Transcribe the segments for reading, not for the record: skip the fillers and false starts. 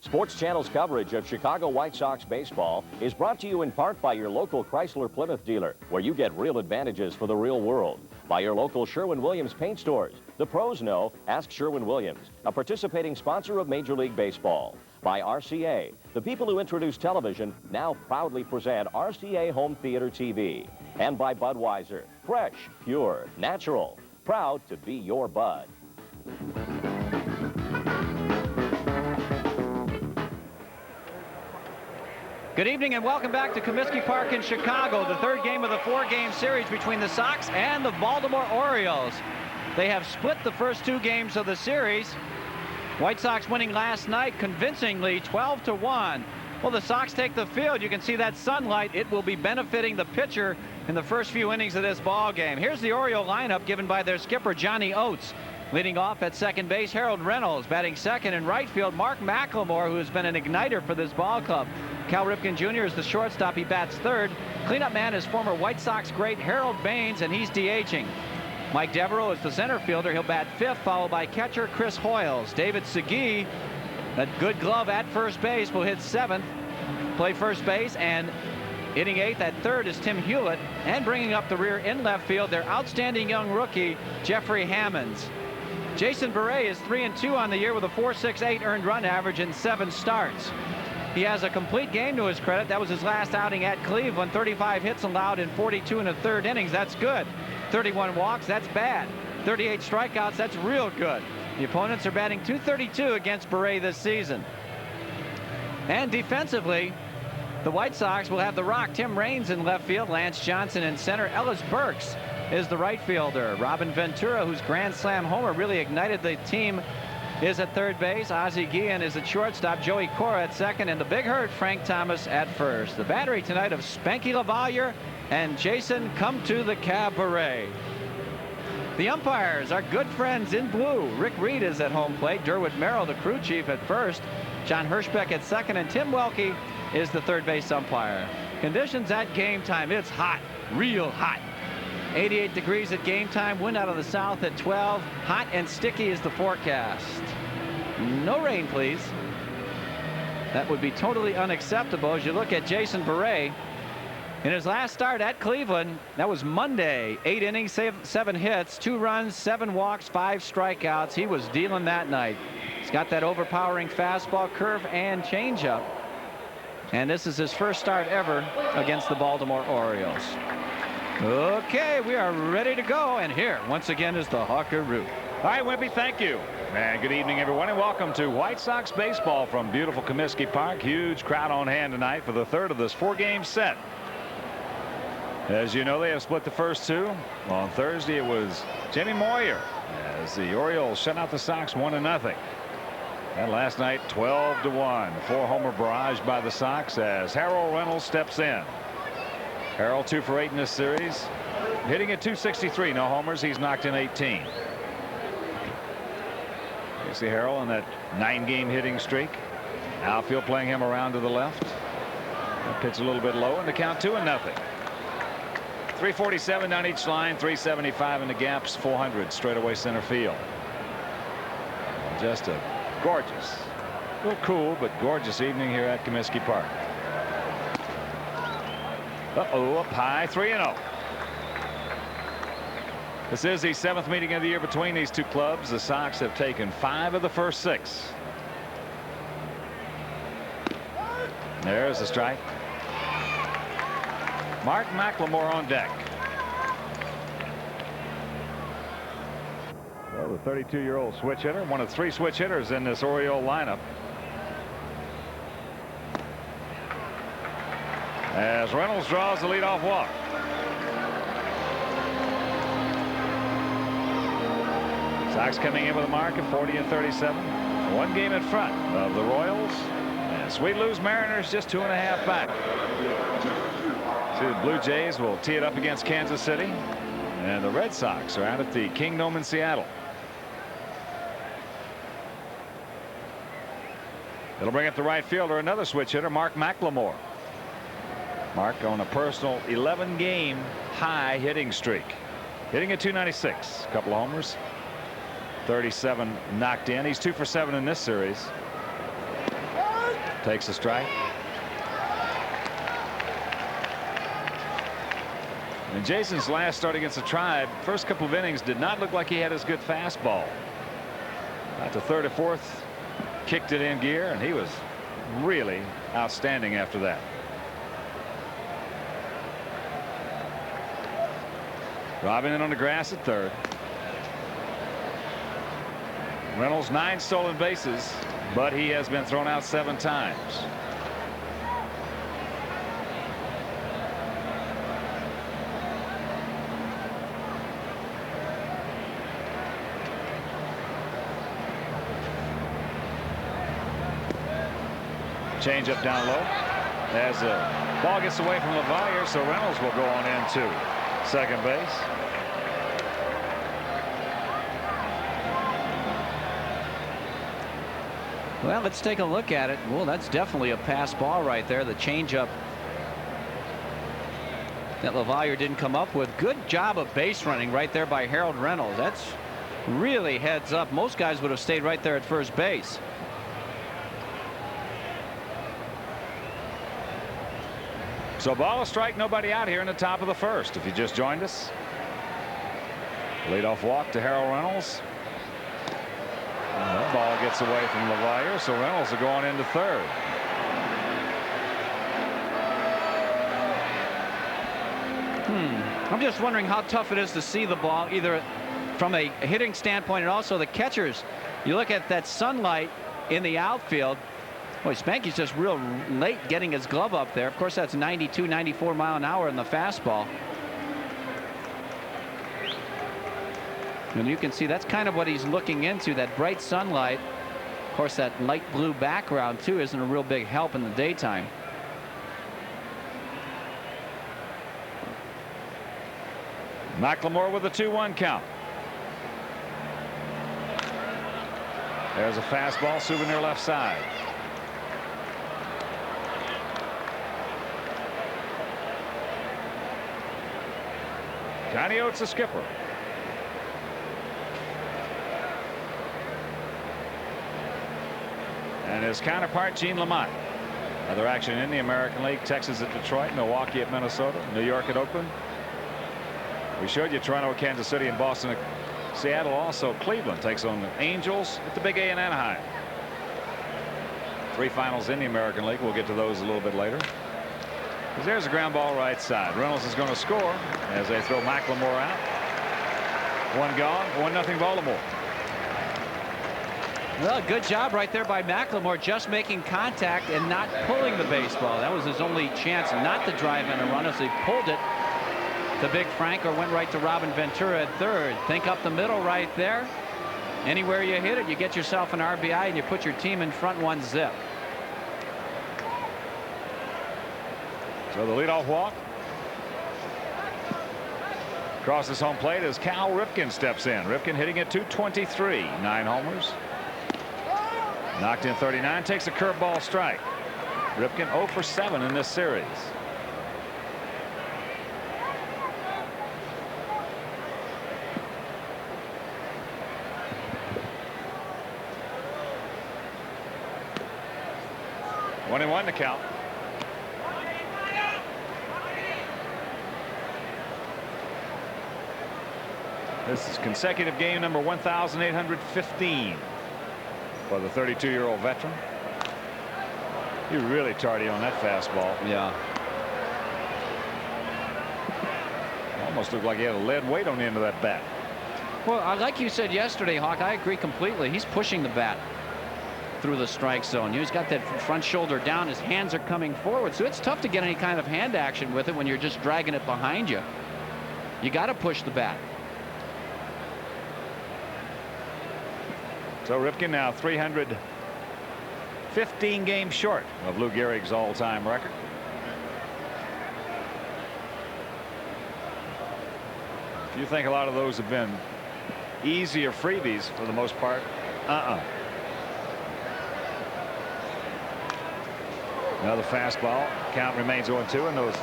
Sports Channel's coverage of Chicago White Sox baseball is brought to you in part by your local Chrysler Plymouth dealer, where you get real advantages for the real world. By your local Sherwin-Williams paint stores. The pros know, ask Sherwin-Williams, a participating sponsor of Major League Baseball. By RCA, the people who introduced television now proudly present RCA Home Theater TV. And by Budweiser, fresh, pure, natural, proud to be your Bud. Good evening and welcome back to Comiskey Park in Chicago, the third game of the four-game series between the Sox and the Baltimore Orioles. They have split the first two games of the series. White Sox winning last night convincingly 12-1. Well, the Sox take the field. You can see that sunlight. It will be benefiting the pitcher in the first few innings of this ball game. Here's the Oriole lineup given by their skipper, Johnny Oates. Leading off at second base, Harold Reynolds. Batting second in right field, Mark McLemore, who has been an igniter for this ball club. Cal Ripken Jr. is the shortstop. He bats third. Cleanup man is former White Sox great Harold Baines, and he's DHing. Mike Devereaux is the center fielder. He'll bat fifth, followed by catcher Chris Hoyles. David Segui, a good glove at first base, will hit seventh, play first base, and hitting eighth at third is Tim Hewlett. And bringing up the rear in left field, their outstanding young rookie, Jeffrey Hammonds. Jason Beret is 3-2 on the year with a .468 earned run average in 7 starts. He has a complete game to his credit. That was his last outing at Cleveland. 35 hits allowed in 42 and a third innings. That's good. 31 walks. That's bad. 38 strikeouts. That's real good. The opponents are batting .232 against Beret this season. And defensively, the White Sox will have the Rock. Tim Raines in left field. Lance Johnson in center. Ellis Burks is the right fielder. Robin Ventura, whose grand slam homer really ignited the team, is at third base. Ozzie Guillen is at shortstop. Joey Cora at second. And the big hurt, Frank Thomas, at first. The battery tonight of Spanky LaValliere and Jason Come to the Cabaret. The umpires are good friends in blue. Rick Reed is at home plate. Derwit Merrill, the crew chief, at first. John Hirschbeck at second. And Tim Welke is the third base umpire. Conditions at game time. It's hot, real hot. 88 degrees at game time. Wind out of the south at 12. Hot and sticky is the forecast. No rain, please. That would be totally unacceptable. As you look at Jason Beret, in his last start at Cleveland, that was Monday. 8 innings, 7 hits, 2 runs, 7 walks, 5 strikeouts. He was dealing that night. He's got that overpowering fastball, curve, and changeup. And this is his first start ever against the Baltimore Orioles. Okay, we are ready to go, and here once again is the Hawkeroo. All right, Wimpy, thank you. And good evening, everyone, and welcome to White Sox baseball from beautiful Comiskey Park. Huge crowd on hand tonight for the third of this 4-game set. As you know, they have split the first two. On Thursday, it was Jimmy Moyer as the Orioles shut out the Sox 1-0. And last night, 12-1. 4-homer barrage by the Sox as Harold Reynolds steps in. Harold 2 for 8 in this series, hitting at .263. No homers. He's knocked in 18. You see Harold on that 9-game hitting streak. Outfield playing him around to the left. That pitch a little bit low, and the count 2-0. 347 down each line, 375 in the gaps, 400 straightaway center field. Just a gorgeous, a little cool but gorgeous evening here at Comiskey Park. Up high, 3-0. This is the 7th meeting of the year between these two clubs. The Sox have taken 5 of the first 6. There's the strike. Mark McLemore on deck. Well, the 32-year-old switch hitter, one of 3 switch hitters in this Oriole lineup. As Reynolds draws the leadoff walk. Sox coming in with a mark of 40-37. 1 game in front of the Royals. And Sweet Lou's Mariners just 2.5 back. See, the Blue Jays will tee it up against Kansas City. And the Red Sox are out at the Kingdome in Seattle. It'll bring up the right fielder, another switch hitter, Mark McLemore. Mark on a personal 11-game high hitting streak. Hitting at .296. A couple of homers. 37 knocked in. He's 2 for 7 in this series. Takes a strike. And Jason's last start against the Tribe, first couple of innings did not look like he had his good fastball. Got to third or fourth, kicked it in gear, and he was really outstanding after that. Robbing in on the grass at third. Reynolds 9 stolen bases, but he has been thrown out 7 times. Change up down low as the ball gets away from LaValliere, so Reynolds will go on into second base. Well, let's take a look at it. Well, that's definitely a pass ball right there. The changeup that LaValliere didn't come up with. Good job of base running right there by Harold Reynolds. That's really heads up. Most guys would have stayed right there at first base. So ball, a strike, nobody out here in the top of the first. If you just joined us, leadoff walk to Harold Reynolds. And the ball gets away from LaValliere, so Reynolds will go on into third. I'm just wondering how tough it is to see the ball, either from a hitting standpoint and also the catchers. You look at that sunlight in the outfield. Boy, Spanky's just real late getting his glove up there. Of course, that's 92, 94 mile an hour in the fastball. And you can see that's kind of what he's looking into, that bright sunlight. Of course, that light blue background, too, isn't a real big help in the daytime. McLemore with a 2-1 count. There's a fastball, souvenir left side. Johnny Oates, the skipper. And his counterpart, Gene Lamont. Other action in the American League: Texas at Detroit, Milwaukee at Minnesota, New York at Oakland. We showed you Toronto, Kansas City, and Boston at Seattle. Also, Cleveland takes on the Angels at the Big A in Anaheim. 3 finals in the American League. We'll get to those a little bit later. There's a ground ball right side. Reynolds is going to score as they throw McLemore out. 1 gone, 1-0 Baltimore. Well, good job right there by McLemore, just making contact and not pulling the baseball. That was his only chance not to drive in a run, as he pulled it. The big Frank or went right to Robin Ventura at third. Think up the middle right there. Anywhere you hit it, you get yourself an RBI and you put your team in front 1-0. So the leadoff walk. Crosses home plate as Cal Ripken steps in. Ripken hitting at .223, 9 homers. Knocked in 39, takes a curveball strike. Ripken 0 for 7 in this series. One and one to count. This is consecutive game number 1,815 for the 32-year-old veteran. You're really tardy on that fastball. Yeah. Almost looked like he had a lead weight on the end of that bat. Well, like you said yesterday, Hawk, I agree completely. He's pushing the bat through the strike zone. He's got that front shoulder down. His hands are coming forward, so it's tough to get any kind of hand action with it when you're just dragging it behind you. You got to push the bat. So Ripken now 315 games short of Lou Gehrig's all-time record. If you think a lot of those have been easier freebies for the most part, Another fastball. Count remains 0-2 in those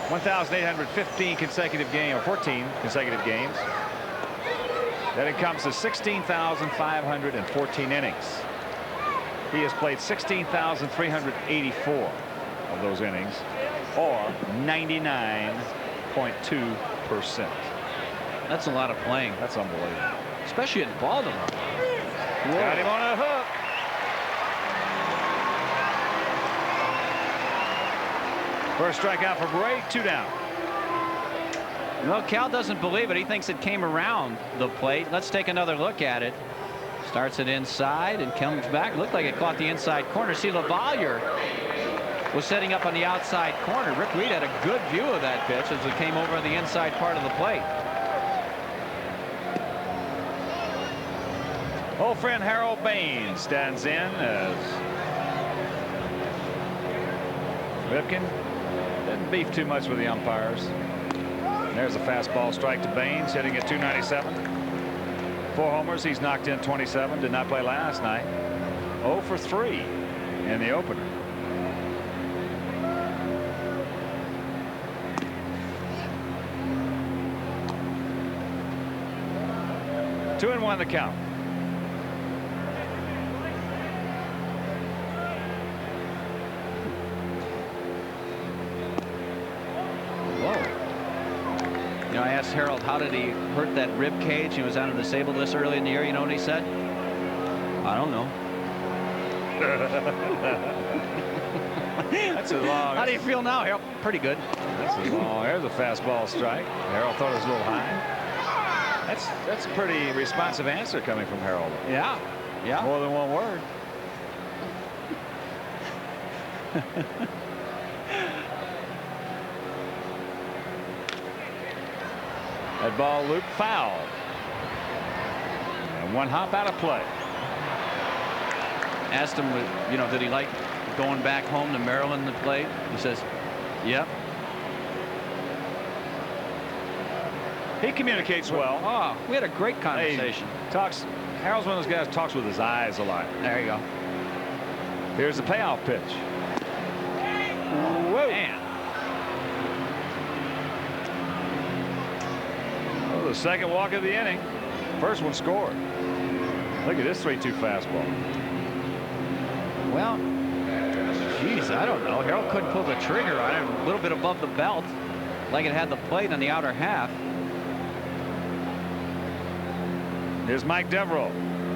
1,815 consecutive games, or 14 consecutive games. That encompasses 16,514 innings. He has played 16,384 of those innings, or 99.2%. That's a lot of playing. That's unbelievable. Especially in Baltimore. Got him on a hook. First strikeout for Bray, 2 down. Well, Cal doesn't believe it. He thinks it came around the plate. Let's take another look at it. Starts it inside and comes back. Looked like it caught the inside corner. See, LaValliere was setting up on the outside corner. Rick Reed had a good view of that pitch as it came over the inside part of the plate. Old friend Harold Baines stands in as Ripken didn't beef too much with the umpires. There's a fastball strike to Baines, hitting at 297. 4 homers. He's knocked in 27. Did not play last night. 0 for 3 in the opener. Two and 1 the count. You know, I asked Harold, how did he hurt that rib cage? He was on a disabled list early in the year. You know what he said? I don't know. That's a long. How do you feel now, Harold? Pretty good. That's a long. There's a fastball strike. Harold thought it was a little high. That's a pretty responsive answer coming from Harold. Yeah. Yeah. More than one word. That ball looped foul. And 1 hop out of play. Asked him, you know, did he like going back home to Maryland to play? He says, yep. He communicates well. Oh, we had a great conversation. Harold's one of those guys who talks with his eyes a lot. There you go. Here's the payoff pitch. Whoa. Man. Oh, the second walk of the inning. First one scored. Look at this 3-2 fastball. Well, geez, I don't know. Harold couldn't pull the trigger on it. A little bit above the belt, like it had the plate on the outer half. Here's Mike Devereaux,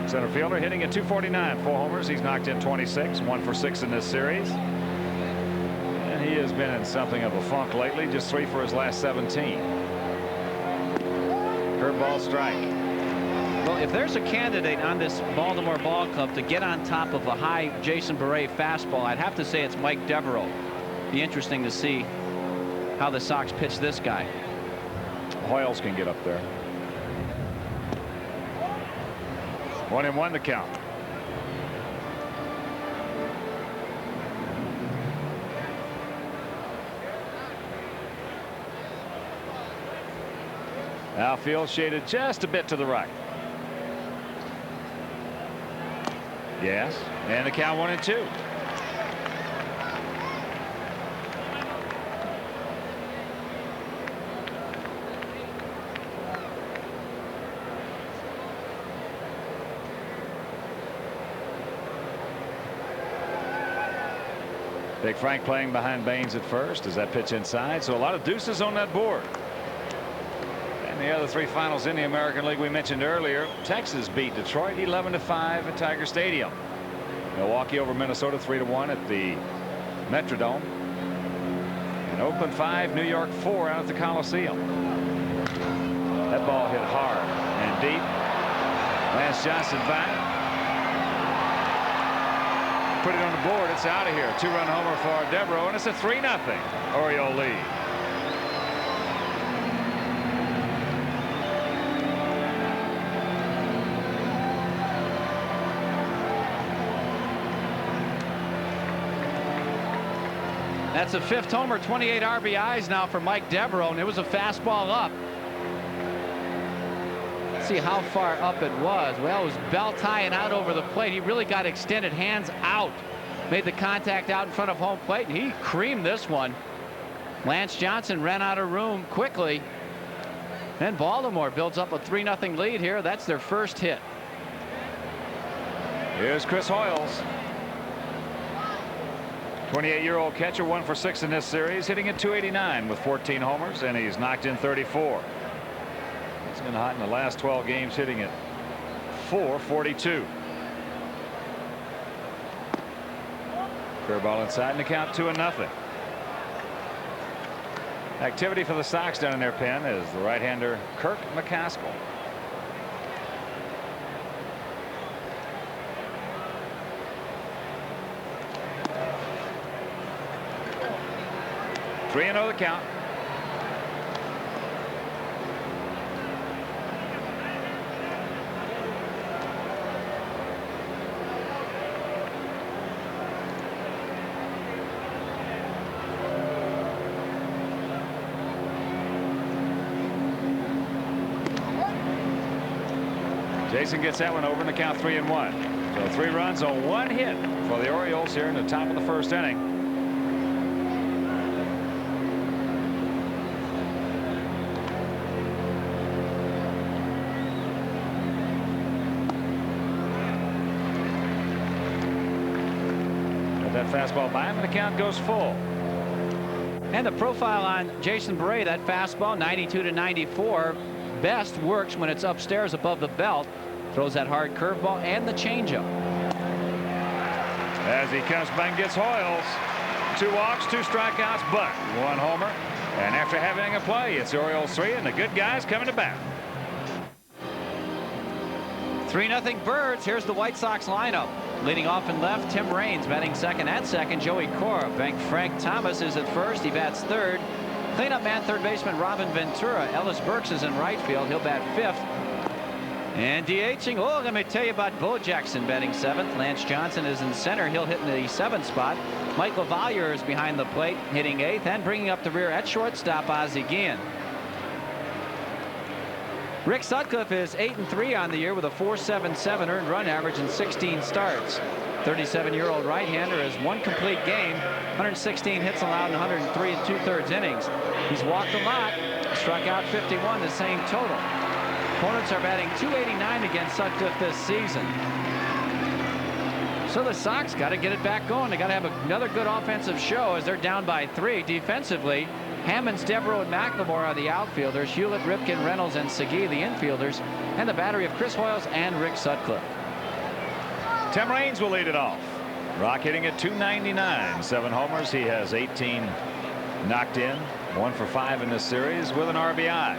center fielder, hitting at 249. 4 homers. He's knocked in 26. 1 for 6 in this series. And he has been in something of a funk lately. Just 3 for his last 17. Curveball strike. Well, if there's a candidate on this Baltimore ball club to get on top of a high Jason Beret fastball, I'd have to say it's Mike Devereaux. Be interesting to see how the Sox pitch this guy. Hoyles can get up there. 1-1 the count. Outfield shaded just a bit to the right. Yes, and the count 1-2. Big Frank playing behind Baines at first as that pitch inside. So a lot of deuces on that board. And the other 3 finals in the American League we mentioned earlier. Texas beat Detroit 11-5 at Tiger Stadium. Milwaukee over Minnesota 3-1 at the Metrodome. And Oakland 5, New York 4 out at the Coliseum. That ball hit hard and deep. Lance Johnson back. Put it on the board. It's out of here. 2-run homer for Devereaux, and it's a 3-0 Oriole lead. That's a 5th homer, 28 RBIs now for Mike Devereaux, and it was a fastball up. Let's see how far up it was. Well, it was belt high and out over the plate. He really got extended hands out. Made the contact out in front of home plate, and he creamed this one. Lance Johnson ran out of room quickly. And Baltimore builds up a 3-0 lead here. That's their first hit. Here's Chris Hoyles. 28-year-old catcher 1 for 6 in this series, hitting at .289 with 14 homers, and he's knocked in 34. He's been hot in the last 12 games, hitting at .442. Curveball inside, and the count 2-0. Activity for the Sox down in their pen is the right-hander Kirk McCaskill. Three and 0 the count. Jason gets that one over in the count 3-1. So 3 runs on 1 hit for the Orioles here in the top of the first inning. That fastball by him, and the count goes full. And the profile on Jason Bray, that fastball 92 to 94, best works when it's upstairs above the belt. Throws that hard curveball and the changeup. As he comes back and gets Hoyles. 2 walks, 2 strikeouts, but 1 homer. And after having a play, it's the Orioles 3 and the good guys coming to bat. 3-0 Birds. Here's the White Sox lineup. Leading off in left, Tim Raines. Batting second at second, Joey Cora. Frank Thomas is at first. He bats third. Cleanup man, third baseman Robin Ventura. Ellis Burks is in right field. He'll bat fifth. And DHing, oh, let me tell you about Bo Jackson batting seventh. Lance Johnson is in center. He'll hit in the 7th spot. Mike LaValliere is behind the plate, hitting 8th, and bringing up the rear at shortstop, Ozzie Guillen. Rick Sutcliffe is 8-3 on the year with a .477 earned run average in 16 starts. 37-year-old right-hander has 1 complete game, 116 hits allowed in 103 2/3 innings. He's walked a lot, struck out 51, the same total. Opponents are batting .289 against Sutcliffe this season. So the Sox got to get it back going. They got to have another good offensive show as they're down by 3 defensively. Hammonds, Devereaux, and McLemore are the outfielders. Hewlett, Ripken, Reynolds, and Segui the infielders, and the battery of Chris Hoyles and Rick Sutcliffe. Tim Raines will lead it off. Rock hitting at .299, 7 homers. He has 18 knocked in, 1 for 5 in this series with an RBI.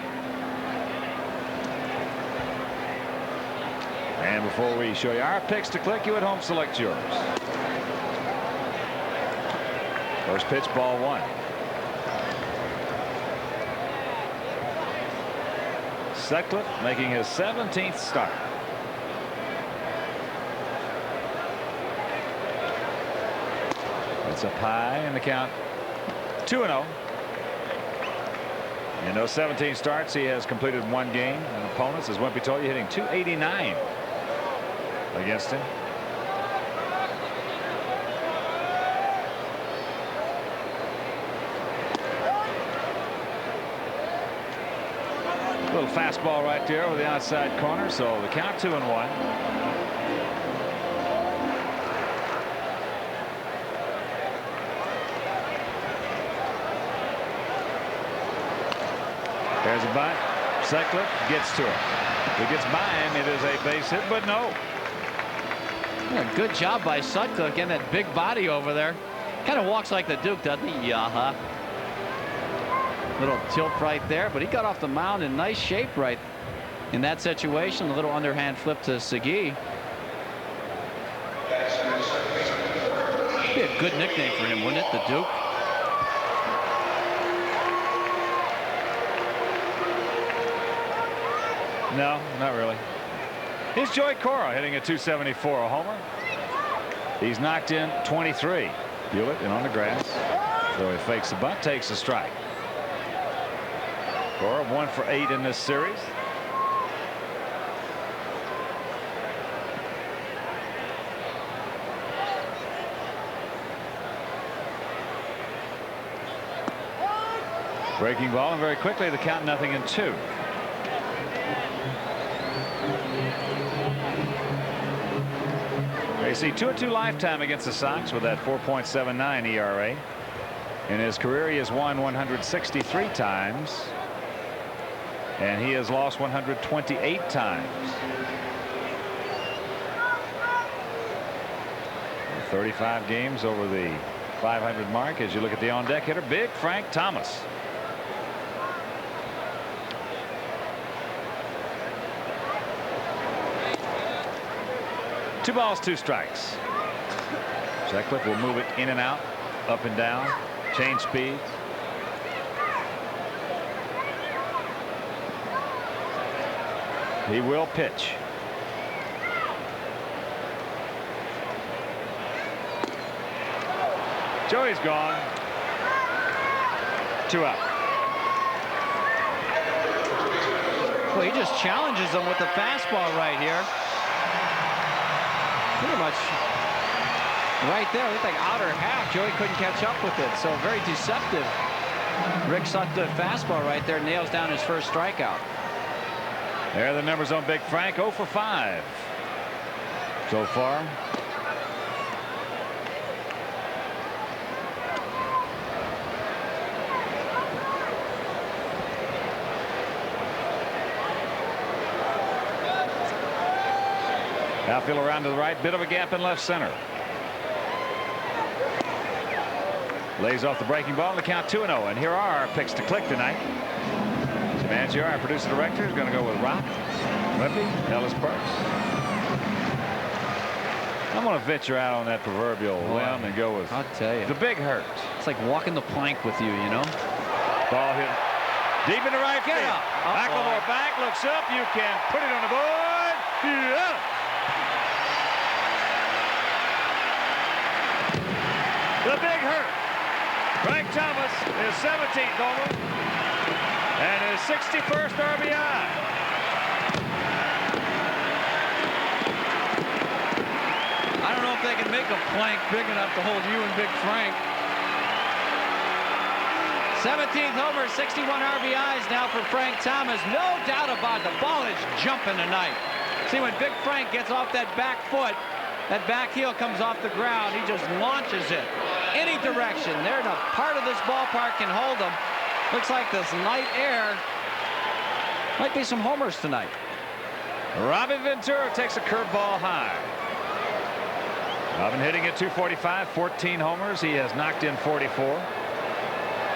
And before we show you our picks to click, you at home select yours. First pitch, ball 1. Sutcliffe making his 17th start. It's up high in the count 2-0. In those 17 starts, he has completed 1 game. And opponents, as Wimpy told you, hitting .289 against him. Little fastball right there over the outside corner, so the count 2-1. There's a bunt. Sutcliffe gets to it. If he gets by him, it is a base hit, but no. Yeah, good job by Sutcliffe getting that big body over there. Kind of walks like the Duke, doesn't he? Yeah. Little tilt right there, but he got off the mound in nice shape right in that situation. A little underhand flip to Segui. Be a good nickname for him, wouldn't it, the Duke? No, not really. Here's Joey Cora hitting a .274, a homer. He's knocked in 23. Hewlett in on the grass. So he fakes the bunt, takes a strike. Cora 1 for 8 in this series. Breaking ball, and very quickly the count 0-2. You see 2-2 lifetime against the Sox with that 4.79 ERA. In his career, he has won 163 times, and he has lost 128 times. 35 games over the 500 mark as you look at the on-deck hitter, Big Frank Thomas. Two balls, two strikes. Sutcliffe will move it in and out, up and down, change speeds. He will pitch. Joey's gone. 2 out. Well, he just challenges them with the fastball right here. Pretty much right there. Looked like outer half. Joey couldn't catch up with it. So very deceptive. Rick Sutcliffe fastball right there nails down his first strikeout. There are the numbers on Big Frank. 0 for 5 so far. Outfield around to the right, bit of a gap in left center. Lays off the breaking ball, the count 2-0, and here are our picks to click tonight. Manager, our producer director, is going to go with Hawk, Wimpy, Ellis Burks. I'm going to venture out on that proverbial limb and go with, I'll tell you, the Big Hurt. It's like walking the plank with you, you know. Ball hit deep into right field. McLemore back, looks up. You can put it on the board. Yeah. The Big Hurt. Frank Thomas, his 17th homer and his 61st RBI. I don't know if they can make a plank big enough to hold you and Big Frank. 17th homer, 61 RBIs now for Frank Thomas. No doubt about it. The ball is jumping tonight. See, when Big Frank gets off that back foot, that back heel comes off the ground. He just launches it any direction. There's a part of this ballpark can hold them. Looks like this light air might be some homers tonight. Robin Ventura takes a curveball high. Robin hitting at .245, 14 homers. He has knocked in 44.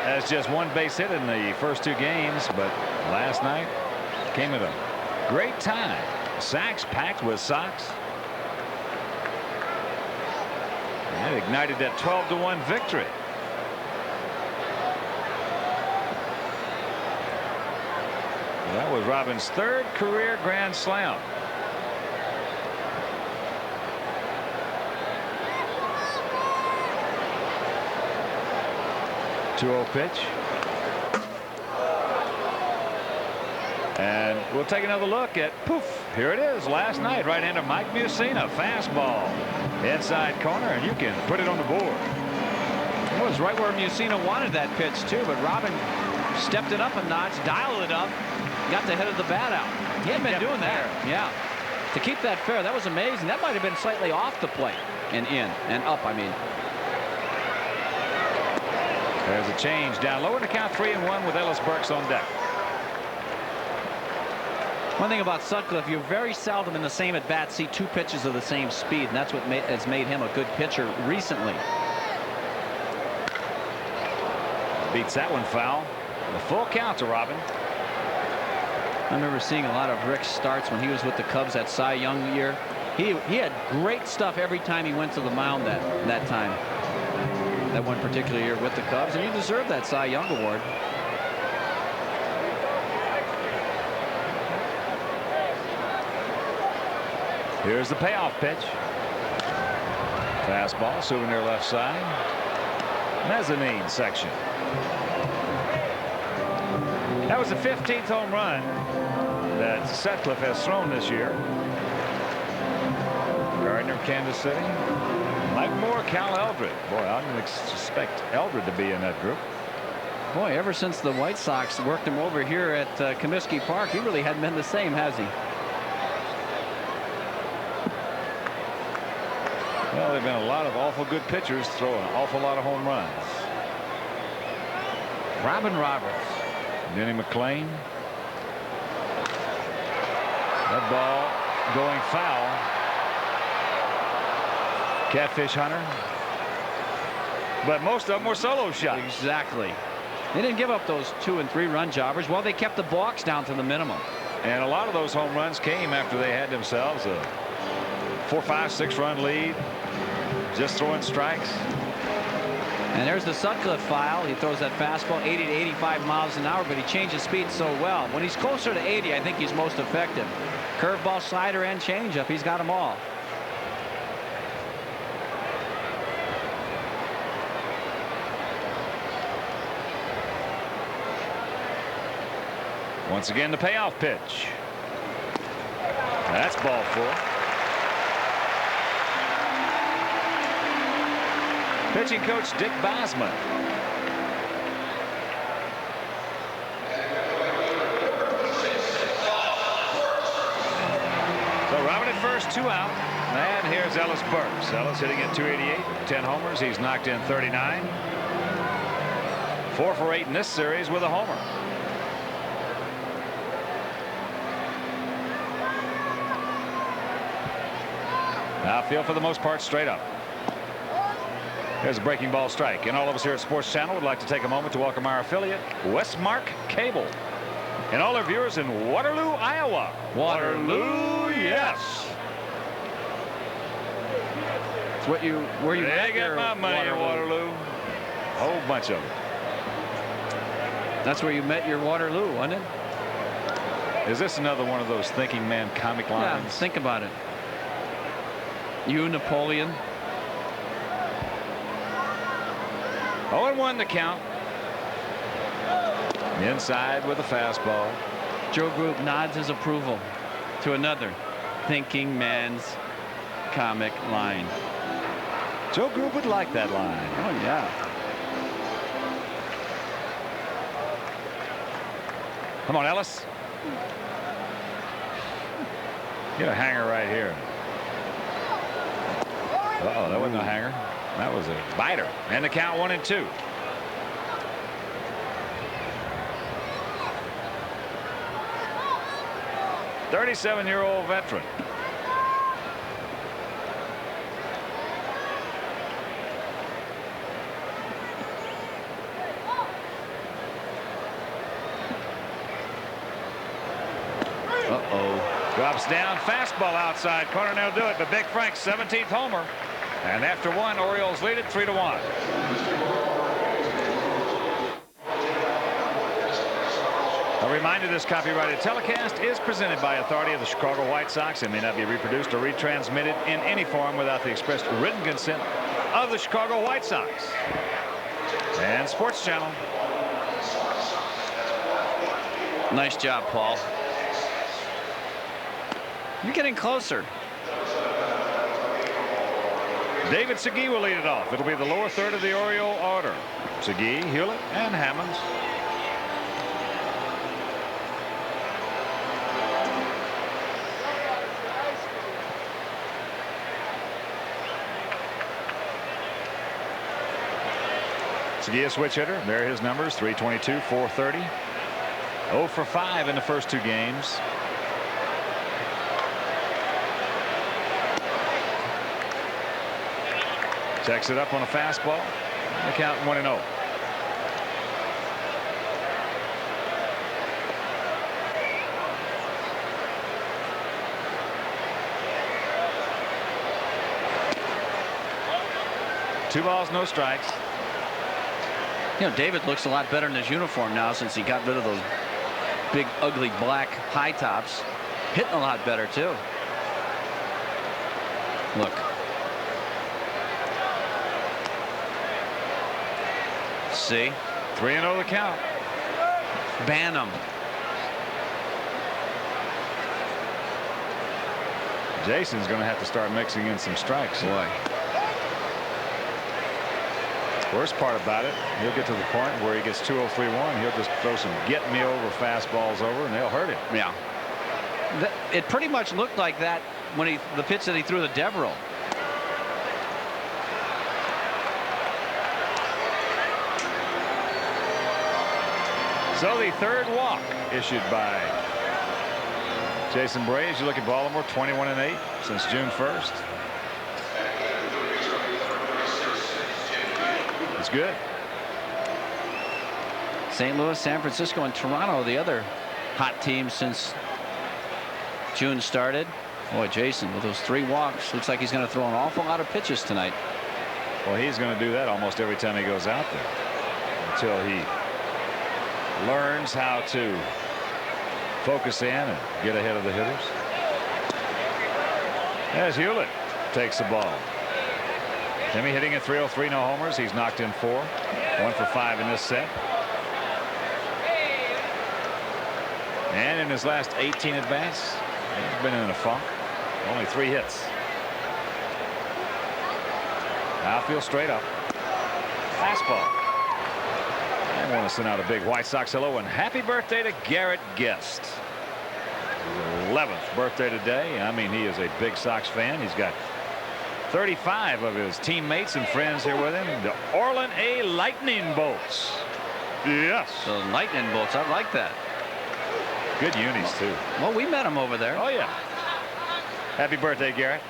Has just one base hit in the first 2 games, but last night came at a great time. Sacks packed with Sox. That ignited that 12-1 victory. That was Robin's 3rd career grand slam. .2-0 pitch. And we'll take another look at, poof, here it is, last night, right-hander Mike Mussina, fastball, inside corner, and you can put it on the board. It was right where Mussina wanted that pitch, too, but Robin stepped it up a notch, dialed it up, got the head of the bat out. He hadn't been doing that. Yeah. To keep that fair, that was amazing. That might have been slightly off the plate and in and up, I mean. There's a change down low in the count, 3-1 with Ellis Burks on deck. One thing about Sutcliffe, you very seldom in the same at bat see 2 pitches of the same speed, and that's what has made him a good pitcher recently. Beats that one foul. The full count to Robin. I remember seeing a lot of Rick's starts when he was with the Cubs that Cy Young year. He had great stuff every time he went to the mound that time. That one particular year with the Cubs, and he deserved that Cy Young award. Here's the payoff pitch. Fastball, souvenir left side. Mezzanine section. That was the 15th home run that Sutcliffe has thrown this year. Gardner, Kansas City. Mike Moore, Cal Eldred. Boy, I didn't expect Eldred to be in that group. Boy, ever since the White Sox worked him over here at Comiskey Park, he really hadn't been the same, has he? there have been a lot of awful good pitchers throwing an awful lot of home runs. Robin Roberts. Denny McClain. That ball going foul. Catfish Hunter. But most of them were solo shots. Exactly. They didn't give up those 2- and 3-run jobbers. Well, they kept the balks down to the minimum. And a lot of those home runs came after they had themselves a 4-, 5-, 6-run lead. Just throwing strikes. And there's the Sutcliffe file. He throws that fastball 80 to 85 miles an hour, but he changes speed so well. When he's closer to 80, I think he's most effective. Curveball, slider, and changeup. He's got them all. Once again, the payoff pitch. That's ball 4. Pitching coach Dick Bosman. So Robin at first, 2 out. And here's Ellis Burks. Ellis hitting at .288, 10 homers. He's knocked in 39. 4 for 8 in this series with a homer. Outfield for the most part straight up. There's a breaking ball strike. And all of us here at Sports Channel would like to take a moment to welcome our affiliate, Westmark Cable, and all our viewers in Waterloo, Iowa. Waterloo, yes. It's where you They got my money in Waterloo. A whole bunch of them. That's where you met your Waterloo, wasn't it? Is this another one of those thinking man comic lines? Yeah, think about it. You, Napoleon. 0-1 the count. Inside with a fastball. Joe Group nods his approval to another thinking man's comic line. Joe Group would like that line. Oh, yeah. Come on, Ellis. Get a hanger right here. Uh-oh, that wasn't a hanger. That was a biter. And the count 1-2. "37-year-old veteran. Uh-oh. Drops down, fastball outside corner, and they'll do it. But Big Frank's 17th homer. And after 1, Orioles lead it 3-1. A reminder, this copyrighted telecast is presented by authority of the Chicago White Sox and may not be reproduced or retransmitted in any form without the expressed written consent of the Chicago White Sox. And Sports Channel. Nice job, Paul. You're getting closer. David Segui will lead it off. It'll be the lower third of the Oriole order. Segui, Hewlett, and Hammonds. Segui, a switch hitter. There are his numbers: 322, 430. 0 for 5 in the first 2 games. Checks it up on a fastball. The count 1-0. Two balls, no strikes. You know, David looks a lot better in his uniform now since he got rid of those big, ugly black high tops. Hitting a lot better, too. Look. See? 3-0 the count. Ban him. Jason's going to have to start mixing in some strikes. Boy. Worst part about it, he'll get to the point where he gets 2-0-3-1. He'll just throw some get-me-over fastballs over, and they'll hurt him. Yeah. It pretty much looked like that when the pitch that he threw to Devereaux. So the third walk issued by Jason Bray. As you look at Baltimore, 21-8 since June 1st. It's good. St. Louis, San Francisco, and Toronto, the other hot teams since June started. Boy, Jason, with those 3 walks, looks like he's going to throw an awful lot of pitches tonight. Well, he's going to do that almost every time he goes out there until he learns how to focus in and get ahead of the hitters. As Hewlett takes the ball. Timmy hitting at .303, no homers. He's knocked in 4. 1 for 5 in this set. And in his last 18 at-bats, he's been in a funk. Only 3 hits. Outfield straight up. Fastball. I want to send out a big White Sox hello and happy birthday to Garrett Guest. His 11th birthday today. I mean, he is a big Sox fan. He's got 35 of his teammates and friends here with him. The Orland A. Lightning Bolts. Yes. The Lightning Bolts. I like that. Good unis, too. Well, we met him over there. Oh, yeah. Happy birthday, Garrett.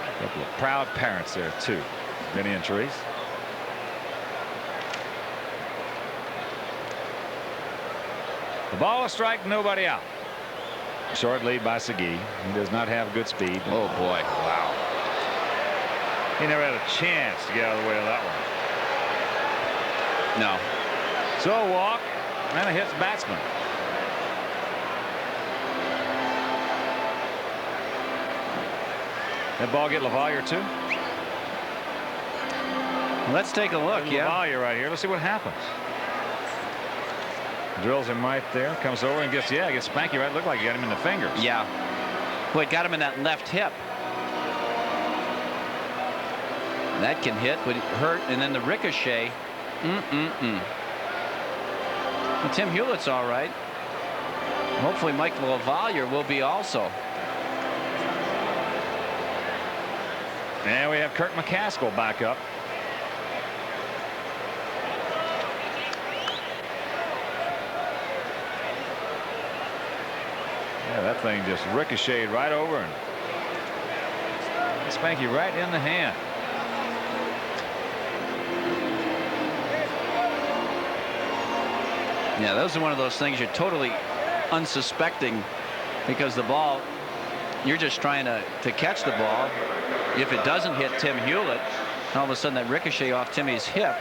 A couple of proud parents there, too. Vinny and Therese. The ball, a strike, nobody out. Short lead by Segui. He does not have good speed. Oh, boy. Wow. He never had a chance to get out of the way of that one. No. So a walk and a hits batsman. That ball get LaValliere too? Let's take a look. Yeah. LaValliere right here. Let's see what happens. Drills him right there. Comes over and gets Spanky right. Looked like he got him in the fingers. Yeah. Well, it got him in that left hip. That can hit, but hurt, and then the ricochet. Well, Tim Hewlett's all right. Hopefully Mike LaValliere will be also. And we have Kirk McCaskill back up. Yeah, that thing just ricocheted right over and Spanky right in the hand. Yeah, those are one of those things you're totally unsuspecting, because the ball, you're just trying to catch the ball. If it doesn't hit Tim Hewlett, all of a sudden that ricochet off Timmy's hip.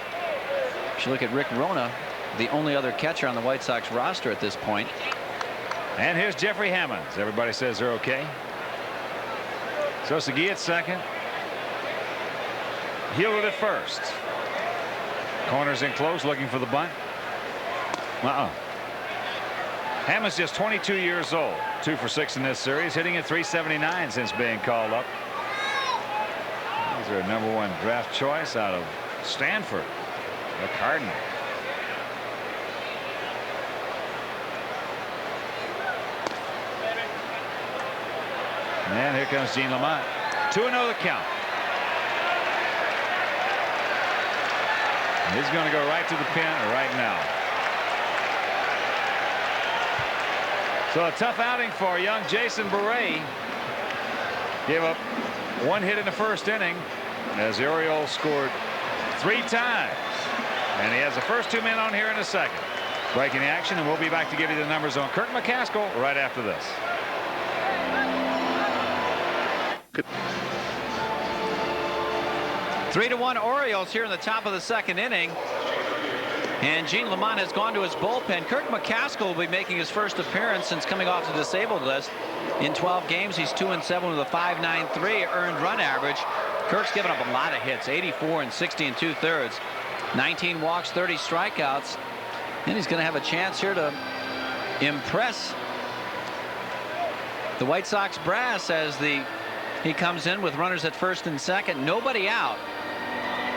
If you look at Rick Rona, the only other catcher on the White Sox roster at this point. And here's Jeffrey Hammonds. Everybody says they're okay. So Segui at second. Hewlett at first. Corners in close, looking for the bunt. Hammond's just 22 years old. 2 for 6 in this series, hitting at .379 since being called up. He's their #1 draft choice out of Stanford, the Cardinal. And here comes Gene Lamont. 2-0 the count. He's going to go right to the pin right now. So a tough outing for young Jason Bray. Gave up 1 hit in the first inning as the Orioles scored 3 times. And he has the first 2 men on here in a second. Breaking the action, and we'll be back to give you the numbers on Kirk McCaskill right after this. Good. 3-1 Orioles here in the top of the second inning. And Gene Lamont has gone to his bullpen. Kirk McCaskill will be making his first appearance since coming off the disabled list. In 12 games, he's 2-7 with a .593 earned run average. Kirk's given up a lot of hits, 84 and 60 2/3. 19 walks, 30 strikeouts. And he's going to have a chance here to impress the White Sox brass as he comes in with runners at first and second. Nobody out.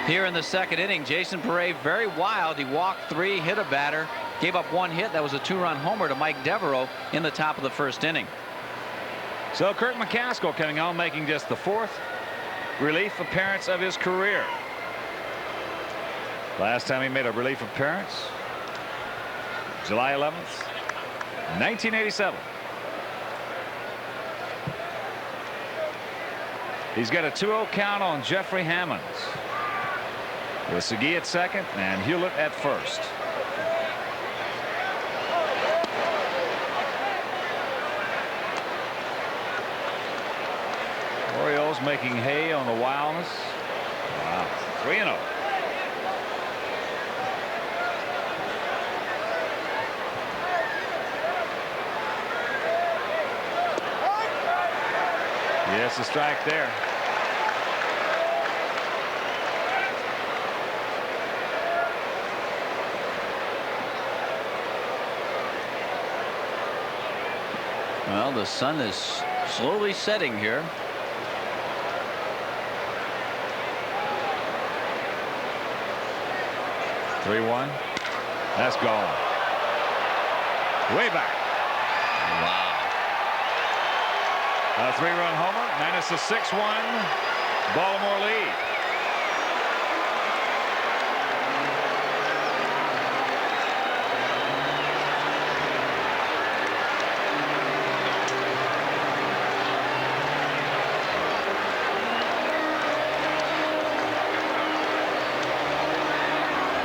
Here in the second inning, Jason Bray very wild. He walked 3, hit a batter, gave up 1 hit. That was a 2-run homer to Mike Devereaux in the top of the first inning. So Kirk McCaskill coming on, making just the 4th relief appearance of his career. Last time he made a relief appearance, July 11th, 1987. He's got a 2-0 count on Jeffrey Hammonds, with Segui at second and Hewlett at first. Orioles making hay on the wildness. Wow, 3-0. Yes, a strike there. Well, the sun is slowly setting here. Three-one. That's gone. Way back. Wow. A 3-run homer, minus a 6-1 Baltimore lead.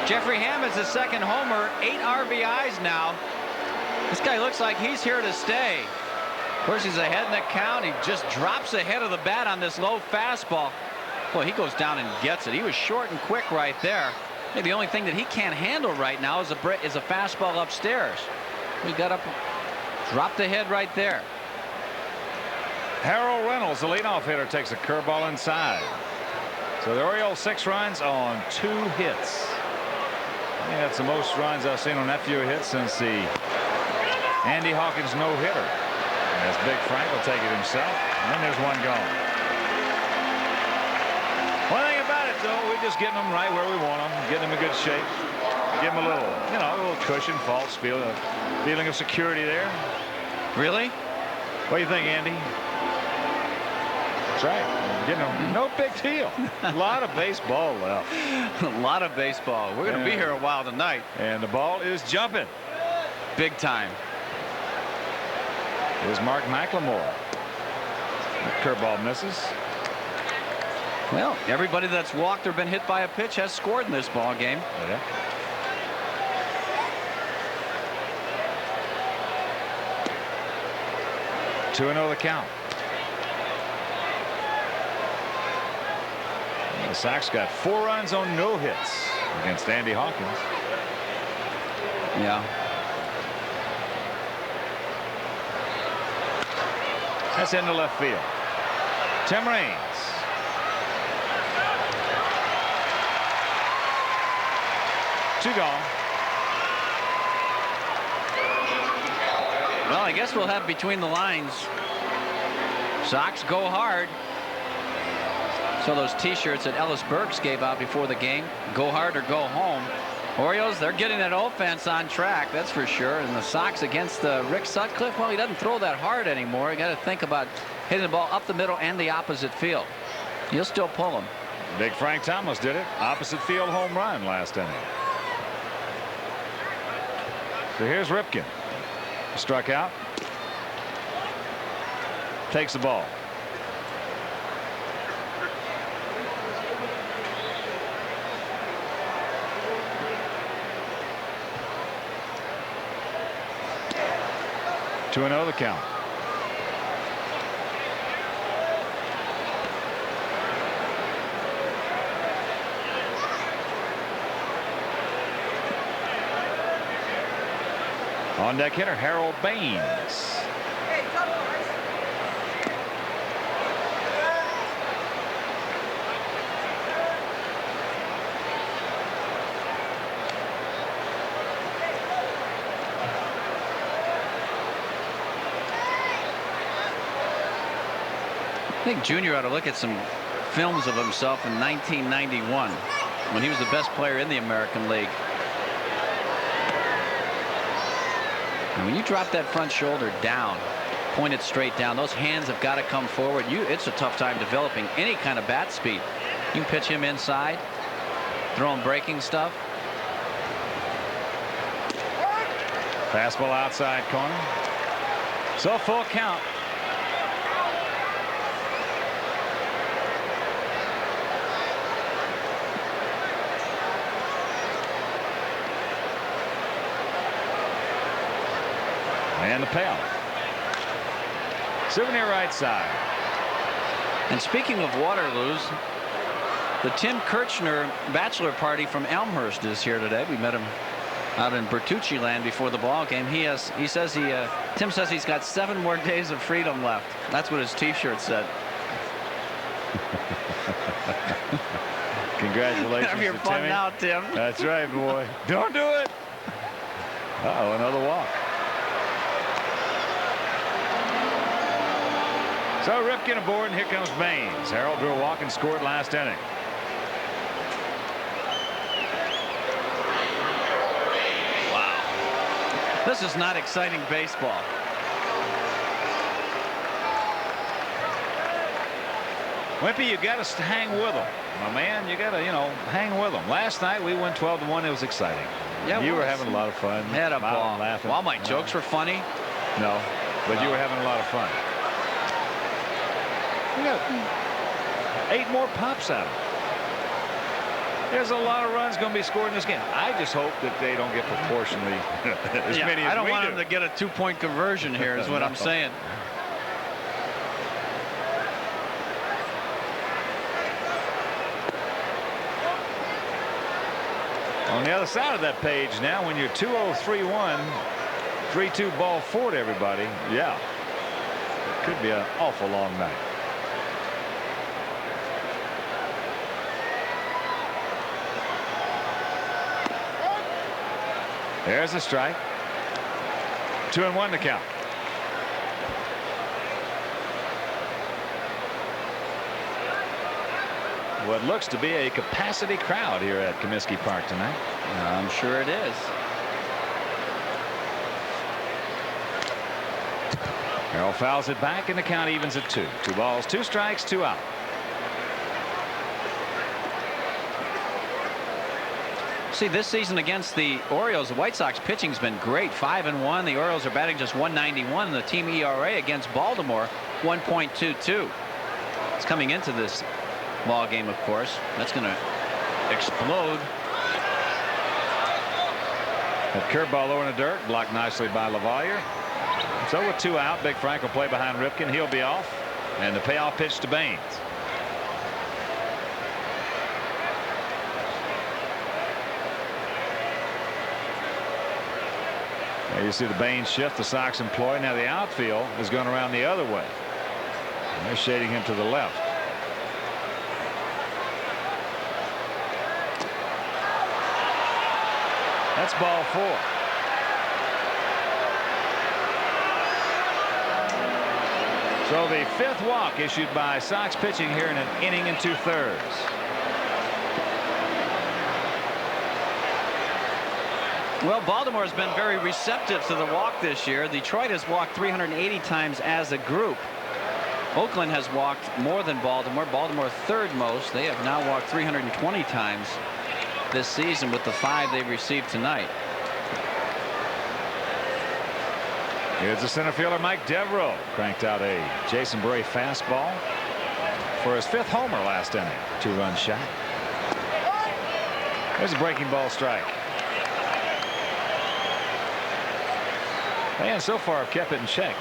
Jeffrey Hammonds, his second homer, 8 RBIs now. This guy looks like he's here to stay. Of course, he's ahead in the count. He just drops ahead of the bat on this low fastball. Boy, he goes down and gets it. He was short and quick right there. Maybe the only thing that he can't handle right now is a fastball upstairs. He got up, dropped the head right there. Harold Reynolds, the leadoff hitter, takes a curveball inside. So the Orioles 6 runs on 2 hits. I think that's the most runs I've seen on that few hits since the Andy Hawkins no-hitter. As Big Frank will take it himself, and then there's one gone. One thing about it, though, we're just getting them right where we want them, getting them in good shape, give them a little, a little cushion, false feeling of security there. Really? What do you think, Andy? That's right. Getting them, no big deal. A lot of baseball left. A lot of baseball. We're going to be here a while tonight. And the ball is jumping. Big time. Here's Mark McLemore. Curveball misses. Well, everybody that's walked or been hit by a pitch has scored in this ball game. Yeah. Two 2-0 the count. The Sox got 4 runs on no hits against Andy Hawkins. Yeah. That's into left field. Tim Raines. Two gone. Well, I guess we'll have between the lines. Sox go hard. So those T-shirts that Ellis Burks gave out before the game, go hard or go home. Orioles, they're getting that offense on track, that's for sure. And the Sox against Rick Sutcliffe, well, he doesn't throw that hard anymore. You got to think about hitting the ball up the middle and the opposite field. You'll still pull him. Big Frank Thomas did it. Opposite field home run last inning. So here's Ripken. Struck out. Takes the ball. Two 2-0 the count. On deck hitter Harold Baines. I think Junior ought to look at some films of himself in 1991 when he was the best player in the American League. And when you drop that front shoulder down pointed straight down. Those hands have got to come forward. It's a tough time developing any kind of bat speed. You can pitch him inside, throw him breaking stuff. Fastball outside corner. So full count. And the payoff. Souvenir right side. And speaking of Waterloos, the Tim Kirchner bachelor party from Elmhurst is here today. We met him out in Bertucci land before the ball game. Tim says he's got 7 more days of freedom left. That's what his t-shirt said. Congratulations Have your to fun Timmy. now, Tim. That's right, boy. Don't do it. Uh-oh, another walk. So Ripken aboard, and here comes Baines. Harold drew a walk and scored last inning. Wow. This is not exciting baseball. Wimpy, you got to hang with them, my man. You got to, hang with them. Last night we won 12-1. It was exciting. Yeah, you were having a lot of fun. Had a ball. Laughing. Well, my jokes were funny. No, but you were having a lot of fun. We got 8 more pops out of it. There's a lot of runs going to be scored in this game. I just hope that they don't get proportionally as many as I don't we want do. them to get a 2-point conversion here is what I'm saying. On the other side of that page now, when you're 2-0-3-1, 3-2 ball forward, everybody. Yeah, it could be an awful long night. There's a strike. 2-1 to count. What looks to be a capacity crowd here at Comiskey Park tonight. I'm sure it is. Harold fouls it back, and the count evens at 2. 2 balls, 2 strikes, 2 out. See, this season against the Orioles, the White Sox pitching's been great. 5-1. The Orioles are batting just 191, and the team ERA against Baltimore 1.22. It's coming into this ball game, of course. That's going to explode. That curveball low in the dirt, blocked nicely by LaValliere. So with 2 out, Big Frank will play behind Ripken. He'll be off, and the payoff pitch to Baines. There you see the Baines shift the Sox employ. Now the outfield is going around the other way. And they're shading him to the left. That's ball 4. So the 5th walk issued by Sox pitching here in an inning and 2/3. Well, Baltimore has been very receptive to the walk this year. Detroit has walked 380 times as a group. Oakland has walked more than Baltimore. Baltimore 3rd most. They have now walked 320 times this season with the 5 they've received tonight. Here's the center fielder Mike Devereaux. Cranked out a Jason Bray fastball for his 5th homer last inning. 2-run shot. There's a breaking ball strike. And so far have kept it in check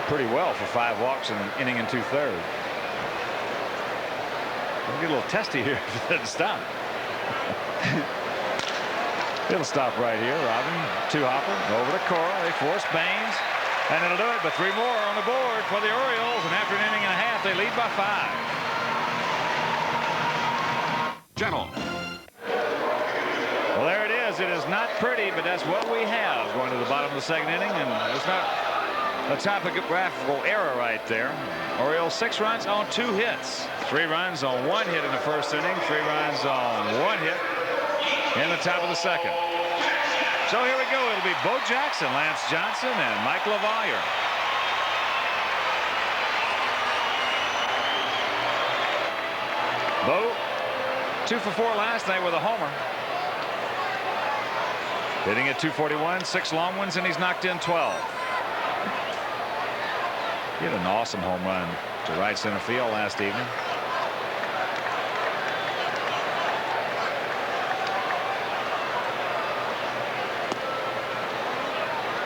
pretty well for 5 walks in an inning and 2/3. We'll get a little testy here if it doesn't stop. It'll stop right here. Robin, 2-hopper over to Cora. They force Baines, and it'll do it. But 3 more on the board for the Orioles, and after an inning and a half, they lead by 5. Channel. Well, there it is. It is not pretty, but that's what we have going to the bottom of the 2nd inning, and it's not a typographical error right there. Orioles 6 runs on 2 hits. 3 runs on 1 hit in the 1st inning. 3 runs on 1 hit in the top of the 2nd. So here we go. it'll be Bo Jackson, Lance Johnson, and Mike LaValliere. Bo, 2 for 4 last night with a homer. Hitting at .241, 6 long ones, and he's knocked in 12. He had an awesome home run to right center field last evening.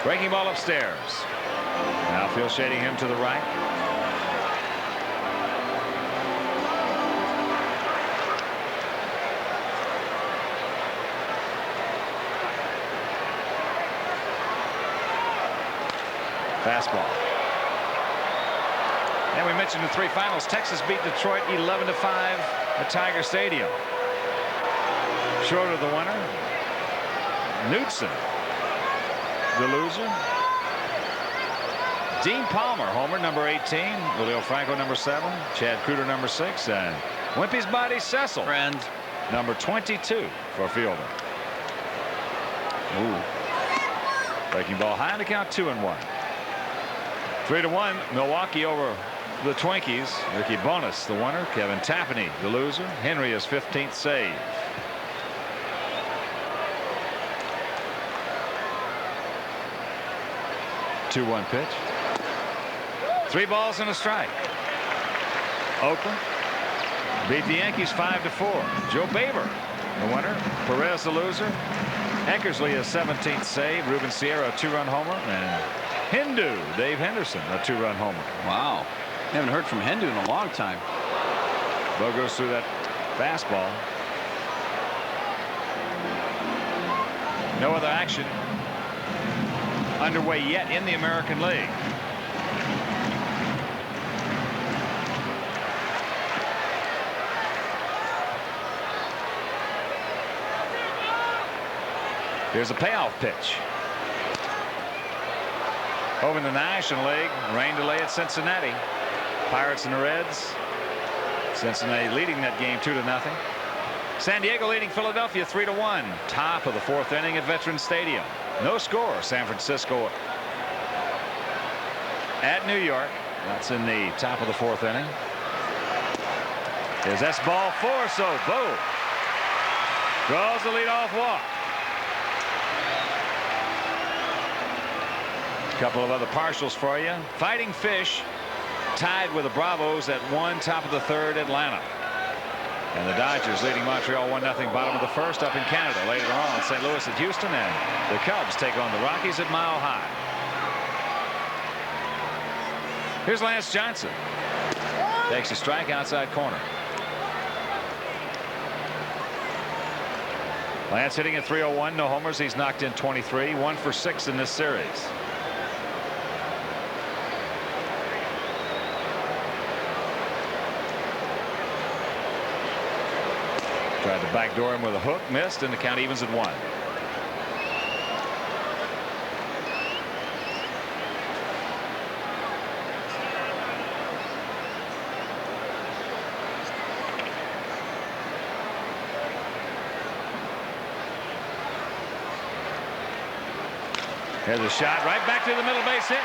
Breaking ball upstairs. Now field shading him to the right. Fastball. And we mentioned the 3 finals. Texas beat Detroit 11-5 at Tiger Stadium. Short of the winner, Knudsen, the loser. Dean Palmer, homer, number 18. Julio Franco, number 7. Chad Kreuter, number 6. And Wimpy's buddy Cecil, Friends, number 22 for fielder. Ooh. Breaking ball high on the count, 2-1. 3-1, Milwaukee over the Twinkies. Ricky Bonas, the winner. Kevin Tapani, the loser. Henry, his 15th save. Two-one pitch. 3 balls and a strike. Oakland beat the Yankees 5-4. Joe Baber, the winner. Perez, the loser. Eckersley, his 17th save. Ruben Sierra, a 2-run homer. And Hindu, Dave Henderson, a 2-run homer. wow. Haven't heard from Hindu in a long time. Bo goes through that fastball. No other action underway yet in the American League. Here's a payoff pitch. Over in the National League, rain delay at Cincinnati. Pirates and the Reds. Cincinnati leading that game 2-0. San Diego leading Philadelphia 3-1. Top of the 4th inning at Veterans Stadium. No score. San Francisco at New York. That's in the top of the 4th inning. Is that's ball 4, so Bo draws the leadoff walk. Couple of other partials for you. Fighting Fish tied with the Bravos at 1, top of the 3rd, Atlanta. And the Dodgers leading Montreal 1-0, bottom of the 1st up in Canada. Later on, St. Louis at Houston, and the Cubs take on the Rockies at Mile High. Here's Lance Johnson. Takes a strike outside corner. Lance hitting at .301, no homers. He's knocked in 23, 1 for 6 in this series. Tried to backdoor him with a hook, missed, and the count evens at 1. Here's a shot right back to the middle base hit.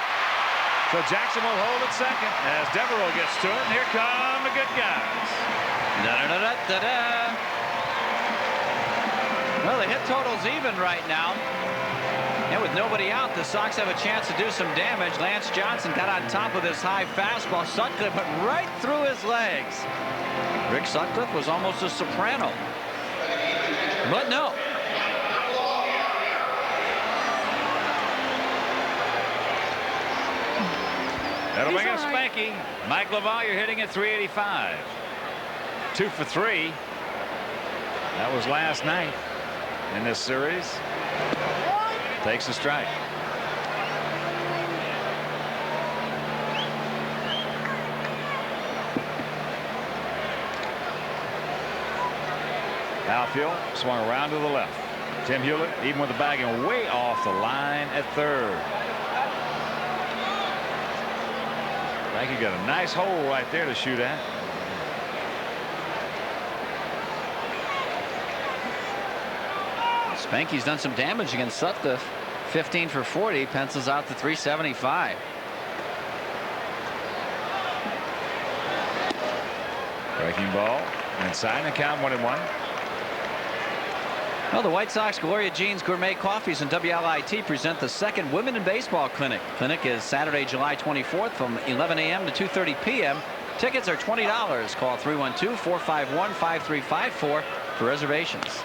So Jackson will hold at second as Devereaux gets to it, and here come the good guys. Da-da-da-da-da-da. Well, the hit total's even right now. And with nobody out, the Sox have a chance to do some damage. Lance Johnson got on top of this high fastball. Sutcliffe went right through his legs. Rick Sutcliffe was almost a soprano. But no. That'll make it a spanky. Mike LaValliere hitting at .385. 2 for 3. That was last night in this series. Takes a strike. Outfield swung around to the left. Tim Hewlett, even with the bag and way off the line at third. I think he got a nice hole right there to shoot at. Spanky's done some damage against Sutcliffe. 15 for 40 pencils out to 375. Breaking ball inside and count 1-1. Well, the White Sox Gloria Jean's Gourmet Coffees and WLIT present the second Women in Baseball Clinic. Clinic is Saturday, July 24th from 11 a.m. to 2:30 p.m. Tickets are $20. Call 312-451-5354 for reservations.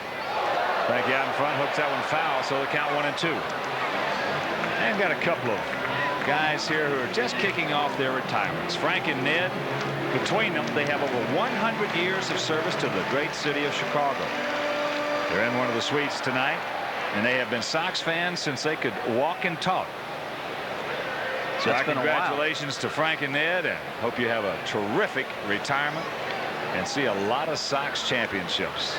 Thank you out in front. Hooks that one foul, so the count 1-2. And got a couple of guys here who are just kicking off their retirements. Frank and Ned, between them, they have over 100 years of service to the great city of Chicago. They're in one of the suites tonight, and they have been Sox fans since they could walk and talk. So congratulations to Frank and Ned, and hope you have a terrific retirement and see a lot of Sox championships.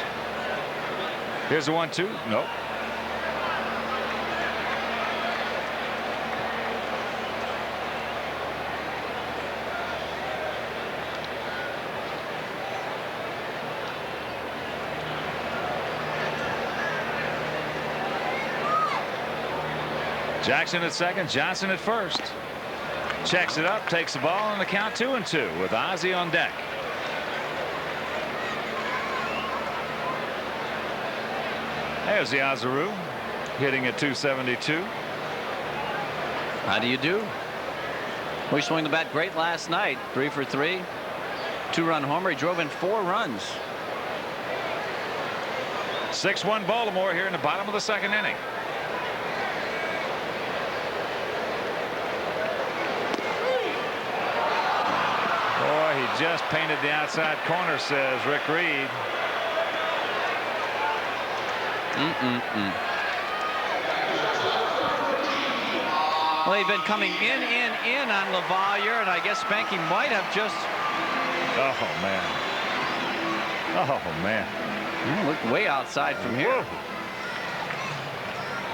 Here's the 1-2. Nope. Jackson at second, Johnson at first. Checks it up, takes the ball, and the count 2-2 with Ozzie on deck. There's the Ozaru hitting at 272. How do you do? We swung the bat great last night. 3 for 3. 2-run homer. He drove in 4 runs. 6-1 Baltimore here in the bottom of the second inning. Boy, he just painted the outside corner, says Rick Reed. Well, he'd been coming in on LaValliere, and I guess Spanky might have just. Oh man. Oh man. Look way outside from here. Whoa.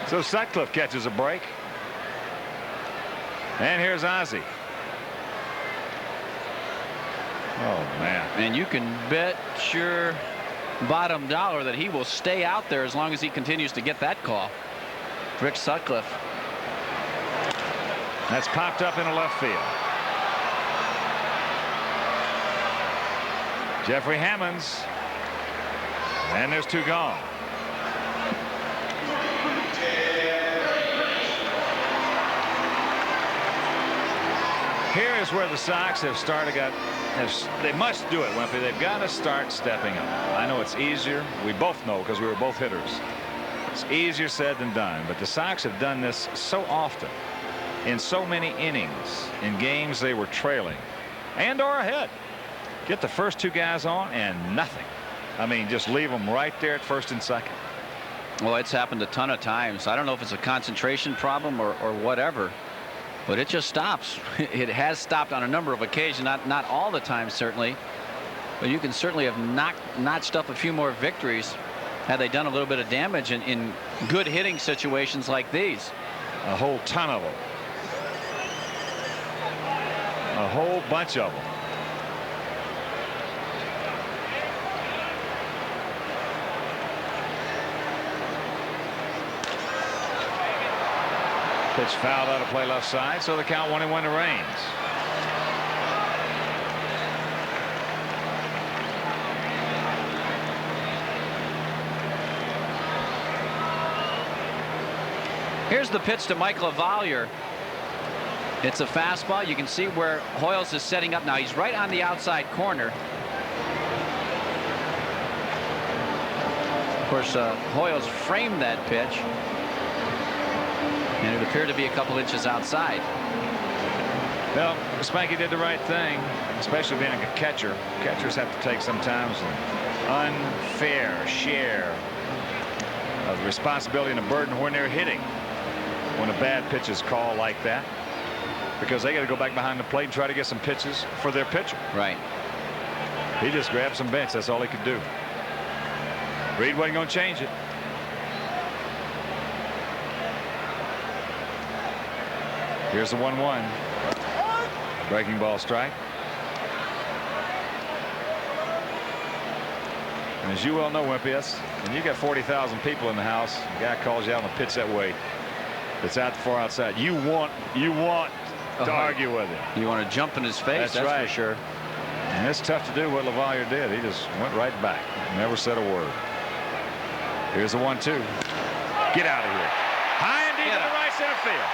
So Sutcliffe catches a break. And here's Ozzie. Oh man. And you can bet your bottom dollar that he will stay out there as long as he continues to get that call. Rick Sutcliffe. That's popped up into left field. Jeffrey Hammonds. And there's 2 gone. Here is where the Sox have started. They must do it, Wimpy. They've got to start stepping up. I know it's easier. We both know because we were both hitters. It's easier said than done. But the Sox have done this so often in so many innings in games they were trailing and or ahead. Get the first 2 guys on and nothing. I mean, just leave them right there at first and second. Well, it's happened a ton of times. I don't know if it's a concentration problem or whatever, but it just stops. It has stopped on a number of occasions, not all the time certainly, but you can certainly have notched up a few more victories had they done a little bit of damage in good hitting situations like these. A whole ton of them. A whole bunch of them. Pitch fouled out of play left side, so the count 1-1 to Raines. Here's the pitch to Mike LaValliere. It's a fastball. You can see where Hoyles is setting up now. He's right on the outside corner. Of course, Hoyles framed that pitch, and it appeared to be a couple inches outside. Well, Spanky did the right thing, especially being a catcher. Catchers have to take sometimes an unfair share of responsibility and a burden when they're hitting, when a bad pitch is called like that, because they got to go back behind the plate and try to get some pitches for their pitcher. Right. He just grabbed some bench. That's all he could do. Reed wasn't going to change it. Here's the 1-1. Breaking ball strike. And as you well know, Wimpy, when you got 40,000 people in the house, the guy calls you out on a pitch that way, that's out the far outside. You want to argue with him. You want to jump in his face. That's right. for sure. And it's tough to do what LaValliere did. He just went right back. Never said a word. Here's the 1-2. Get out of here. High and deep to the right center field.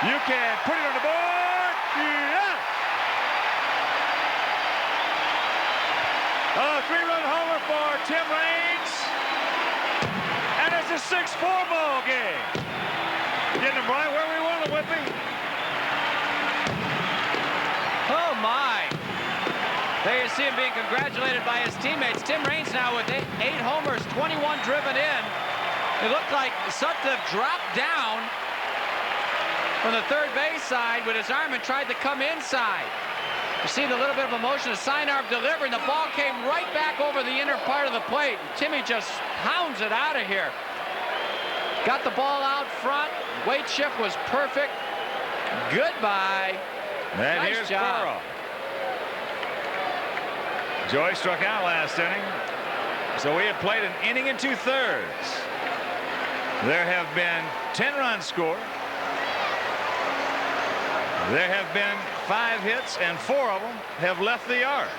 You can put it on the board. Yeah. A 3-run homer for Tim Raines. And it's a 6-4 ball game. Getting them right where we want them, Wimpy. Oh, my. There you see him being congratulated by his teammates. Tim Raines now with 8 homers, 21 driven in. It looked like Sutcliffe dropped down from the third base side with his arm and tried to come inside. You see the little bit of emotion. A sign arm delivering. The ball came right back over the inner part of the plate. Timmy just pounds it out of here. Got the ball out front. Weight shift was perfect. Goodbye. And nice here's job. Burrow. Joy struck out last inning. So we have played an inning and 2/3. There have been 10 runs scored. There have been 5 hits, and 4 of them have left the yard.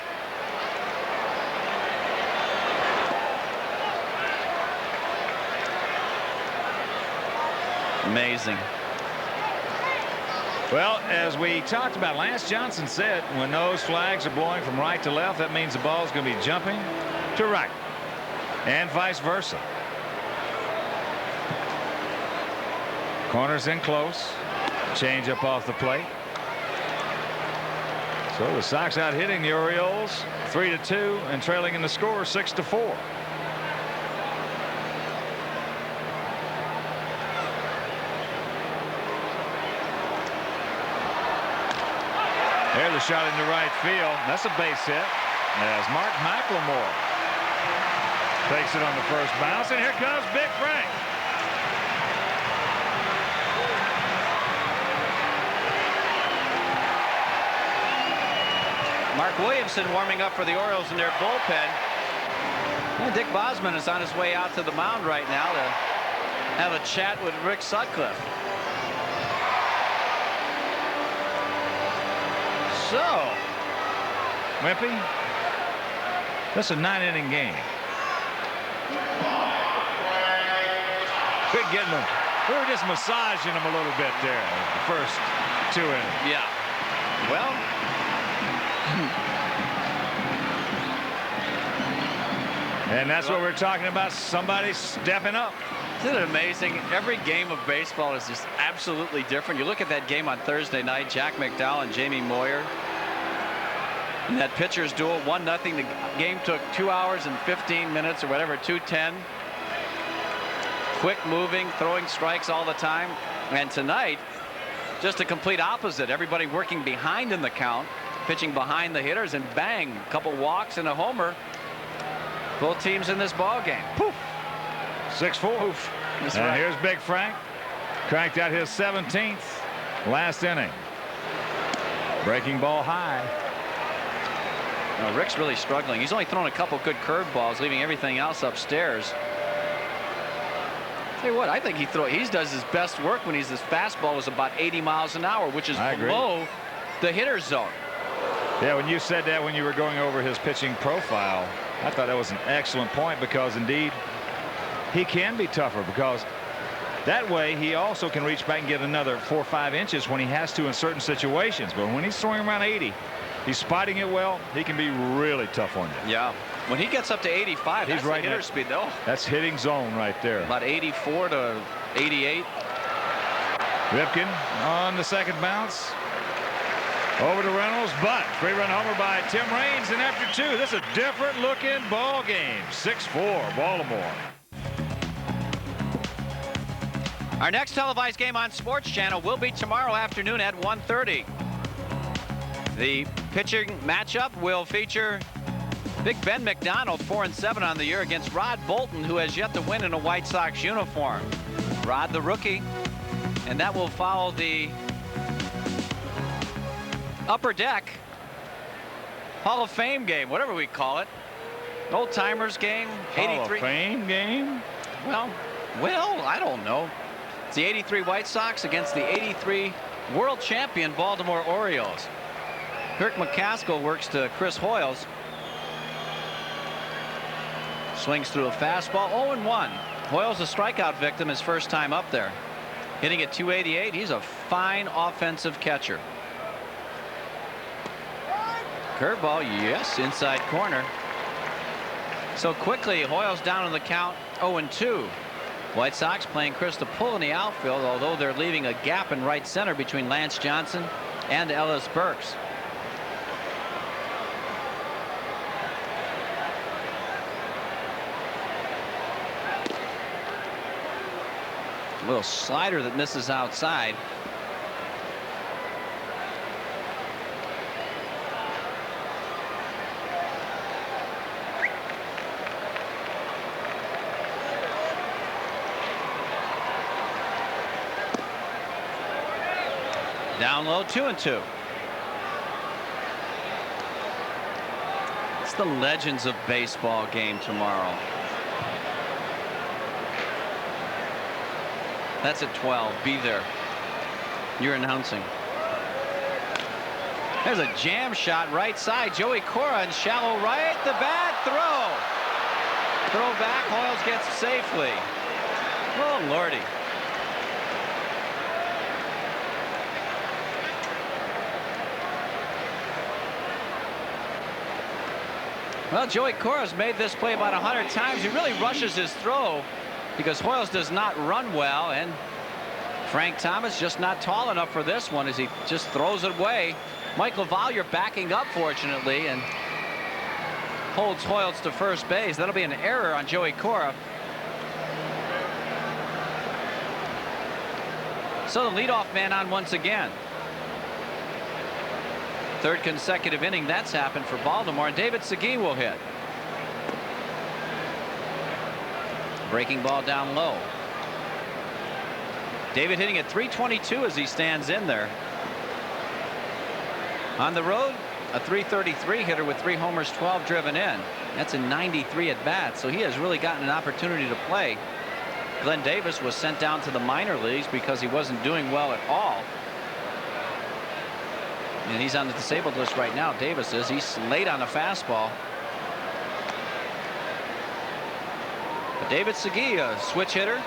Amazing. Well, as we talked about, Lance Johnson said when those flags are blowing from right to left, that means the ball is going to be jumping to right and vice versa. Corners in close. Change up off the plate. So the Sox out hitting the Orioles 3-2 and trailing in the score 6-4. There's a shot into right field. That's a base hit as Mark McLemore takes it on the first bounce, and here comes Big Frank. Mark Williamson warming up for the Orioles in their bullpen. And Dick Bosman is on his way out to the mound right now to have a chat with Rick Sutcliffe. So, Wimpy, that's a 9-inning game. Quit getting them. We were just massaging them a little bit there, the first 2 innings. yeah. Well, and that's what we're talking about, somebody stepping up. isn't it amazing? Every game of baseball is just absolutely different. You look at that game on Thursday night, Jack McDowell and Jamie Moyer. And that pitcher's duel, 1-0. The game took 2 hours and 15 minutes or whatever, 2:10. Quick moving, throwing strikes all the time. And tonight, just a complete opposite. Everybody working behind in the count, pitching behind the hitters, and bang, a couple walks and a homer. Both teams in this ball game. Poof. 6-4. Poof. That's And right. here's Big Frank. Cranked out his 17th last inning. Breaking ball high. No, Rick's really struggling. He's only thrown a couple good curveballs, leaving everything else upstairs. Tell you what, I think he does his best work when his fastball is about 80 miles an hour, which is below the hitter's zone. Yeah, when you said that when you were going over his pitching profile, I thought that was an excellent point, because indeed he can be tougher, because that way he also can reach back and get another 4 or 5 inches when he has to in certain situations. But when he's throwing around 80, he's spotting it well, he can be really tough on you. Yeah. When he gets up to 85, he's that's right the hitter speed, though. That's hitting zone right there. About 84 to 88. Ripken on the second bounce. Over to Reynolds, but 3-run homer by Tim Raines, and after 2, this is a different looking ball game. 6-4 Baltimore. Our next televised game on SportsChannel will be tomorrow afternoon at 1:30. The pitching matchup will feature Big Ben McDonald, 4-7 on the year, against Rod Bolton, who has yet to win in a White Sox uniform. Rod, the rookie, and that will follow the Upper Deck Hall of Fame game, whatever we call it. Old Timers game. Hall 83. of Fame game? Well, I don't know. the '83 White Sox against the '83 world champion Baltimore Orioles. Kirk McCaskill works to Chris Hoyles. Swings through a fastball. 0-1. Hoyles a strikeout victim his first time up there. Hitting at .288. He's a fine offensive catcher. Curveball, yes, inside corner. So quickly, Hoyles down in the count, 0-2. White Sox playing Chris to pull in the outfield, although they're leaving a gap in right center between Lance Johnson and Ellis Burks. A little slider that misses outside. Down low, 2-2. It's the Legends of Baseball game tomorrow. That's at 12. Be there. You're announcing. There's a jam shot right side. Joey Cora in shallow right. The bat throw. Throw back. Hoyles gets safely. Oh, Lordy. Well, Joey Cora's made this play about 100 times. He really rushes his throw because Hoyles does not run well, and Frank Thomas just not tall enough for this one as he just throws it away. Mike LaValliere backing up, fortunately, and holds Hoyles to first base. That'll be an error on Joey Cora. So the leadoff man on once again. Third consecutive inning that's happened for Baltimore, and David Segui will hit. Breaking ball down low. David hitting at .322 as he stands in there. On the road, a .333 hitter with 3 homers, 12 driven in. That's in 93 at bats, so he has really gotten an opportunity to play. Glenn Davis was sent down to the minor leagues because he wasn't doing well at all. And he's on the disabled list right now. Davis is. He's late on the fastball. But David Segui, a switch hitter.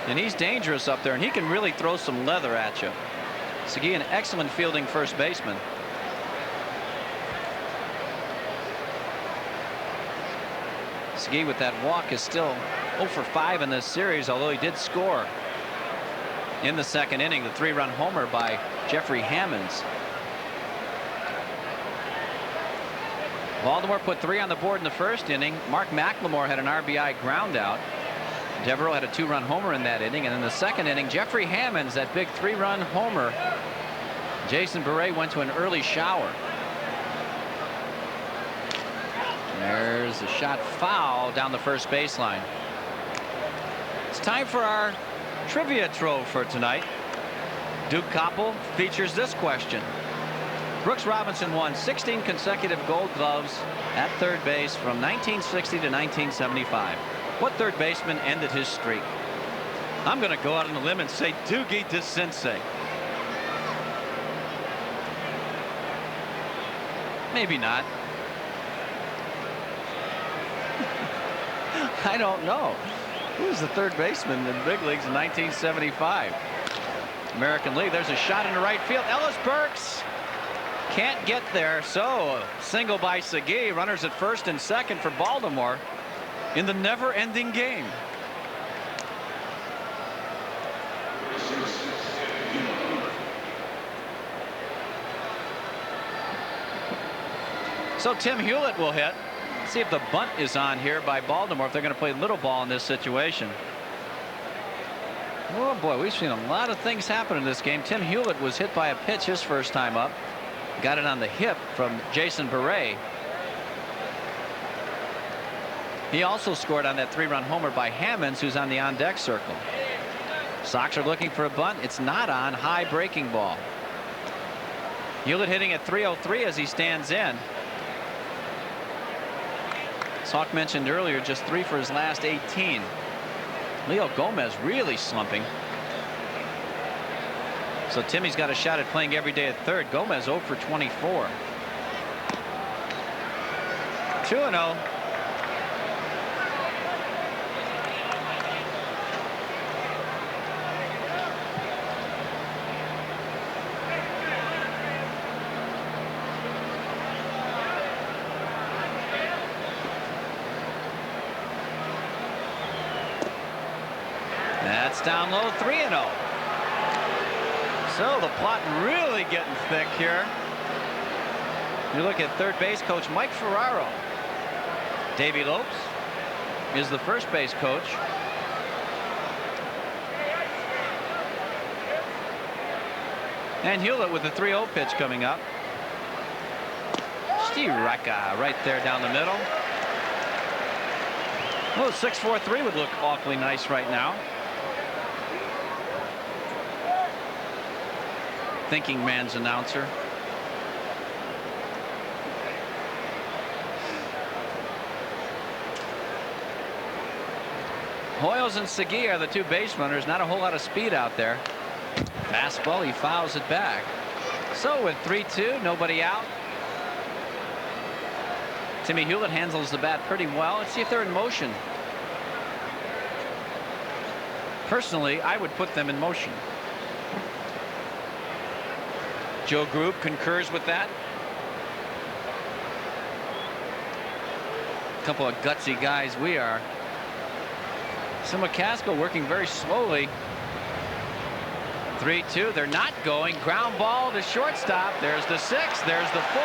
And he's dangerous up there, and he can really throw some leather at you. Segui, an excellent fielding first baseman. Segui with that walk is still 0 for 5 in this series, although he did score in the second inning, the 3-run homer by Jeffrey Hammonds. Baltimore put 3 on the board in the first inning. Mark McLemore had an RBI ground out. Devereaux had a 2-run homer in that inning, and in the second inning, Jeffrey Hammonds, that big 3-run homer. Jason Beret went to an early shower. There's a shot foul down the first baseline. It's time for our trivia trove for tonight. Duke Koppel features this question. Brooks Robinson won 16 consecutive Gold Gloves at third base from 1960 to 1975. What third baseman ended his streak? I'm going to go out on a limb and say Doogie DeCinces. Maybe not. I don't know. Who was the third baseman in the big leagues in 1975? American League. There's a shot into right field. Ellis Burks can't get there. So single by Segui. Runners at first and second for Baltimore in the never-ending game. So Tim Hewlett will hit. See if the bunt is on here by Baltimore, if they're going to play little ball in this situation. Oh boy, we've seen a lot of things happen in this game. Tim Hewlett was hit by a pitch his first time up. Got it on the hip from Jason Beret. He also scored on that 3-run homer by Hammonds, who's on the on-deck circle. Sox are looking for a bunt. It's not on. High breaking ball. Hewlett hitting at .303 as he stands in. Hawk mentioned earlier, just 3 for his last 18. Leo Gomez really slumping. So Timmy's got a shot at playing every day at third. Gomez 0 for 24. 2-0. That's down low, 3-0. So the plot really getting thick here. You look at third base coach Mike Ferraro. Davey Lopes is the first base coach. And Hewlett with the 3-0 pitch coming up. Steve Recca right there down the middle. Well, 6-4-3 would look awfully nice right now. Thinking man's announcer. Hoyles and Segui are the two base runners. Not a whole lot of speed out there. Fastball, he fouls it back. So with 3-2, nobody out. Timmy Hewlett handles the bat pretty well. Let's see if they're in motion. Personally, I would put them in motion. Joe Group concurs with that. A couple of gutsy guys we are. So McCaskill working very slowly. 3-2. They're not going. Ground ball to shortstop. There's the 6. There's the 4.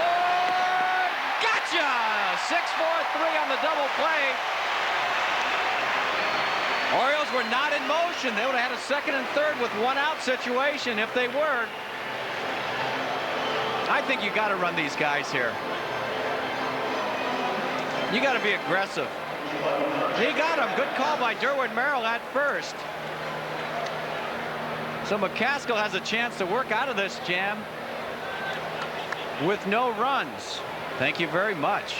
Gotcha! 6-4-3 on the double play. Orioles were not in motion. They would have had a second and third with 1 out situation if they were. I think you got to run these guys here. You got to be aggressive. He got him. Good call by Derwin Merrill at first. So McCaskill has a chance to work out of this jam with no runs. Thank you very much.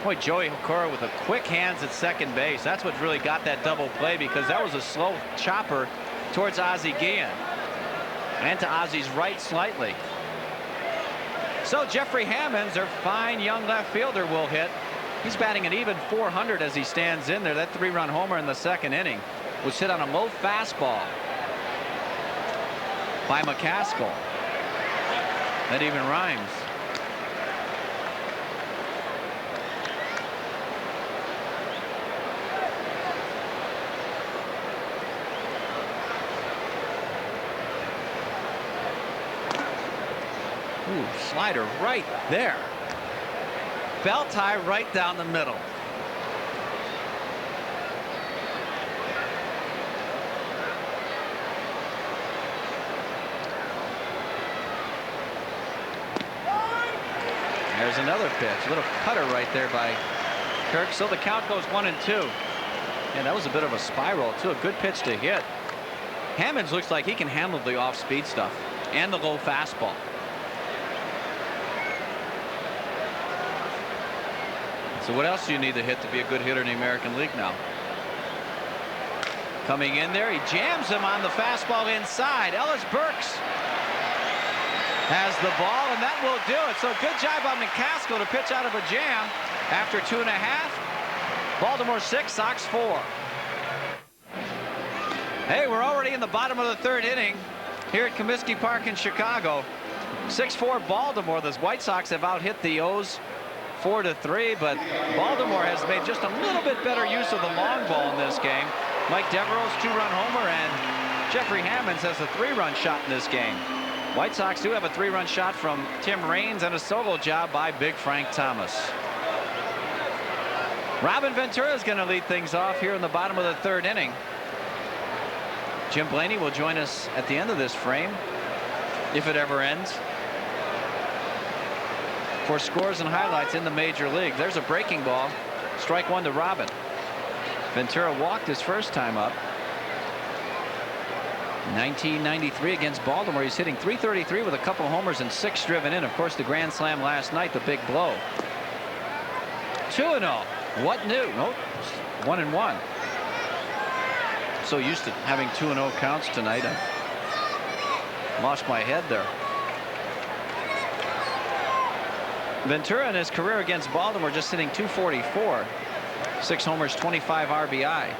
Boy, Joey Hokora with a quick hands at second base. That's what really got that double play, because that was a slow chopper towards Ozzie Guillen and to Ozzie's right slightly. So Jeffrey Hammonds, their fine young left fielder, will hit. He's batting an even .400 as he stands in there. That 3-run homer in the second inning was hit on a low fastball by McCaskill. That even rhymes. Ooh, slider right there. Belt high right down the middle. There's another pitch. A little cutter right there by Kirk. So the count goes 1-2. And that was a bit of a spiral too. A good pitch to hit. Hammonds looks like he can handle the off-speed stuff and the low fastball. So what else do you need to hit to be a good hitter in the American League now? Coming in there, he jams him on the fastball inside. Ellis Burks has the ball, and that will do it. So good job by McCaskill to pitch out of a jam after 2.5. Baltimore 6, Sox 4. Hey, we're already in the bottom of the third inning here at Comiskey Park in Chicago. 6-4 Baltimore. The White Sox have out-hit the O's 4-3, but Baltimore has made just a little bit better use of the long ball in this game. Mike Devereaux's 2-run homer, and Jeffrey Hammonds has a 3-run shot in this game. White Sox do have a 3-run shot from Tim Raines and a solo job by Big Frank Thomas. Robin Ventura is going to lead things off here in the bottom of the third inning. Jim Blaney will join us at the end of this frame, if it ever ends, for scores and highlights in the major league. There's a breaking ball. Strike 1 to Robin. Ventura walked his first time up. 1993 against Baltimore. He's hitting .333 with a couple homers and 6 driven in. Of course, the grand slam last night, the big blow. 2-0. What new? Nope. 1-1. So used to having 2-0 counts tonight. I lost my head there. Ventura in his career against Baltimore just hitting .244. 6 homers, 25 RBI.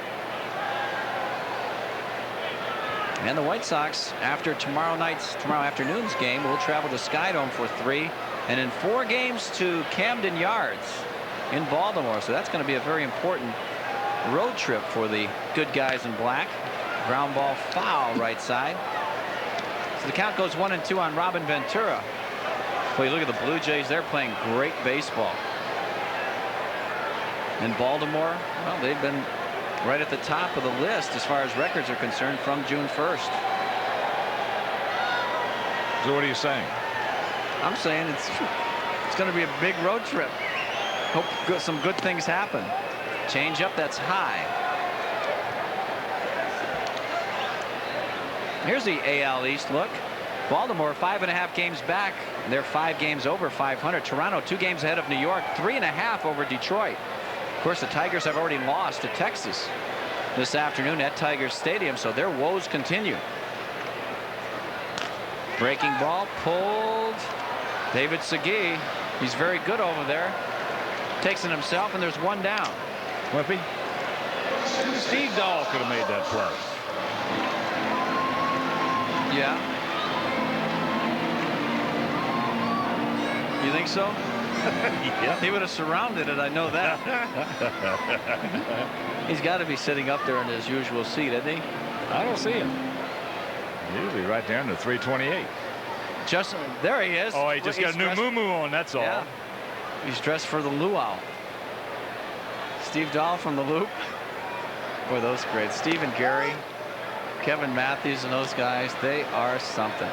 And the White Sox, after tomorrow afternoon's game, will travel to Skydome for 3, and in 4 games to Camden Yards in Baltimore. So that's going to be a very important road trip for the good guys in black. Ground ball foul right side. So the count goes 1-2 on Robin Ventura. Well, you look at the Blue Jays, they're playing great baseball. In Baltimore, well, they've been right at the top of the list as far as records are concerned from June 1st. So what are you saying? I'm saying it's going to be a big road trip. Hope some good things happen. Change up, that's high. Here's the AL East look. Baltimore 5.5 games back. They're 5 games over 500. Toronto 2 games ahead of New York, 3.5 over Detroit. Of course, the Tigers have already lost to Texas this afternoon at Tigers Stadium, so their woes continue. Breaking ball pulled. David Segui, he's very good over there. Takes it himself, and there's 1 down. Wimpy? Steve Dahl could have made that play. Yeah. You think so? Yeah. He would have surrounded it, I know that. He's got to be sitting up there in his usual seat, isn't he? I don't see him. Usually right there in the 328. Just there he is. Oh, he just got a new moo-moo on, that's all. Yeah. He's dressed for the luau. Steve Dahl from the Loop. Boy, those great. Steve and Gary, Kevin Matthews, and those guys, they are something.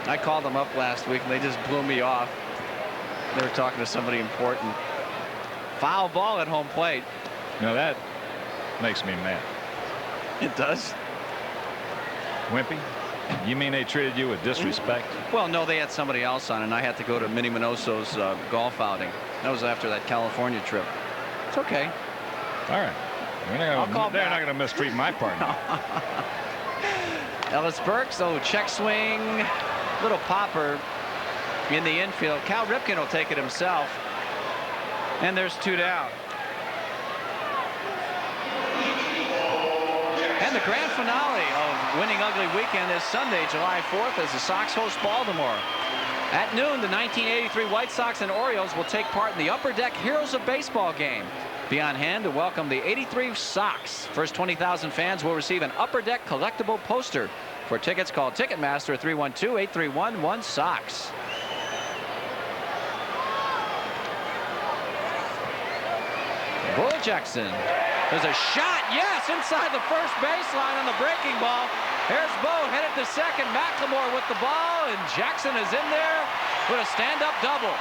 I called them up last week and they just blew me off. They were talking to somebody important. Foul ball at home plate. Now that makes me mad. It does. Wimpy, you mean they treated you with disrespect? Well, no, they had somebody else on, and I had to go to Minnie Minoso's golf outing. That was after that California trip. It's okay. All right. They're not going to mistreat my partner. Ellis Burks, check swing. Little popper in the infield. Cal Ripken will take it himself. And there's 2 down. And the grand finale of Winning Ugly Weekend is Sunday, July 4th, as the Sox host Baltimore. At noon, the 1983 White Sox and Orioles will take part in the Upper Deck Heroes of Baseball game. Be on hand to welcome the 83 Sox. First 20,000 fans will receive an Upper Deck collectible poster. For tickets, call Ticketmaster at 312-831-1-SOX. Bull Jackson. There's a shot, yes, inside the first baseline on the breaking ball. Here's Bo headed to second. McLemore with the ball, and Jackson is in there with a stand-up double.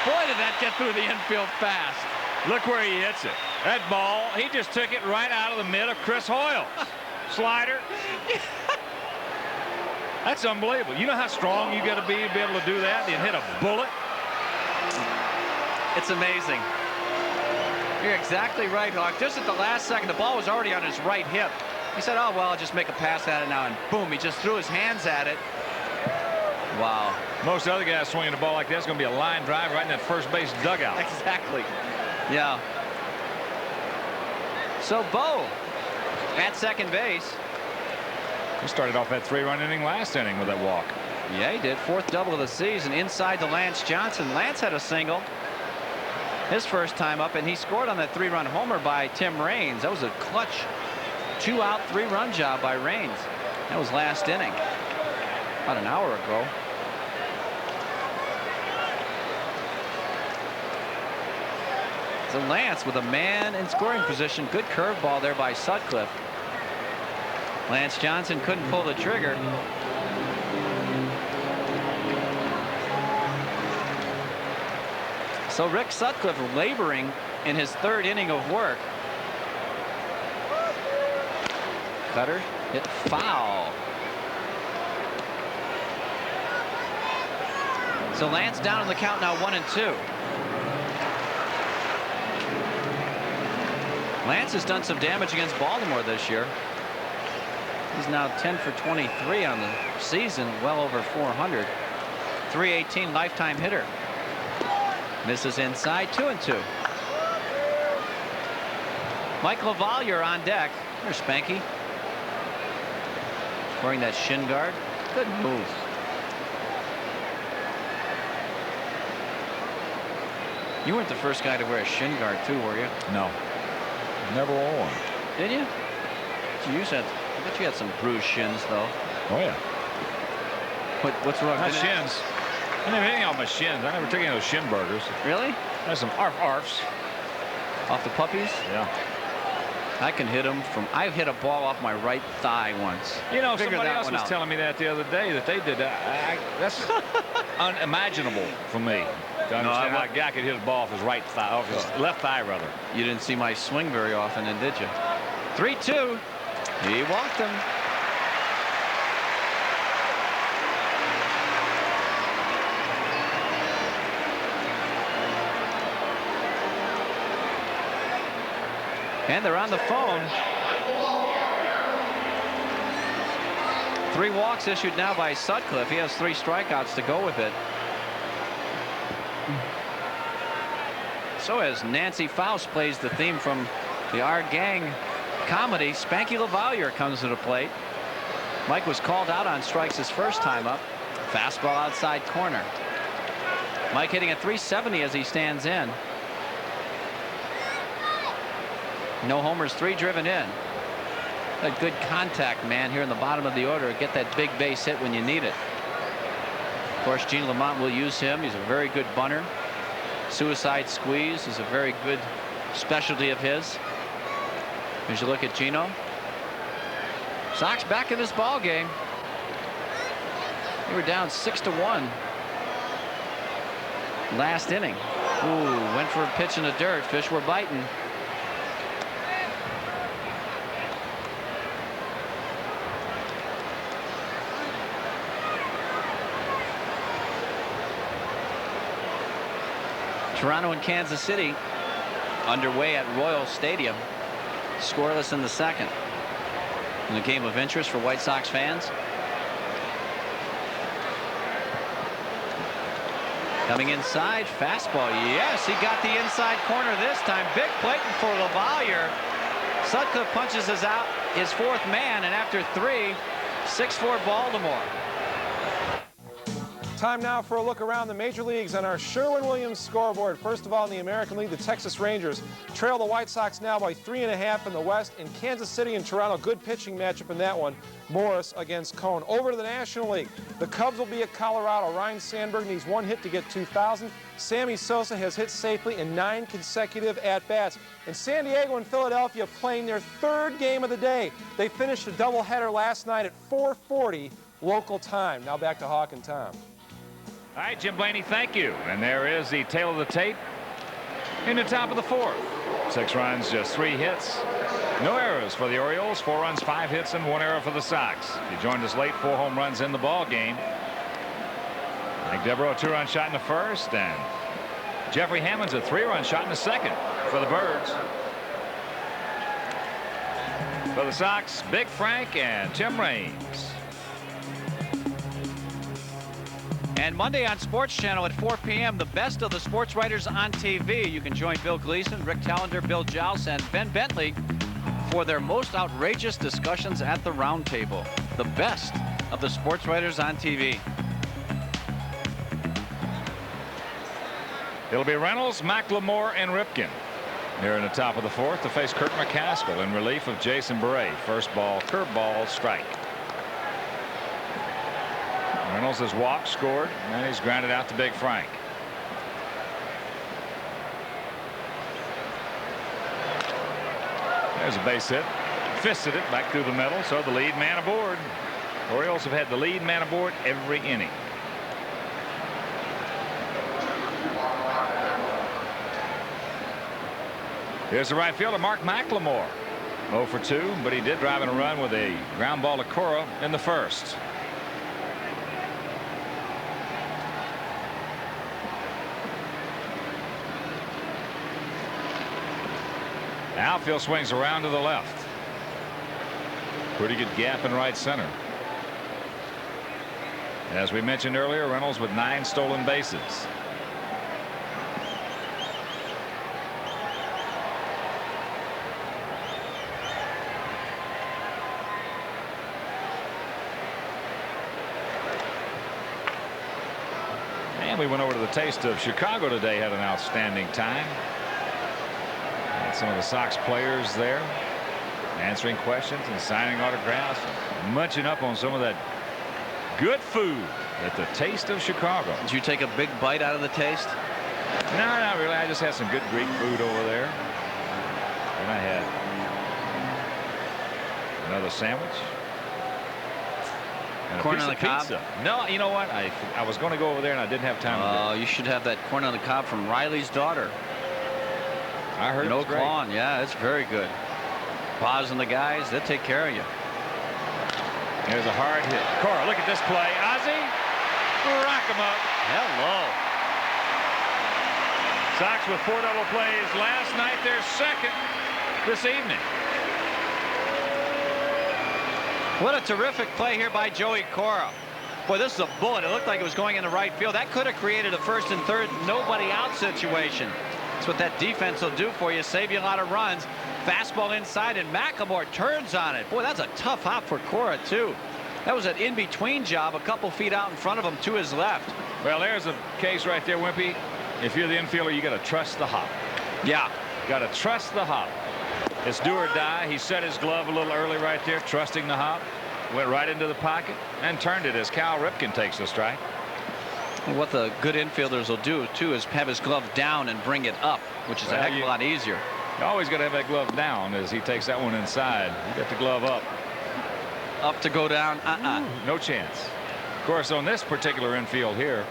Boy, did that get through the infield fast. Look where he hits it. That ball, he just took it right out of the mid of Chris Hoyle's slider. That's unbelievable. You know how strong you got to be able to do that and hit a bullet? It's amazing. You're exactly right, Hawk. Just at the last second, the ball was already on his right hip. He said, oh, well, I'll just make a pass at it now, and boom, he just threw his hands at it. Wow. Most other guys swinging the ball like that's going to be a line drive right in that first base dugout. Exactly. Yeah. So Bo at second base. He started off that 3-run inning last inning with that walk. Yeah, he did. 4th double of the season inside to Lance Johnson. Lance had a single his first time up, and he scored on that 3-run homer by Tim Raines. That was a clutch 2-out 3-run job by Raines. That was last inning, about an hour ago. So Lance with a man in scoring position. Good curveball there by Sutcliffe. Lance Johnson couldn't pull the trigger. So Rick Sutcliffe laboring in his 3rd inning of work. Cutter Hit foul. So Lance down in the count now, 1-2. Lance has done some damage against Baltimore this year. He's now 10 for 23 on the season, well over 400. 318 lifetime hitter. Misses inside, 2-2. Mike LaValliere on deck. There's Spanky. Wearing that shin guard. Good move. You weren't the first guy to wear a shin guard too, were you? No. Never wore one. Did you? You said, I bet you had some bruised shins though. Oh yeah. What's wrong? My shins. I never hit any on my shins. I never took any of those shin burgers. Really? There's some arfs. Off the puppies? Yeah. I can hit them from. I've hit a ball off my right thigh once. You know, Figure somebody that else one was out. telling me that the other day that they did that. That's unimaginable for me to understand how a guy could hit a ball off his right thigh, off his left thigh rather. You didn't see my swing very often, then, did you? 3-2. He walked him. And they're on the phone. 3 walks issued now by Sutcliffe. He has 3 strikeouts to go with it. So as Nancy Faust plays the theme from the Our Gang comedy, Spanky LaValliere comes to the plate. Mike was called out on strikes his first time up. Fastball outside corner. Mike hitting at 370 as he stands in. No homers, 3 driven in. A good contact man here in the bottom of the order. Get that big base hit when you need it. Of course, Gene Lamont will use him. He's a very good bunter. Suicide squeeze is a very good specialty of his. As you look at Gino. Sox back in this ball game. They were down 6-1 last inning. Ooh, went for a pitch in the dirt. Fish were biting. Toronto and Kansas City underway at Royal Stadium. Scoreless in the second. In a game of interest for White Sox fans. Coming inside, fastball. Yes, he got the inside corner this time. Big plate for LaValliere. Sutcliffe punches his 4th man, and after 3, 6-4 Baltimore. Time now for a look around the major leagues on our Sherwin-Williams scoreboard. First of all, in the American League, the Texas Rangers trail the White Sox now by 3.5 in the West. In Kansas City and Toronto, good pitching matchup in that one. Morris against Cone. Over to the National League, the Cubs will be at Colorado. Ryan Sandberg needs 1 hit to get 2,000. Sammy Sosa has hit safely in 9 consecutive at-bats. In San Diego and Philadelphia playing their 3rd game of the day. They finished a doubleheader last night at 4:40 local time. Now back to Hawk and Tom. All right, Jim Blaney, thank you. And there is the tail of the tape in the top of the 4th. 6 runs, just 3 hits. No errors for the Orioles. 4 runs, 5 hits, and 1 error for the Sox. He joined us late, 4 home runs in the ball game. Mike Devereaux, a 2-run shot in the first, and Jeffrey Hammond's a 3-run shot in the second for the Birds. For the Sox, Big Frank and Tim Raines. And Monday on SportsChannel at 4 p.m., the best of the sports writers on TV. You can join Bill Gleason, Rick Tallender, Bill Jouse, and Ben Bentley for their most outrageous discussions at the round table. The best of the sports writers on TV. It'll be Reynolds, McLemore, and Ripken here in the top of the 4th to face Kirk McCaskill in relief of Jason Beret. First ball, curveball, strike. Reynolds has walked, scored, and he's grounded out to Big Frank. There's a base hit. Fisted it back through the middle, so the lead man aboard. Orioles have had the lead man aboard every inning. Here's the right fielder, Mark McLemore. 0 for 2, but he did drive in a run with a ground ball to Cora in the first. Outfield swings around to the left. Pretty good gap in right center. As we mentioned earlier, Reynolds with 9 stolen bases. And we went over to the Taste of Chicago today, had an outstanding time. Had some of the Sox players there answering questions and signing autographs and munching up on some of that good food at the Taste of Chicago. Did you take a big bite out of the Taste? No, not really. I just had some good Greek food over there. And I had another sandwich. And corn a on the piece of cob? pizza. No, you know what? I was going to go over there and I didn't have time. Oh, you should have that corn on the cob from Riley's daughter. I heard no it's great. Quan. Yeah, it's very good. Boz and the guys, they'll take care of you. There's a hard hit. Cora, look at this play. Ozzie, rock him up. Hello. Sox with 4 double plays last night. They're second this evening. What a terrific play here by Joey Cora. Boy, this is a bullet. It looked like it was going into right field. That could have created a first and third nobody out situation. That's what that defense will do for you. Save you a lot of runs. Fastball inside, and McLemore turns on it. Boy, that's a tough hop for Cora, too. That was an in-between job, a couple feet out in front of him to his left. Well, there's a case right there, Wimpy. If you're the infielder, you got to trust the hop. Yeah. Got to trust the hop. It's do or die. He set his glove a little early right there, trusting the hop. Went right into the pocket and turned it as Cal Ripken takes the strike. What the good infielders will do, too, is have his glove down and bring it up, which is a heck of a lot easier. You always got to have that glove down as he takes that one inside. You got the glove up. Up to go down. No chance. Of course, on this particular infield here,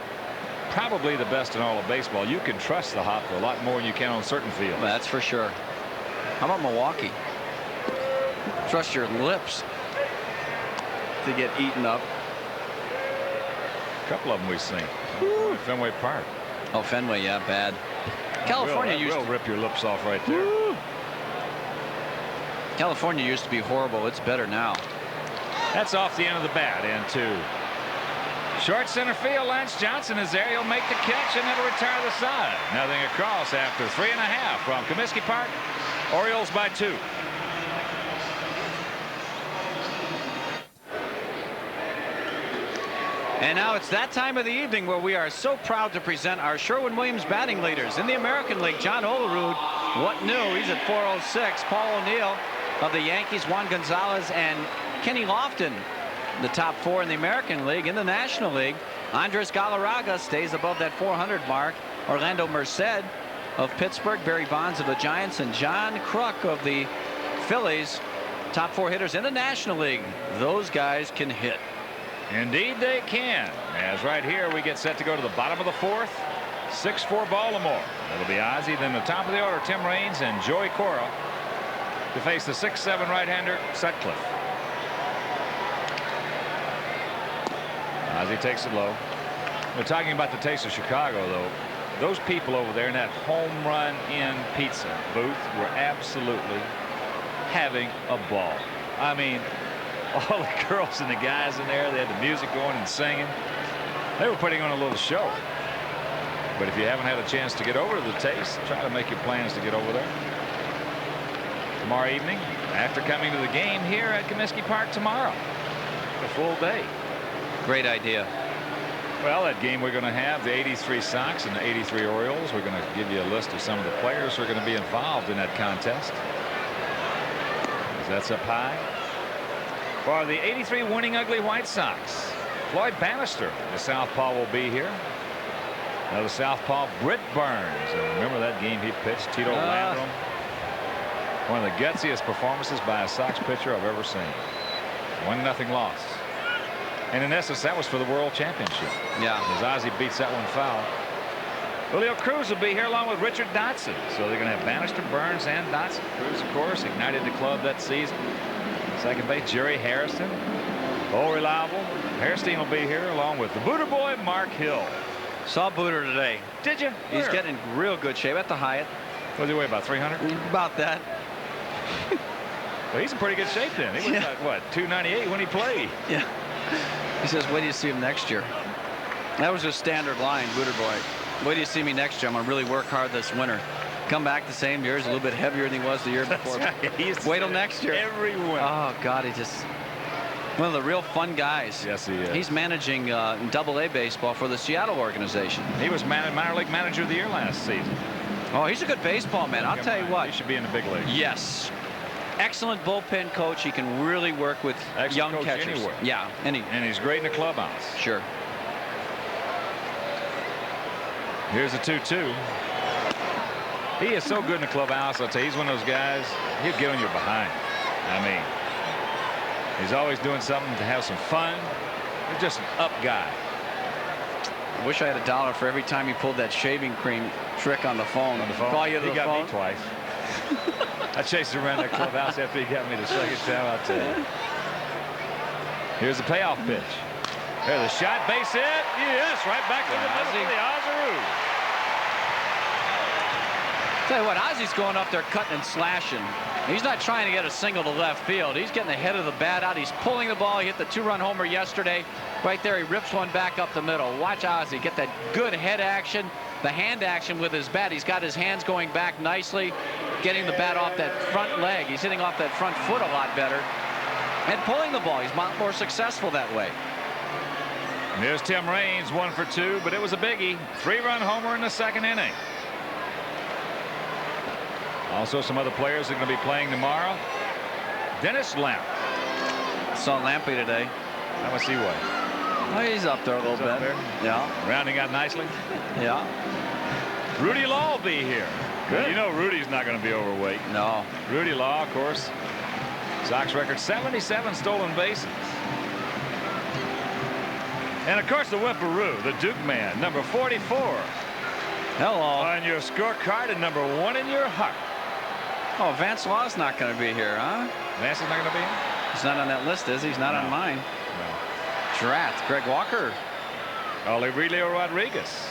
probably the best in all of baseball. You can trust the hop a lot more than you can on certain fields. Well, that's for sure. How about Milwaukee? Trust your lips to get eaten up. A couple of them we've seen. Fenway Park. Oh, Fenway, yeah, bad. California used to rip your lips off right there. Woo. California used to be horrible. It's better now. That's off the end of the bat into short center field. Lance Johnson is there. He'll make the catch and it'll retire the side. Nothing across after 3.5 from Comiskey Park. Orioles by 2. And now it's that time of the evening where we are so proud to present our Sherwin-Williams batting leaders. In the American League, John Olerud, what new? He's at 406. Paul O'Neill of the Yankees, Juan Gonzalez, and Kenny Lofton, the top 4 in the American League. In the National League, Andres Galarraga stays above that 400 mark. Orlando Merced of Pittsburgh, Barry Bonds of the Giants, and John Kruk of the Phillies. Top 4 hitters in the National League. Those guys can hit. Indeed they can. As right here we get set to go to the bottom of the 4th. 6-4 Baltimore. It'll be Ozzie, then the top of the order, Tim Raines and Joey Cora to face the 6'7 right-hander Sutcliffe. Ozzie takes it low. We're talking about the Taste of Chicago, though. Those people over there in that home run in pizza booth were absolutely having a ball. I mean, all the girls and the guys in there, they had the music going and singing. They were putting on a little show. But if you haven't had a chance to get over to the Taste, try to make your plans to get over there tomorrow evening after coming to the game here at Comiskey Park tomorrow. A full day. Great idea. Well, that game we're going to have the 83 Sox and the 83 Orioles. We're going to give you a list of some of the players who are going to be involved in that contest. That's up high. For the 83 winning ugly White Sox, Floyd Bannister, the southpaw, will be here. Now the southpaw, Britt Burns. And remember that game he pitched, Tito Landrum. One of the gutsiest performances by a Sox pitcher I've ever seen. 1-0 loss. And in essence, that was for the World Championship. Yeah. As Ozzie beats that one foul. Julio Cruz will be here along with Richard Dotson. So they're going to have Bannister, Burns, and Dotson. Cruz, of course, ignited the club that season. Second base, Jerry Harrison. Oh, reliable. Harrison will be here along with the Booter boy, Mark Hill. Saw Booter today. Did you? He's Where? getting real good shape at the Hyatt. What does he weigh, about 300? About that. Well, he's in pretty good shape then. He was about, what, 298 when he played? Yeah. He says, wait till you see him next year. That was his standard line, Booter boy. Wait till you see me next year. I'm going to really work hard this winter. Come back the same year. He's a little bit heavier than he was the year before. Right. Wait till next year. Every winter. Oh, God, he just... One of the real fun guys. Yes, he is. He's managing Double-A baseball for the Seattle organization. He was minor league manager of the year last season. Oh, he's a good baseball man. I'll tell you what. He should be in the big league. Yes. Excellent bullpen coach. He can really work with young catchers. Anywhere. Yeah, and he's great in the clubhouse. Sure. Here's a 2-2. He is so good in the clubhouse. I'll tell you, he's one of those guys. He'll get on your behind. I mean, he's always doing something to have some fun. He's just an up guy. I wish I had $1 for every time he pulled that shaving cream trick on the phone. Call you to he the got phone. me twice. I chased him around that clubhouse after he got me the second time, I'll tell you. Here's the payoff pitch. There's the shot, base hit. Yes, right back to the middle of the Ozaroo. Tell you what, Ozzy's going up there cutting and slashing. He's not trying to get a single to left field. He's getting the head of the bat out. He's pulling the ball. He hit the 2-run homer yesterday. Right there, he rips one back up the middle. Watch Ozzy get that good head action, the hand action with his bat. He's got his hands going back nicely, getting the bat off that front leg. He's hitting off that front foot a lot better and pulling the ball. He's more successful that way. And here's Tim Raines, 1 for 2, but it was a biggie. 3-run homer in the second inning. Also, some other players are going to be playing tomorrow. Dennis Lamp. Saw Lampy today. How much he weigh? Oh, he's up there a little bit. There. Yeah. Rounding out nicely. Yeah. Rudy Law will be here. Good. You know Rudy's not going to be overweight. No. Rudy Law, of course. Sox record 77 stolen bases. And of course the Whipperoo, the Duke man, number 44. Hello. On your scorecard and number 1 in your heart. Oh, Vance Law's not going to be here, huh? Vance is not going to be here? He's not on that list, is he? He's not on mine. No. Drat, Greg Walker. Aurelio Rodriguez.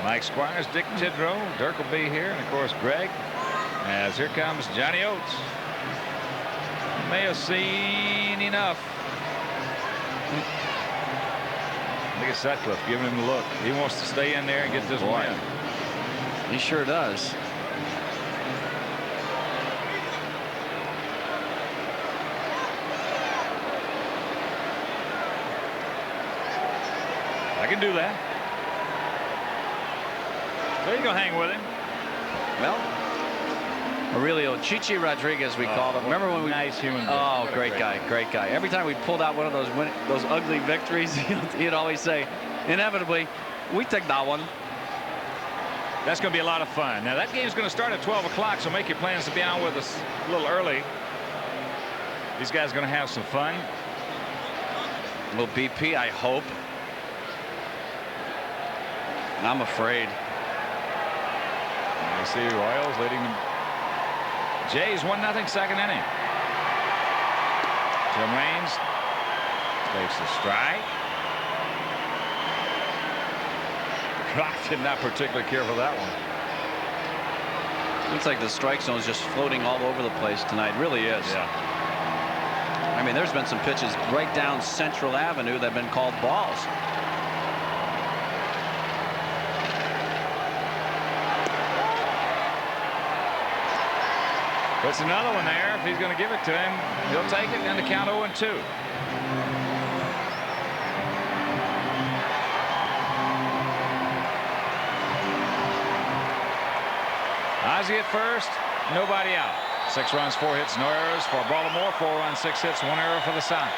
Mike Squires, Dick Tidrow, Dirk will be here, and of course Greg. As here comes Johnny Oates. May have seen enough. Look at Sutcliffe giving him a look. He wants to stay in there and get this win. He sure does. I can do that. So you're going to hang with him. Well, Aurelio Chichi Rodriguez, we called him. Remember when we... Nice human being. Oh, great guy, great guy. Every time we pulled out one of those ugly victories, he'd always say, inevitably, we take that one. That's going to be a lot of fun. Now, that game's going to start at 12 o'clock, so make your plans to be on with us a little early. These guys are going to have some fun. A little BP, I hope. I'm afraid. You see Royals leading them. Jays 1-0 second inning. Tim Raines takes the strike. Rock did not particularly care for that one. Looks like the strike zone is just floating all over the place tonight. Really is. Yeah. I mean, there's been some pitches right down Central Avenue that have been called balls. Puts another one there. If he's going to give it to him, he'll take it, and the count 0-2. Ozzie at first, nobody out. 6 runs, 4 hits, no errors for Baltimore. 4 runs, 6 hits, 1 error for the Sox.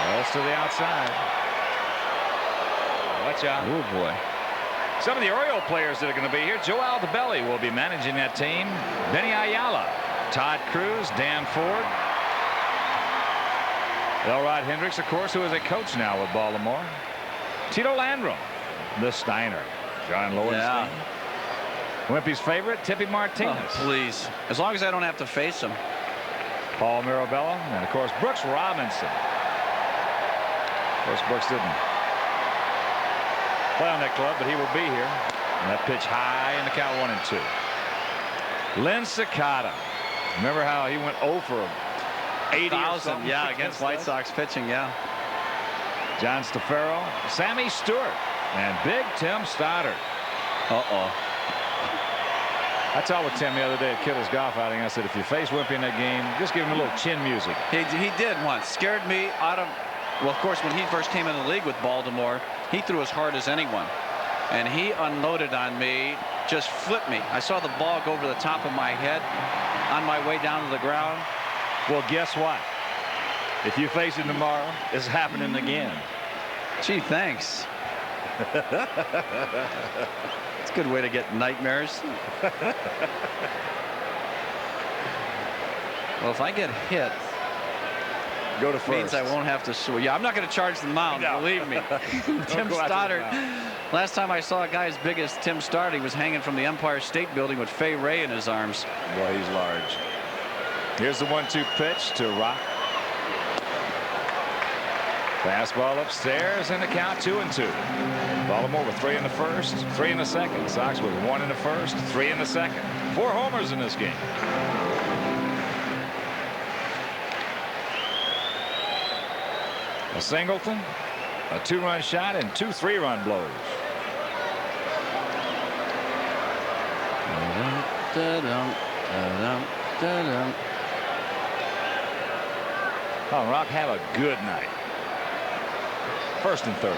Balls to the outside. Watch out. Oh, boy. Some of the Oriole players that are going to be here. Joe Altobelli will be managing that team. Benny Ayala, Todd Cruz, Dan Ford. Elrod Hendricks, of course, who is a coach now with Baltimore. Tito Landrum, the Steiner. John Lowenstein. Yeah. Wimpy's favorite, Tippy Martinez. Oh, please. As long as I don't have to face him. Paul Mirabella, and of course Brooks Robinson. Of course, Brooks didn't play on that club, but he will be here. And that pitch high in the count, 1-2. Len Cicada. Remember how he went 0 for 80 or something? Yeah, against White Sox pitching, yeah. John Stafaro, Sammy Stewart, and Big Tim Stoddard. Uh-oh. I talked with Tim the other day at Kittle's golf outing. I said, if you face Wimpy in that game, just give him a little chin music. He did once. Scared me out of... Well, of course, when he first came in the league with Baltimore, he threw as hard as anyone. And he unloaded on me, just flipped me. I saw the ball go over the top of my head on my way down to the ground. Well, guess what? If you face him tomorrow, it's happening again. Gee, thanks. It's a good way to get nightmares. Well, if I get hit, go to first. Means I won't have to sue. Yeah, I'm not going to charge the mound. No. Believe me. Tim Stoddard. Last time I saw a guy as big as Tim Stoddard, he was hanging from the Empire State Building with Fay Ray in his arms. Boy, he's large. Here's the 1-2 pitch to Rock. Fastball upstairs, and the count 2-2. Baltimore with 3 in the first, 3 in the second. Sox with 1 in the first, 3 in the second. 4 homers in this game. A Singleton, a 2-run shot, and 2 3-run blows. Oh, Rock, have a good night. 1st and 30.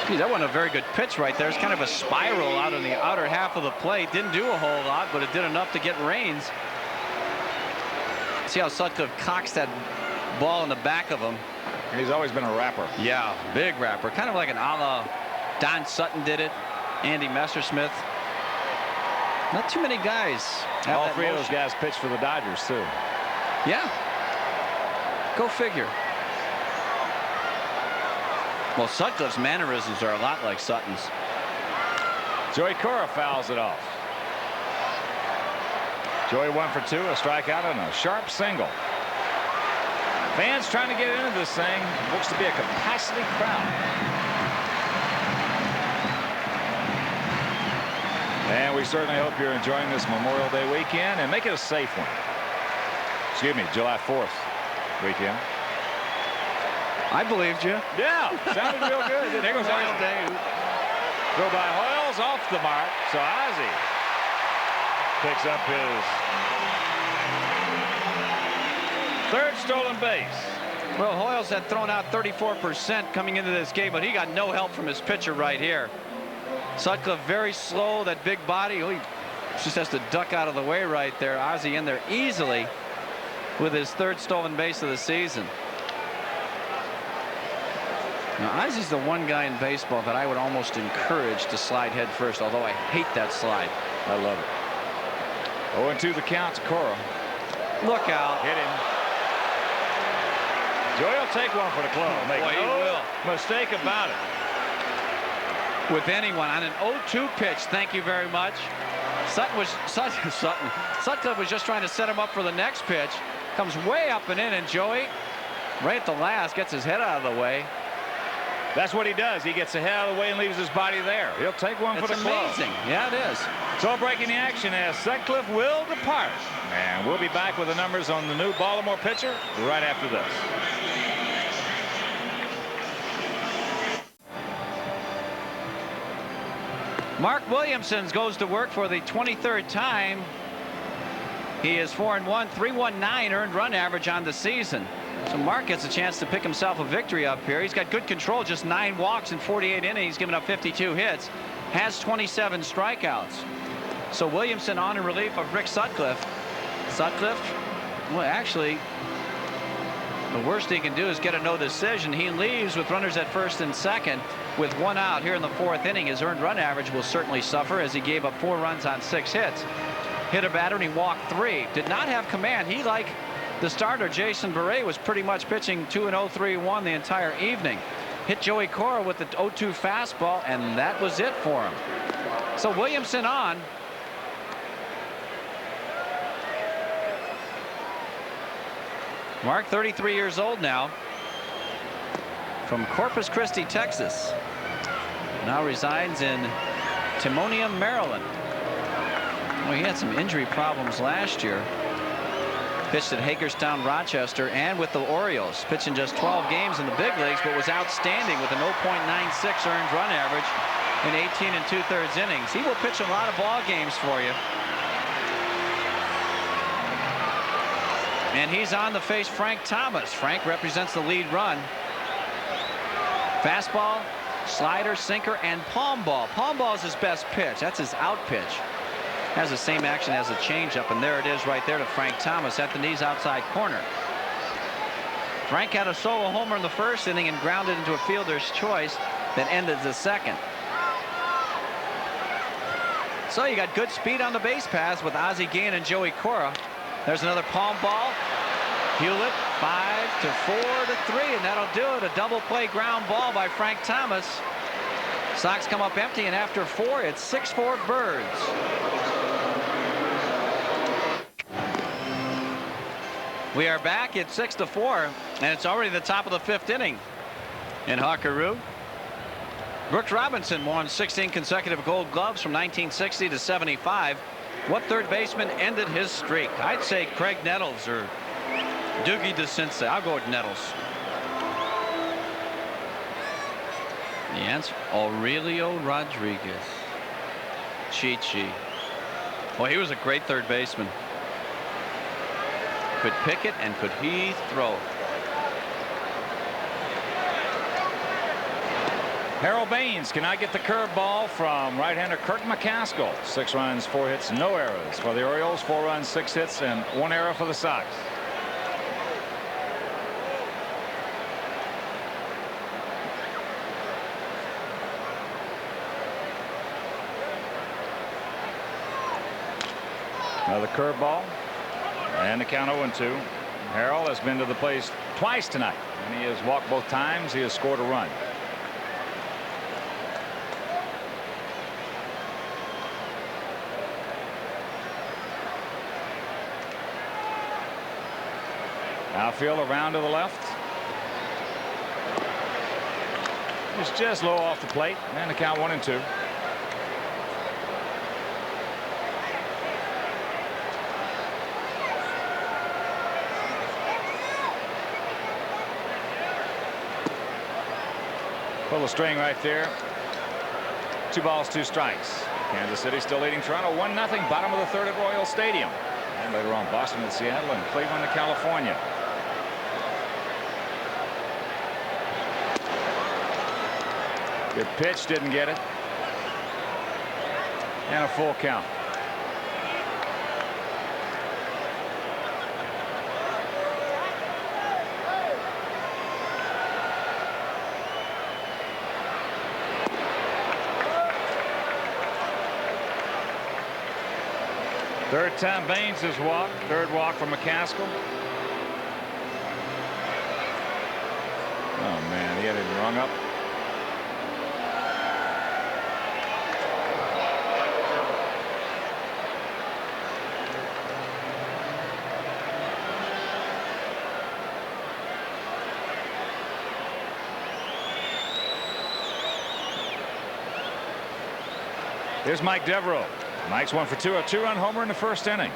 Gee, that wasn't a very good pitch right there. It's kind of a spiral out in the outer half of the plate. Didn't do a whole lot, but it did enough to get Raines. See how Sutcliffe cocks that ball in the back of him. He's always been a rapper. Yeah, big rapper. Kind of like an a la Don Sutton did it. Andy Messersmith. Not too many guys. All 3 of those guys pitched for the Dodgers, too. Yeah. Go figure. Well, Sutcliffe's mannerisms are a lot like Sutton's. Joey Cora fouls it off. Joey 1 for 2, a strikeout and a sharp single. Fans trying to get into this thing. Looks to be a capacity crowd. And we certainly hope you're enjoying this Memorial Day weekend, and make it a safe one. Excuse me, July 4th weekend. I believed you. Yeah, sounded real good. There goes Memorial Day. Go by Hoyles off the mark. So Ozzie picks up his 3rd stolen base. Well, Hoyles had thrown out 34% coming into this game, but he got no help from his pitcher right here. Sutcliffe very slow, that big body. Oh, he just has to duck out of the way right there. Ozzie in there easily with his 3rd stolen base of the season. Now, Ozzie's the one guy in baseball that I would almost encourage to slide head first, although I hate that slide. I love it. 0-2 the count to Cora. Look out. Hit him. Joey will take one for the club. Make no mistake about it. With anyone on an 0-2 pitch, thank you very much. Sutcliffe was just trying to set him up for the next pitch. Comes way up and in, and Joey, right at the last, gets his head out of the way. That's what he does. He gets the head out of the way and leaves his body there. He'll take one for the club. It's amazing. Yeah, it is. So breaking the action as Sutcliffe will depart. And we'll be back with the numbers on the new Baltimore pitcher right after this. Mark Williamson goes to work for the 23rd time. He is 4-1, 319 earned run average on the season. So Mark gets a chance to pick himself a victory up here. He's got good control, just 9 walks in 48 innings, giving up 52 hits, has 27 strikeouts. So Williamson on in relief of Rick Sutcliffe. Sutcliffe, well, actually, The worst he can do is get a no decision. He leaves with runners at first and second with 1 out here in the 4th inning. His earned run average will certainly suffer as he gave up 4 runs on 6 hits. Hit a batter and he walked 3. Did not have command. He, like the starter Jason Beret, was pretty much pitching 2-0, 3-1 the entire evening. Hit Joey Cora with the 0-2 fastball, and that was it for him. So Williamson on. Mark, 33 years old now, from Corpus Christi, Texas. Now resides in Timonium, Maryland. Well, he had some injury problems last year. Pitched at Hagerstown, Rochester, and with the Orioles. Pitching just 12 games in the big leagues, but was outstanding with a 0.96 earned run average in 18 2/3 innings. He will pitch a lot of ball games for you. And he's on to face Frank Thomas. Frank represents the lead run. Fastball, slider, sinker, and palm ball. Palm ball is his best pitch. That's his out pitch. Has the same action as a changeup, and there it is right there to Frank Thomas at the knees outside corner. Frank had a solo homer in the 1st inning and grounded into a fielder's choice that ended the 2nd. So you got good speed on the base paths with Ozzie Guillen and Joey Cora. There's another palm ball. Hewlett 5-4-3, and that'll do it. A double play ground ball by Frank Thomas. Sox come up empty, and after 4, it's 6-4 Birds. We are back at 6-4, and it's already the top of the 5th inning. In Hawkeroo, Brooks Robinson won 16 consecutive Gold Gloves from 1960 to 75. What third baseman ended his streak? I'd say Craig Nettles or Doogie DeCinces. I'll go with Nettles. The answer, Aurelio Rodriguez. Chi-Chi. Well, he was a great third baseman. Could pick it, and could he throw? Harold Baines cannot get the curveball from right-hander Kirk McCaskill. 6 runs, 4 hits, no errors for the Orioles. 4 runs, 6 hits, and 1 error for the Sox. Another curveball, and the count 0-2. Harold has been to the plate twice tonight, and he has walked both times. He has scored a run. Outfield around to the left. It's just low off the plate, and the count 1-2. Pull the string right there. 2 balls, 2 strikes. Kansas City still leading Toronto 1-0. Bottom of the 3rd at Royal Stadium. And later on, Boston and Seattle and Cleveland and California. Good pitch, didn't get it. And a full count. Third time Baines has walked. 3rd walk from McCaskill. Oh man, he had it rung up. Here's Mike Devereaux. Mike's 1 for 2, a 2-run homer in the 1st inning.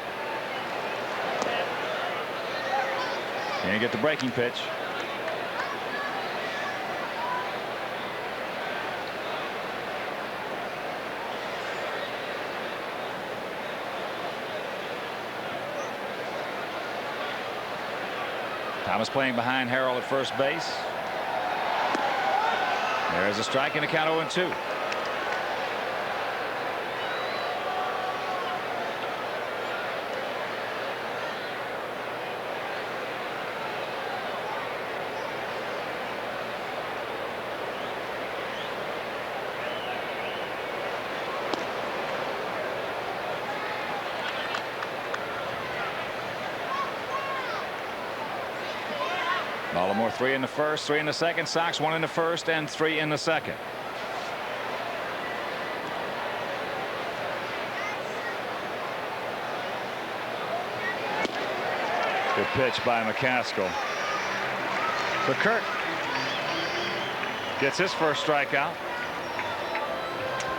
And you get the breaking pitch. Thomas playing behind Harold at first base. There's a strike and a count 0-2. Baltimore 3 in the first, 3 in the second. Sox 1 in the first and 3 in the second. Good pitch by McCaskill. So Kirk gets his first strikeout.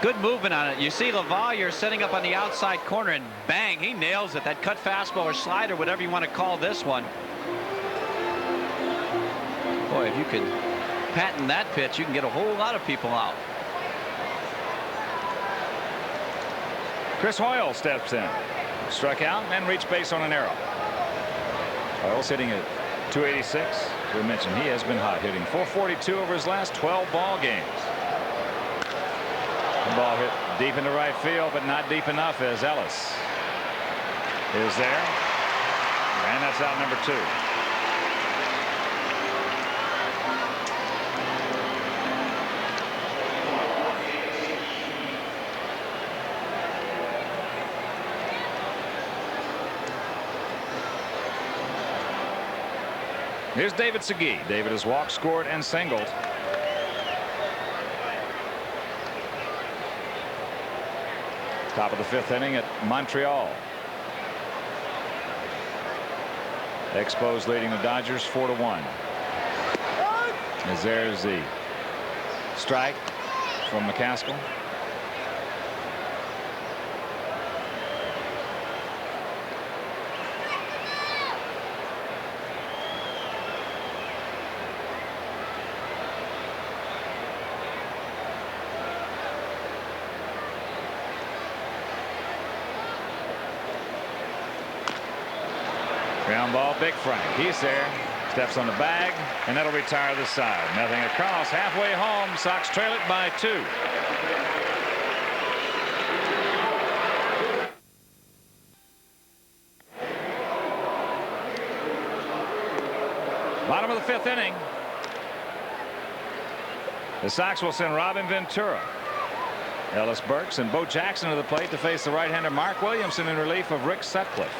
Good movement on it. You see LaValliere setting up on the outside corner, and bang, he nails it. That cut fastball or slider, whatever you want to call this one. Boy, if you could patent that pitch, you can get a whole lot of people out. Chris Hoyle steps in. Struck out and reached base on an error. Hoyle's hitting at 286. As we mentioned, he has been hot, hitting .442 over his last 12 ball games. The ball hit deep into right field, but not deep enough as Ellis is there. And that's out number 2. Here's David Segui. David has walked, scored, and singled. Top of the 5th inning at Montreal. Expos leading the Dodgers 4-1. As there's the strike from McCaskill. Ground ball, Big Frank. He's there. Steps on the bag, and that'll retire the side. Nothing across. Halfway home. Sox trail it by 2. Bottom of the 5th inning. The Sox will send Robin Ventura, Ellis Burks, and Bo Jackson to the plate to face the right-hander Mark Williamson in relief of Rick Sutcliffe.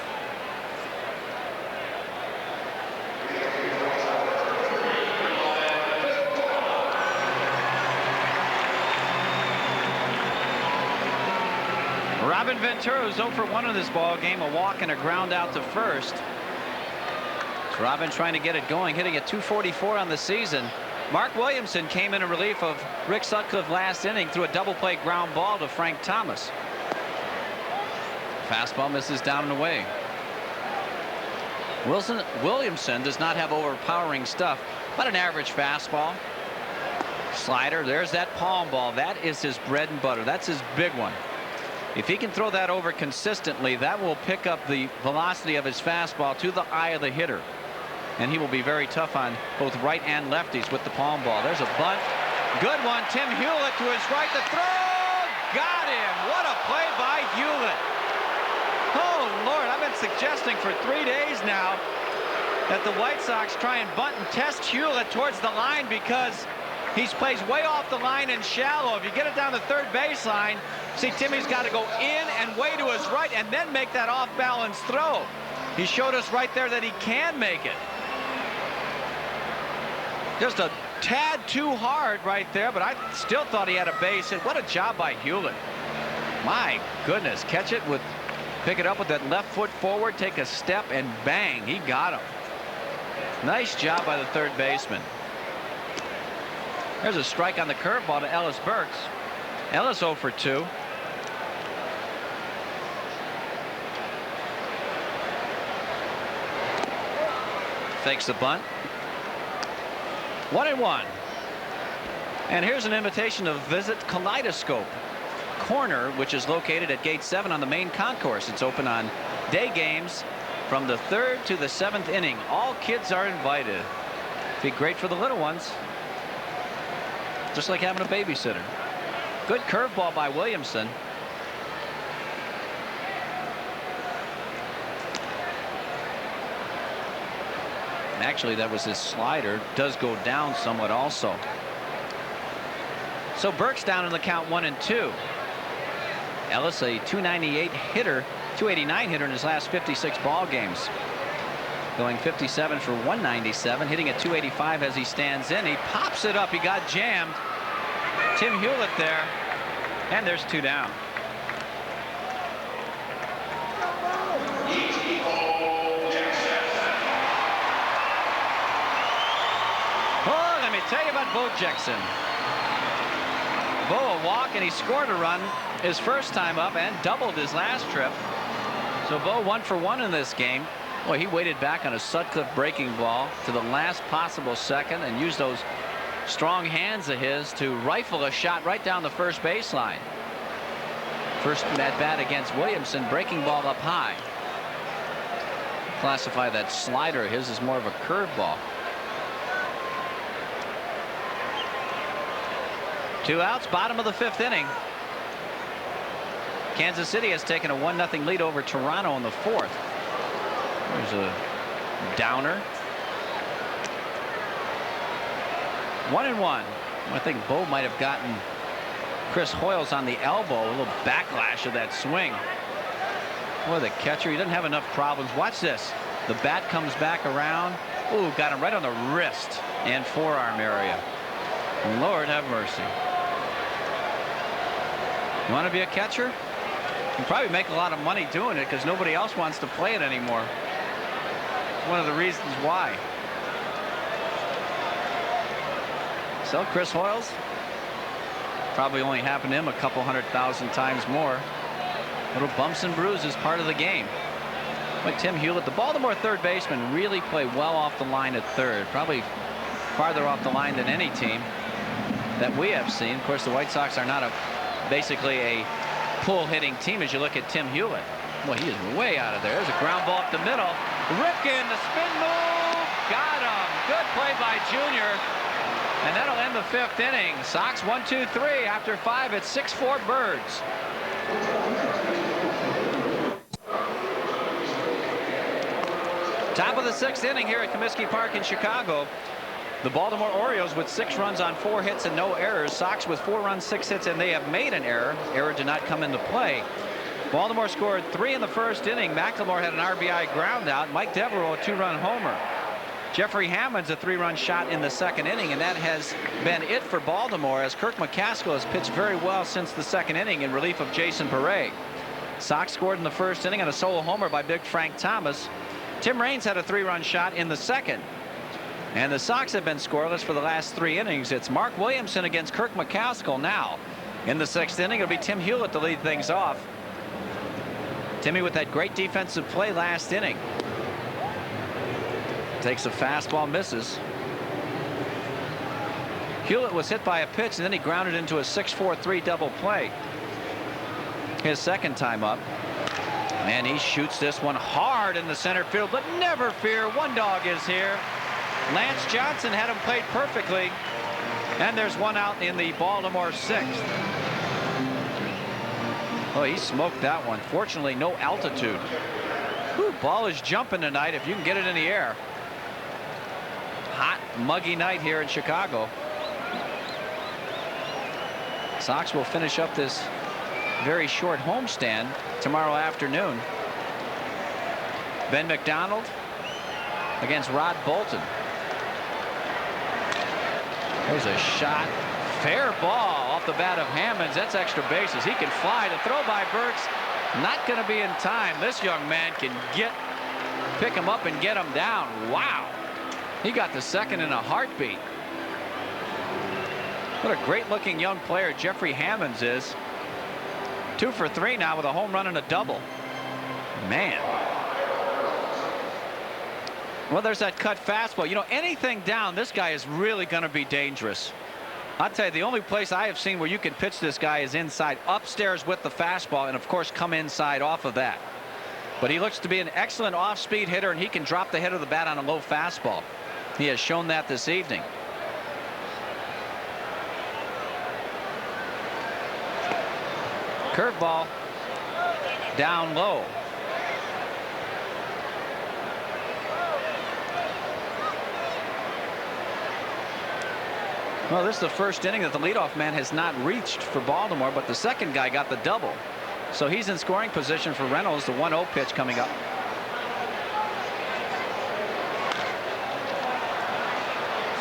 Robin Ventura is 0 for 1 in this ball game, a walk and a ground out to first. It's Robin trying to get it going, hitting at .244 on the season. Mark Williamson came in relief of Rick Sutcliffe last inning through a double play ground ball to Frank Thomas. Fastball misses down and away. Williamson does not have overpowering stuff, but an average fastball. Slider, there's that palm ball. That is his bread and butter. That's his big one. If he can throw that over consistently, that will pick up the velocity of his fastball to the eye of the hitter. And he will be very tough on both right and lefties with the palm ball. There's a bunt. Good one. Tim Hewlett to his right. The throw. Got him. What a play by Hewlett. Oh, Lord. I've been suggesting for 3 days now that the White Sox try and bunt and test Hewlett towards the line because he plays way off the line and shallow. If you get it down the third baseline, see, Timmy's got to go in and way to his right and then make that off-balance throw. He showed us right there that he can make it. Just a tad too hard right there, but I still thought he had a base hit. What a job by Hewlett. My goodness, catch it with, pick it up with that left foot forward, take a step, and bang, he got him. Nice job by the third baseman. There's a strike on the curveball to Ellis Burks. Ellis 0 for 2. Fakes the bunt. 1-1. And here's an invitation to visit Kaleidoscope Corner, which is located at Gate 7 on the main concourse. It's open on day games from the 3rd to the 7th inning. All kids are invited. Be great for the little ones. Just like having a babysitter. Good curveball by Williamson. Actually, that was his slider. Does go down somewhat also. So Burke's down in the count 1-2. Ellis, a .298 hitter, .289 hitter in his last 56 ball games. going 57 for 197, hitting at 285 as he stands in. He pops it up. He got jammed. Tim Hewlett there, and there's 2 down. Oh, let me tell you about Bo Jackson. Bo a walk, and he scored a run his first time up and doubled his last trip. So Bo 1 for 1 in this game. Boy, he waited back on a Sutcliffe breaking ball to the last possible second and used those strong hands of his to rifle a shot right down the first baseline. First at bat against Williamson, breaking ball up high. Classify that slider of his as more of a curveball. 2 outs, bottom of the 5th inning. Kansas City has taken a 1-0 lead over Toronto in the 4th. There's a downer. 1-1. I think Bo might have gotten Chris Hoyles on the elbow. A little backlash of that swing. Boy, the catcher, he doesn't have enough problems. Watch this. The bat comes back around. Ooh, got him right on the wrist and forearm area. Lord have mercy. You want to be a catcher? You can probably make a lot of money doing it because nobody else wants to play it anymore. It's one of the reasons why. So Chris Hoyles, probably only happened to him a couple 100,000 times more. Little bumps and bruises, part of the game. Like Tim Hewlett, the Baltimore third baseman really played well off the line at third. Probably farther off the line than any team that we have seen. Of course, the White Sox are not basically a pull hitting team as you look at Tim Hewlett. Well, he is way out of there. There's a ground ball up the middle. Ripken, the spin move. Got him. Good play by Junior. And that'll end the 5th inning. Sox 1-2-3 after 5 at 6-4 Birds. Top of the 6th inning here at Comiskey Park in Chicago. The Baltimore Orioles with 6 runs on 4 hits and no errors. Sox with 4 runs, 6 hits, and they have made an error. Error did not come into play. Baltimore scored 3 in the 1st inning. McLemore had an RBI ground out. Mike Devereaux a 2-run homer. Jeffrey Hammond's a 3-run shot in the 2nd inning, and that has been it for Baltimore as Kirk McCaskill has pitched very well since the 2nd inning in relief of Jason Paré. Sox scored in the 1st inning on a solo homer by Big Frank Thomas. Tim Raines had a 3-run shot in the 2nd. And the Sox have been scoreless for the last 3 innings. It's Mark Williamson against Kirk McCaskill now. In the 6th inning, it'll be Tim Hewlett to lead things off. Timmy with that great defensive play last inning. Takes a fastball, misses. Hewlett was hit by a pitch, and then he grounded into a 6-4-3 double play. His 2nd time up. And he shoots this one hard in the center field, but never fear, one dog is here. Lance Johnson had him played perfectly, and there's 1 out in the Baltimore 6th. Oh, he smoked that one. Fortunately, no altitude. Whew, ball is jumping tonight if you can get it in the air. Hot, muggy night here in Chicago. Sox will finish up this very short homestand tomorrow afternoon. Ben McDonald against Rod Bolton. There's a shot. Fair ball off the bat of Hammonds. That's extra bases. He can fly. The throw by Burks not going to be in time. This young man can pick him up and get him down. Wow. He got the 2nd in a heartbeat. What a great looking young player Jeffrey Hammonds is. 2 for 3 now with a home run and a double. Man. Well, there's that cut fastball. You know, anything down, this guy is really going to be dangerous. I'll tell you, the only place I have seen where you can pitch this guy is inside, upstairs with the fastball, and of course come inside off of that. But he looks to be an excellent off-speed hitter, and he can drop the head of the bat on a low fastball. He has shown that this evening. Curveball down low. Well, this is the 1st inning that the leadoff man has not reached for Baltimore, but the 2nd guy got the double. So he's in scoring position for Reynolds. The 1-0 pitch coming up.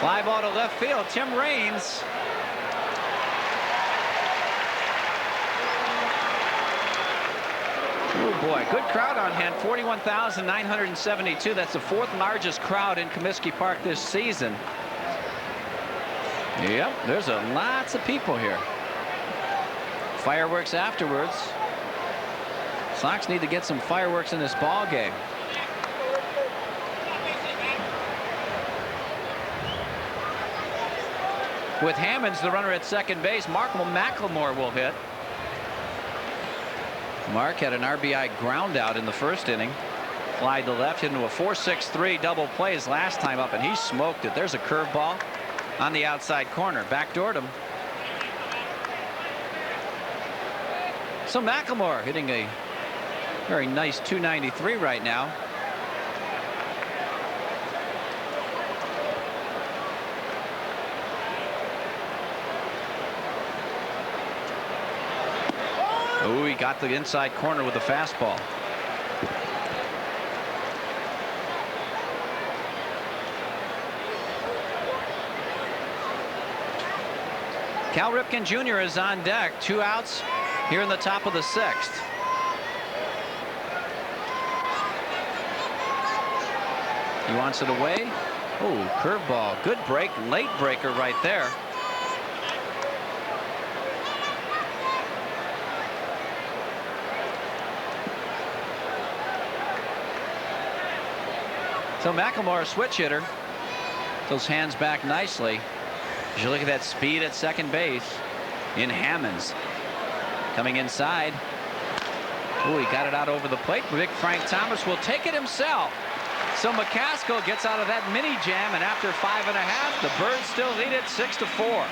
Fly ball to left field. Tim Raines. Oh boy, good crowd on hand, 41,972. That's the 4th largest crowd in Comiskey Park this season. Yep, there's lots of people here. Fireworks afterwards. Sox need to get some fireworks in this ball game. With Hammonds, the runner at second base, Mark McLemore will hit. Mark had an RBI ground out in the first inning. Fly to left into a 4-6-3 double play his last time up, and he smoked it. There's a curveball on the outside corner. Backdoored him. So McLemore hitting a very nice .293 right now. Oh, he got the inside corner with the fastball. Cal Ripken Jr. is on deck. 2 outs here in the top of the 6th. He wants it away. Oh, curveball. Good break. Late breaker right there. So McLemore, a switch hitter. Those hands back nicely. As you look at that speed at second base in Hammonds. Coming inside. Oh, he got it out over the plate. Big Frank Thomas will take it himself. So McCaskill gets out of that mini jam, and after 5.5, the Birds still lead it 6-4.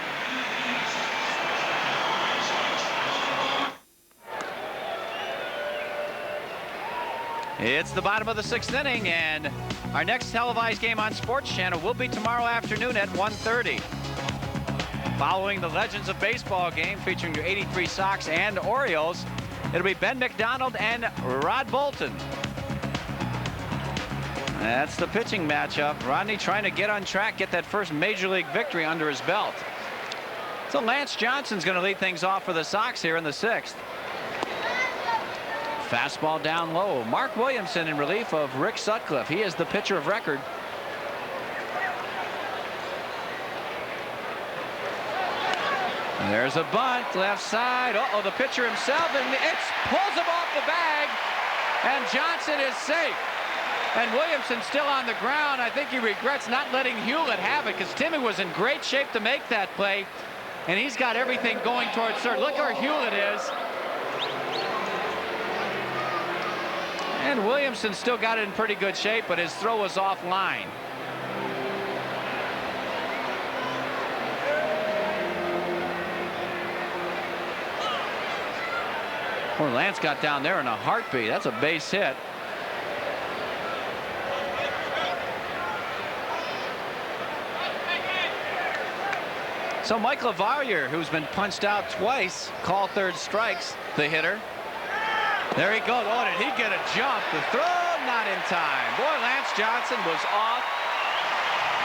It's the bottom of the 6th inning, and our next televised game on Sports Channel will be tomorrow afternoon at 1:30. Following the Legends of Baseball game featuring your '83 Sox and Orioles, it'll be Ben McDonald and Rod Bolton. That's the pitching matchup. Rodney trying to get on track, get that first major league victory under his belt. So Lance Johnson's going to lead things off for the Sox here in the 6th. Fastball down low. Mark Williamson in relief of Rick Sutcliffe. He is the pitcher of record. And there's a bunt left side. Uh-oh, the pitcher himself, and it pulls him off the bag, and Johnson is safe. And Williamson still on the ground. I think he regrets not letting Hewlett have it, because Timmy was in great shape to make that play, and he's got everything going towards third. Look where Hewlett is. And Williamson still got it in pretty good shape, but his throw was offline. Poor Lance got down there in a heartbeat. That's a base hit. So Mike LaValliere, who's been punched out twice, called third strikes, the hitter. There he goes. Oh, did he get a jump? The throw not in time. Boy, Lance Johnson was off.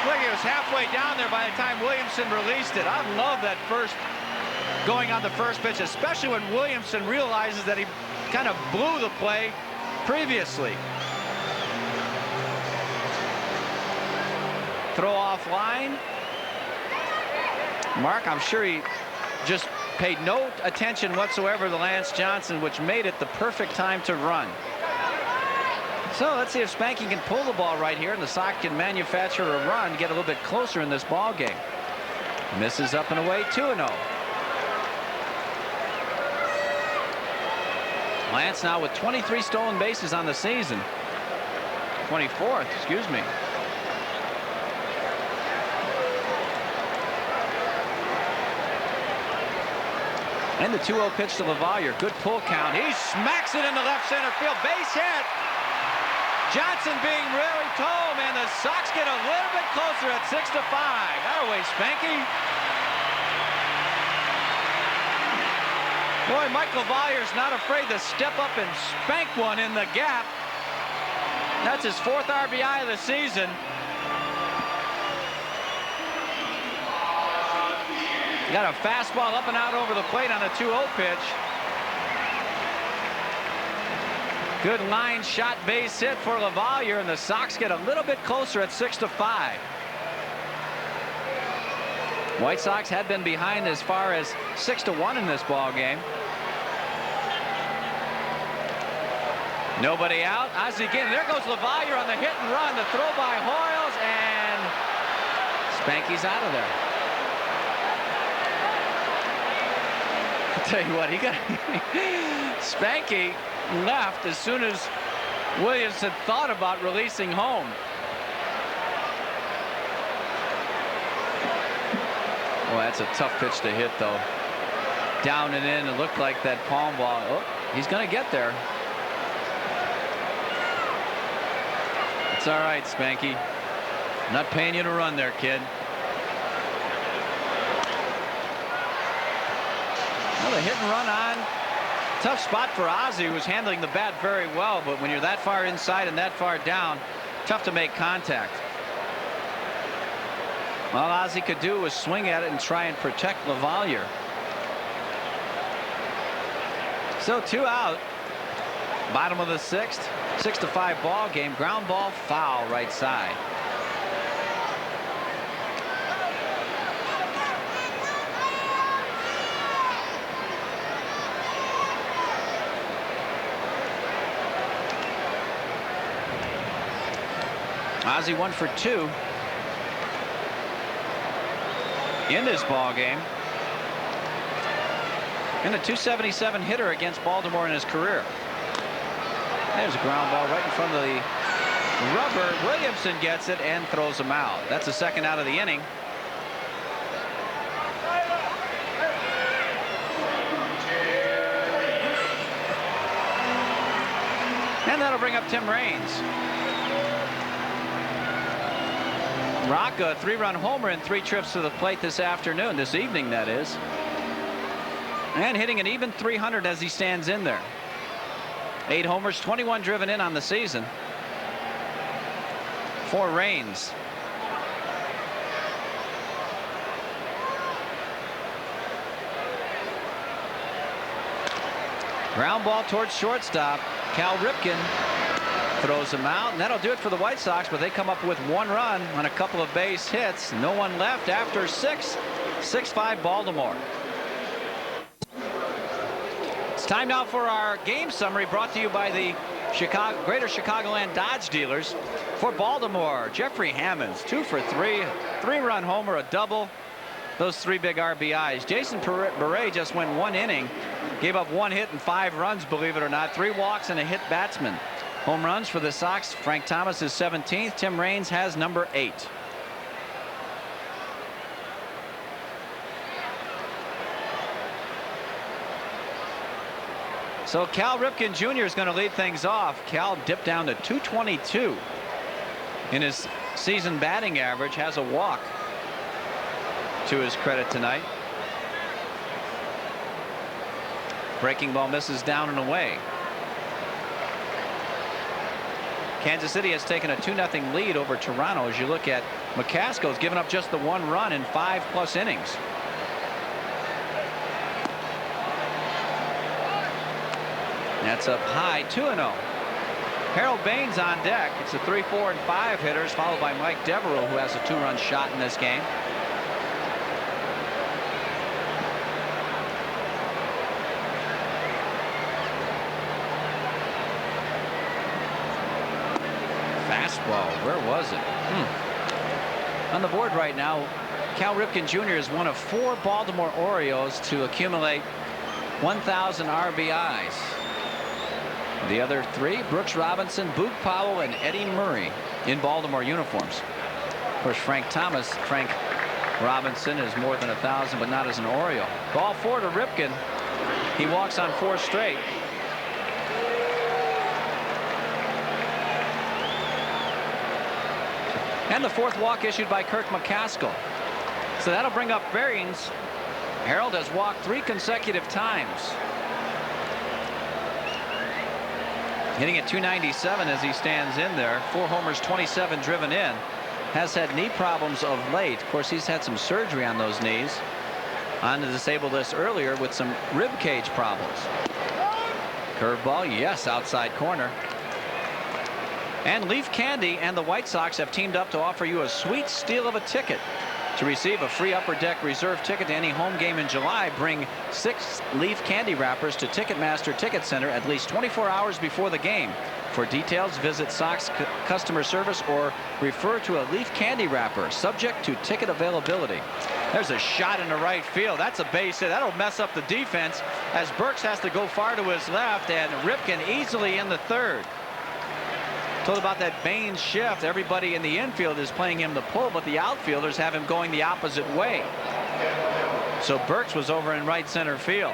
Look, he was halfway down there by the time Williamson released it. I love that first going on the first pitch, especially when Williamson realizes that he kind of blew the play previously. Throw offline. Mark, I'm sure he just paid no attention whatsoever to Lance Johnson, which made it the perfect time to run. So let's see if Spanky can pull the ball right here, and the Sox can manufacture a run, get a little bit closer in this ball game. Misses up and away, 2-0. Lance now with 23 stolen bases on the season. 24th, excuse me. And the 2-0 pitch to LaValliere. Good pull count. He smacks it into left center field. Base hit. Johnson being really told, man. The Sox get a little bit closer at 6-5. That away, Spanky. Boy, Mike LaValliere's not afraid to step up and spank one in the gap. That's his 4th RBI of the season. Got a fastball up and out over the plate on a 2-0 pitch. Good line shot base hit for LaValliere, and the Sox get a little bit closer at 6-5. White Sox had been behind as far as 6-1 in this ball game. Nobody out. Ozzie again. There goes LaValliere on the hit and run. The throw by Hoyles, and Spanky's out of there. I'll tell you what, he got Spanky left as soon as Williams had thought about releasing home. Well, that's a tough pitch to hit, though. Down and in. It looked like that palm ball. Oh, he's going to get there. It's all right, Spanky. I'm not paying you to run there, kid. Another hit and run on. Tough spot for Ozzie, who was handling the bat very well, but when you're that far inside and that far down, tough to make contact. All Ozzie could do was swing at it and try and protect LaValliere. So 2 out. Bottom of the 6th. 6-5 ball game. Ground ball, foul, right side. Ozzie 1 for 2 in this ball game, and a .277 hitter against Baltimore in his career. There's a ground ball right in front of the rubber. Williamson gets it and throws him out. That's the second out of the inning. And that'll bring up Tim Raines. Rock a 3-run homer in 3 trips to the plate this afternoon, this evening that is, and hitting an even .300 as he stands in there. 8 homers, 21 driven in on the season for Raines. Ground ball towards shortstop. Cal Ripken throws him out, and that'll do it for the White Sox, but they come up with 1 run on a couple of base hits. No one left after 6. 6-5 Baltimore. It's time now for our game summary, brought to you by the Greater Chicagoland Dodge dealers. For Baltimore, Jeffrey Hammonds, 2 for 3, 3-run homer, a double, those 3 big RBIs. Jason Beret just went 1 inning, gave up 1 hit and 5 runs, believe it or not, 3 walks and a hit batsman. Home runs for the Sox, Frank Thomas is 17th. Tim Raines has number 8. So Cal Ripken Jr. is going to lead things off. Cal dipped down to .222 in his season batting average, has a walk to his credit tonight. Breaking ball misses down and away. Kansas City has taken a 2-0 lead over Toronto. As you look at McCaskill's given up just the 1 run in 5+ innings. That's up high, 2-0. Harold Baines on deck. It's the 3, 4, and 5 hitters, followed by Mike Devereaux, who has a 2-run shot in this game. Fastball, where was it? On the board right now, Cal Ripken Jr. is one of 4 Baltimore Orioles to accumulate 1,000 RBIs. The other 3, Brooks Robinson, Boog Powell, and Eddie Murray in Baltimore uniforms. Of course, Frank Robinson is more than 1,000, but not as an Oriole. Ball 4 to Ripken. He walks on 4 straight. And the 4th walk issued by Kirk McCaskill. So that'll bring up Baines. Harold has walked 3 consecutive times. Hitting at .297 as he stands in there. 4 homers, 27 driven in. Has had knee problems of late. Of course, he's had some surgery on those knees. on the disabled list earlier with some rib cage problems. Curveball, yes, outside corner. And Leaf Candy and the White Sox have teamed up to offer you a sweet steal of a ticket. To receive a free Upper Deck reserve ticket to any home game in July, bring 6 Leaf Candy wrappers to Ticketmaster Ticket Center at least 24 hours before the game. For details, visit Sox customer service or refer to a Leaf Candy wrapper, subject to ticket availability. There's a shot in the right field. That's a base hit. That'll mess up the defense as Burks has to go far to his left, and Ripken easily in the third. Told about that Baines shift. Everybody in the infield is playing him the pull, but the outfielders have him going the opposite way. So Burks was over in right center field.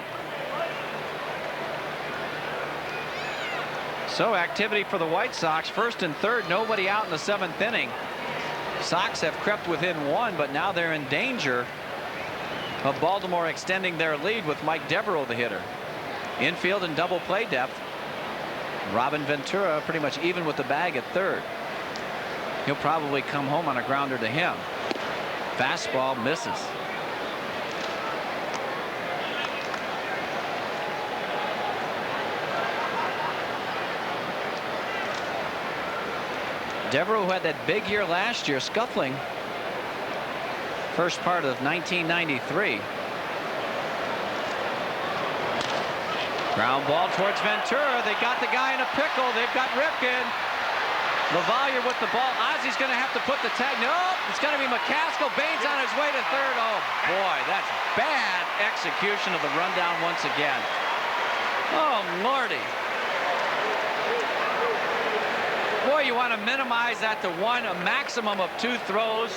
So activity for the White Sox. First and third, nobody out in the 7th inning. Sox have crept within 1, but now they're in danger of Baltimore extending their lead with Mike Devereaux, the hitter. Infield and double play depth. Robin Ventura pretty much even with the bag at third. He'll probably come home on a grounder to him. Fastball misses. Devereaux, who had that big year last year, scuffling first part of 1993. Ground ball towards Ventura. They got the guy in a pickle. They've got Ripken. LaValliere with the ball. Ozzy's going to have to put the tag. No, it's going to be McCaskill. Baines on his way to third. Oh, boy, that's bad execution of the rundown once again. Oh, Lordy. Boy, you want to minimize that to one, a maximum of 2 throws,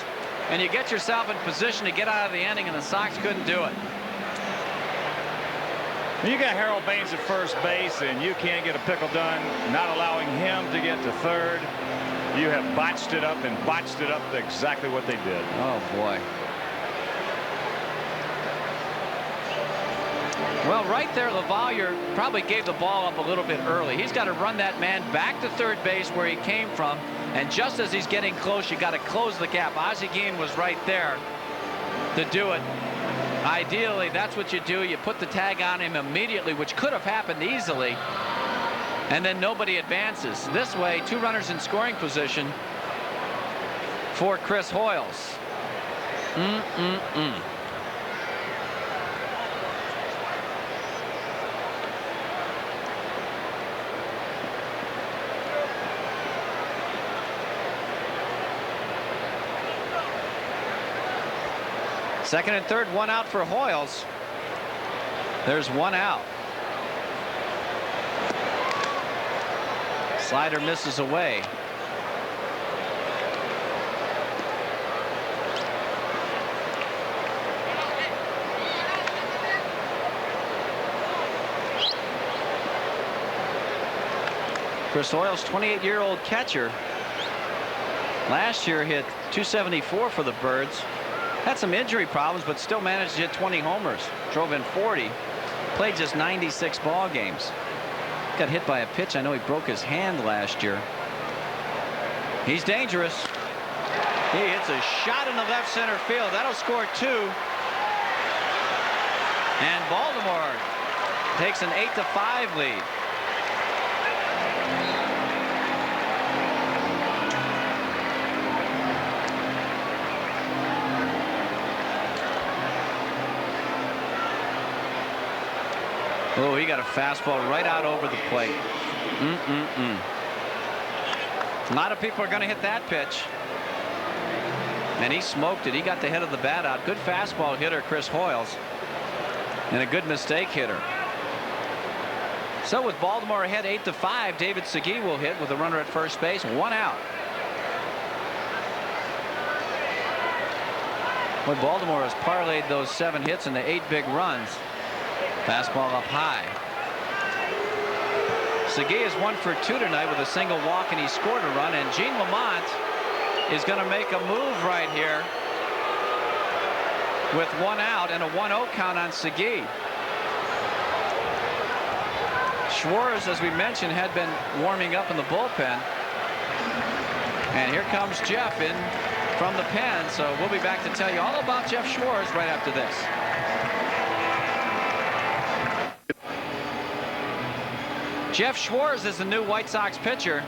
and you get yourself in position to get out of the inning, and the Sox couldn't do it. You got Harold Baines at first base, and you can't get a pickle done, not allowing him to get to third. You have botched it up and botched it up exactly what they did. Oh, boy. Well, right there, LaValliere probably gave the ball up a little bit early. He's got to run that man back to third base where he came from, and just as he's getting close, you got to close the gap. Ozzie Guillen was right there to do it. Ideally, that's what you do. You put the tag on him immediately, which could have happened easily, and then nobody advances. This way, 2 runners in scoring position for Chris Hoyles. Second and third, 1 out for Hoyles. There's 1 out. Slider misses away. Chris Hoyles, 28-year-old catcher. Last year hit .274 for the Birds. Had some injury problems, but still managed to hit 20 homers. Drove in 40. Played just 96 ball games. Got hit by a pitch. I know he broke his hand last year. He's dangerous. He hits a shot in the left center field. That'll score 2. And Baltimore takes an 8-5 lead. Oh, he got a fastball right out over the plate. A lot of people are going to hit that pitch. And he smoked it. He got the head of the bat out. Good fastball hitter, Chris Hoyles. And a good mistake hitter. So with Baltimore ahead 8-5, David Segui will hit with a runner at first base. 1 out. When Baltimore has parlayed those 7 hits into 8 big runs. Fastball up high. Segui is 1 for 2 tonight with a single walk, and he scored a run. And Gene Lamont is going to make a move right here with 1 out and a 1-0 count on Segui. Schwartz, as we mentioned, had been warming up in the bullpen. And here comes Jeff in from the pen. So we'll be back to tell you all about Jeff Schwartz right after this. Jeff Schwartz is the new White Sox pitcher.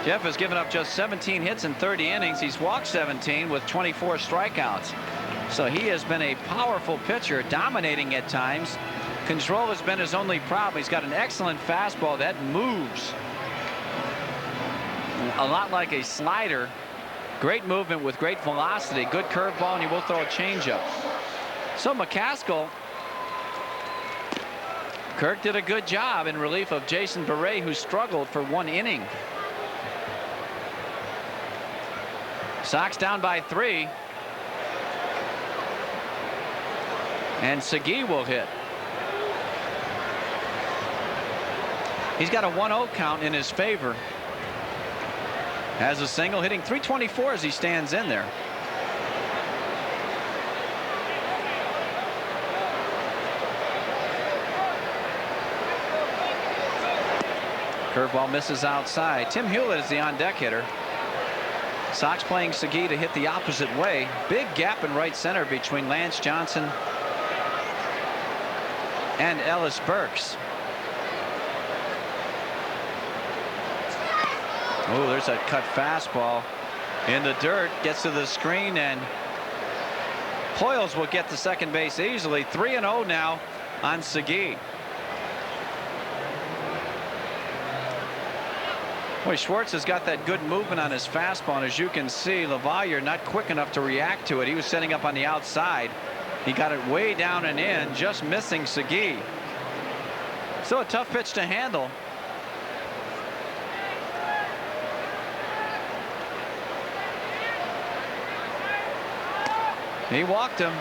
Jeff has given up just 17 hits in 30 innings. He's walked 17 with 24 strikeouts. So he has been a powerful pitcher, dominating at times. Control has been his only problem. He's got an excellent fastball that moves a lot like a slider. Great movement with great velocity. Good curveball, and he will throw a changeup. So McCaskill, Kirk did a good job in relief of Jason Beret, who struggled for 1 inning. Sox down by 3. And Segui will hit. He's got a 1-0 count in his favor. Has a single, hitting .324 as he stands in there. Curveball misses outside. Tim Hewlett is the on-deck hitter. Sox playing Segui to hit the opposite way. Big gap in right center between Lance Johnson and Ellis Burks. Oh, there's that cut fastball in the dirt. Gets to the screen, and Hoyles will get to second base easily. 3-0 now on Segui. Boy, Schwartz has got that good movement on his fastball, and as you can see, LaValliere not quick enough to react to it. He was setting up on the outside. He got it way down and in, just missing Segui. Still a tough pitch to handle. He walked him.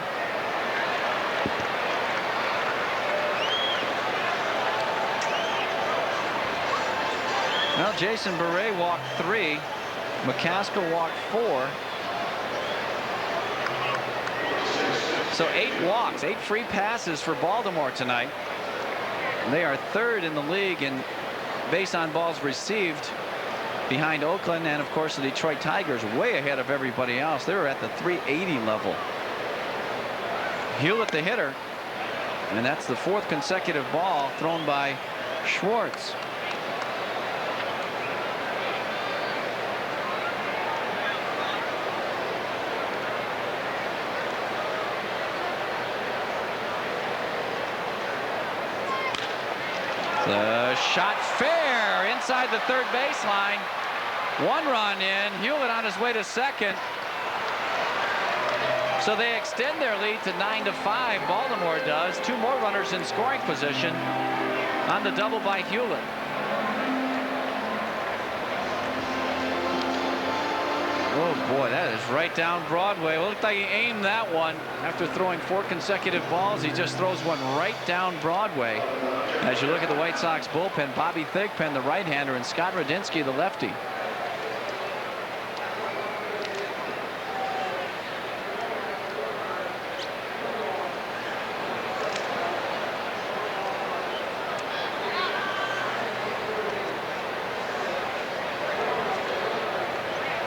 Well, Jason Beret walked 3. McCaskill walked 4. So 8 walks, 8 free passes for Baltimore tonight. They are 3rd in the league in base on balls received, behind Oakland and of course the Detroit Tigers, way ahead of everybody else. They were at the 380 level. Hewlett the hitter, and that's the 4th consecutive ball thrown by Schwartz. The shot fair inside the 3rd baseline. 1 run in. Hewlett on his way to second. So they extend their lead to 9-5. Baltimore does. 2 more runners in scoring position on the double by Hewlett. Oh boy, that is right down Broadway. It looked like he aimed that one after throwing 4 consecutive balls. He just throws one right down Broadway. As you look at the White Sox bullpen, Bobby Thigpen, the right-hander, and Scott Radinsky, the lefty.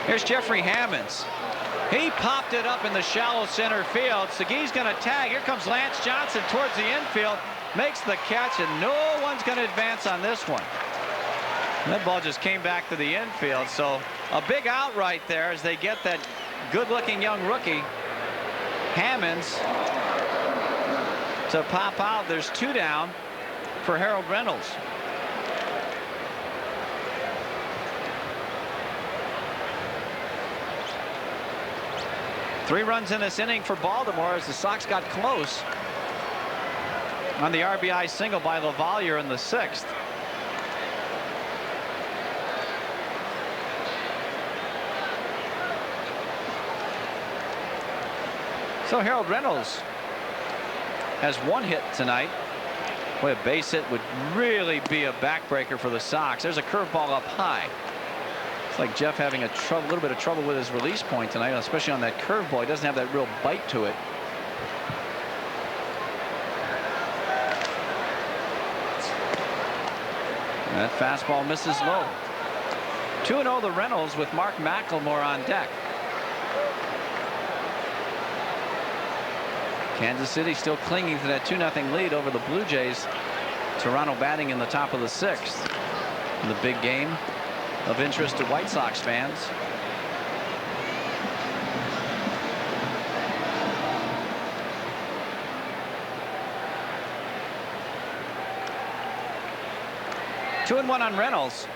Here's Jeffrey Hammonds. He popped it up in the shallow center field. Segui's going to tag. Here comes Lance Johnson towards the infield. Makes the catch, and no one's going to advance on this one. That ball just came back to the infield. So a big out right there as they get that good-looking young rookie, Hammonds, to pop out. There's 2 down for Harold Reynolds. Three runs in this inning for Baltimore as the Sox got close on the RBI single by LaValliere in the 6th. So Harold Reynolds has 1 hit tonight. Boy, a base hit would really be a backbreaker for the Sox. There's a curveball up high. It's like Jeff having a little bit of trouble with his release point tonight, especially on that curveball. He doesn't have that real bite to it. And that fastball misses low. 2-0 the Reynolds with Mark McLemore on deck. Kansas City still clinging to that 2-0 lead over the Blue Jays. Toronto batting in the top of the 6th. The big game of interest to White Sox fans. Two and one on Reynolds.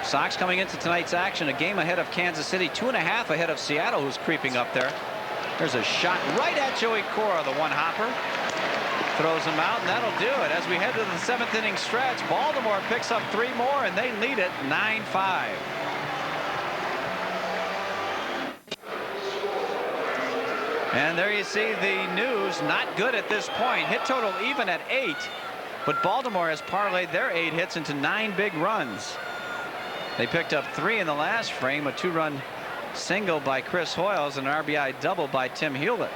Sox coming into tonight's action a game ahead of Kansas City, 2.5 ahead of Seattle, who's creeping up there. There's a shot right at Joey Cora, the one hopper. Throws him out, and that'll do it. As we head to the 7th inning stretch, Baltimore picks up 3 more, and they lead it 9-5. And there you see the News, not good at this point. Hit total even at 8, but Baltimore has parlayed their 8 hits into 9 big runs. They picked up 3 in the last frame, a 2-run single by Chris Hoyles and an RBI double by Tim Hewlett.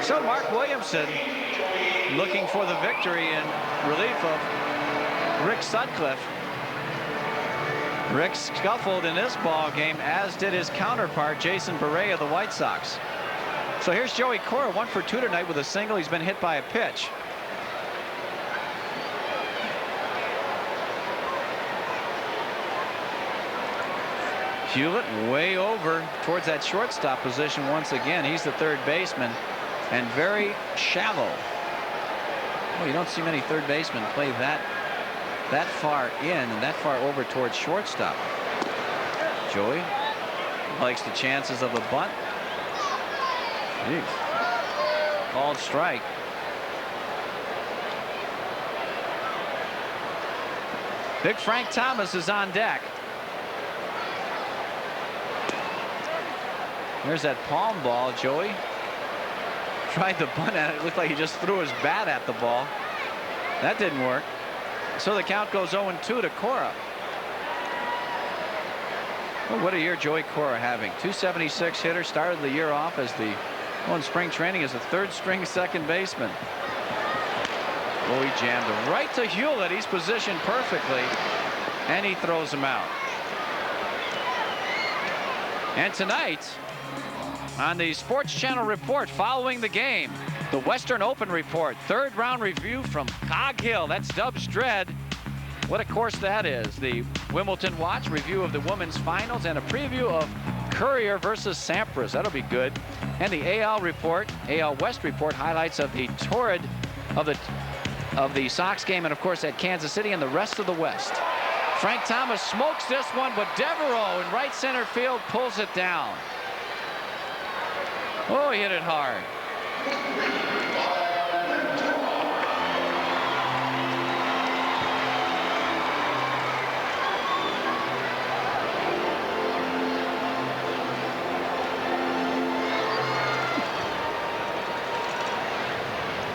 So Mark Williamson looking for the victory in relief of Rick Sutcliffe. Rick scuffled in this ball game, as did his counterpart Jason Barea of the White Sox. So here's Joey Cora, 1 for 2 tonight with a single. He's been hit by a pitch. Hewlett way over towards that shortstop position once again. He's the third baseman and very shallow. Well, you don't see many third basemen play that far in and that far over towards shortstop. Joey likes the chances of the bunt. Jeez. Called strike. Big Frank Thomas is on deck. There's that palm ball. Joey tried to bunt at it. It looked like he just threw his bat at the ball. That didn't work. So the count goes 0-2 to Cora. Well, what a year Joey Cora having. 276 hitter, started the year off as in spring training as a third-string second baseman. Oh, he jammed him right to Hewlett. He's positioned perfectly, and he throws him out. And tonight, on the Sports Channel report following the game, the Western Open report, 3rd round review from Cog Hill. That's Dubs Dredd. What a course that is. The Wimbledon Watch review of the women's finals and a preview of Courier versus Sampras. That'll be good. And the AL report, AL West report, highlights of the torrid of the Sox game, and of course at Kansas City and the rest of the West. Frank Thomas smokes this one, but Devereaux in right center field pulls it down. Oh, he hit it hard.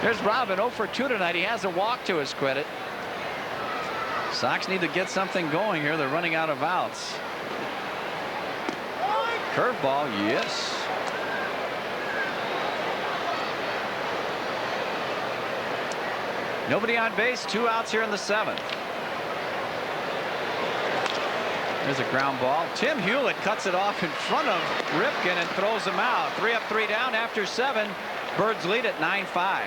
There's Robin, 0 for 2 tonight. He has a walk to his credit. Sox need to get something going here. They're running out of outs. Curveball, yes. Nobody on base, 2 outs here in the 7th. There's a ground ball. Tim Hewlett cuts it off in front of Ripken and throws him out. 3 up, 3 down after 7. Birds lead at 9-5.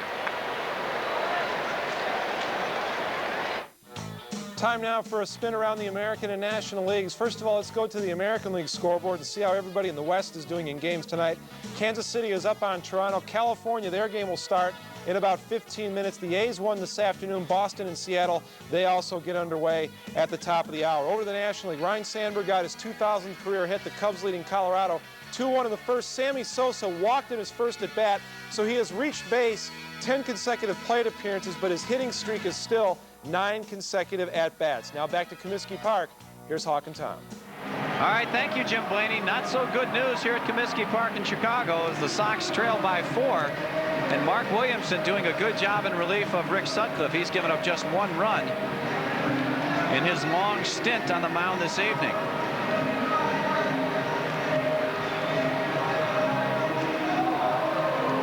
Time now for a spin around the American and National Leagues. First of all, let's go to the American League scoreboard and see how everybody in the West is doing in games tonight. Kansas City is up on Toronto. California, their game will start in about 15 minutes. The A's won this afternoon. Boston and Seattle, they also get underway at the top of the hour. Over to the National League, Ryan Sandberg got his 2,000th career hit. The Cubs leading Colorado 2-1 in the first. Sammy Sosa walked in his first at bat, so he has reached base 10 consecutive plate appearances, but his hitting streak is still 9 consecutive at-bats. Now back to Comiskey Park. Here's Hawk and Tom. All right, thank you, Jim Blaney. Not so good news here at Comiskey Park in Chicago as the Sox trail by 4. And Mark Williamson doing a good job in relief of Rick Sutcliffe. He's given up just 1 run in his long stint on the mound this evening.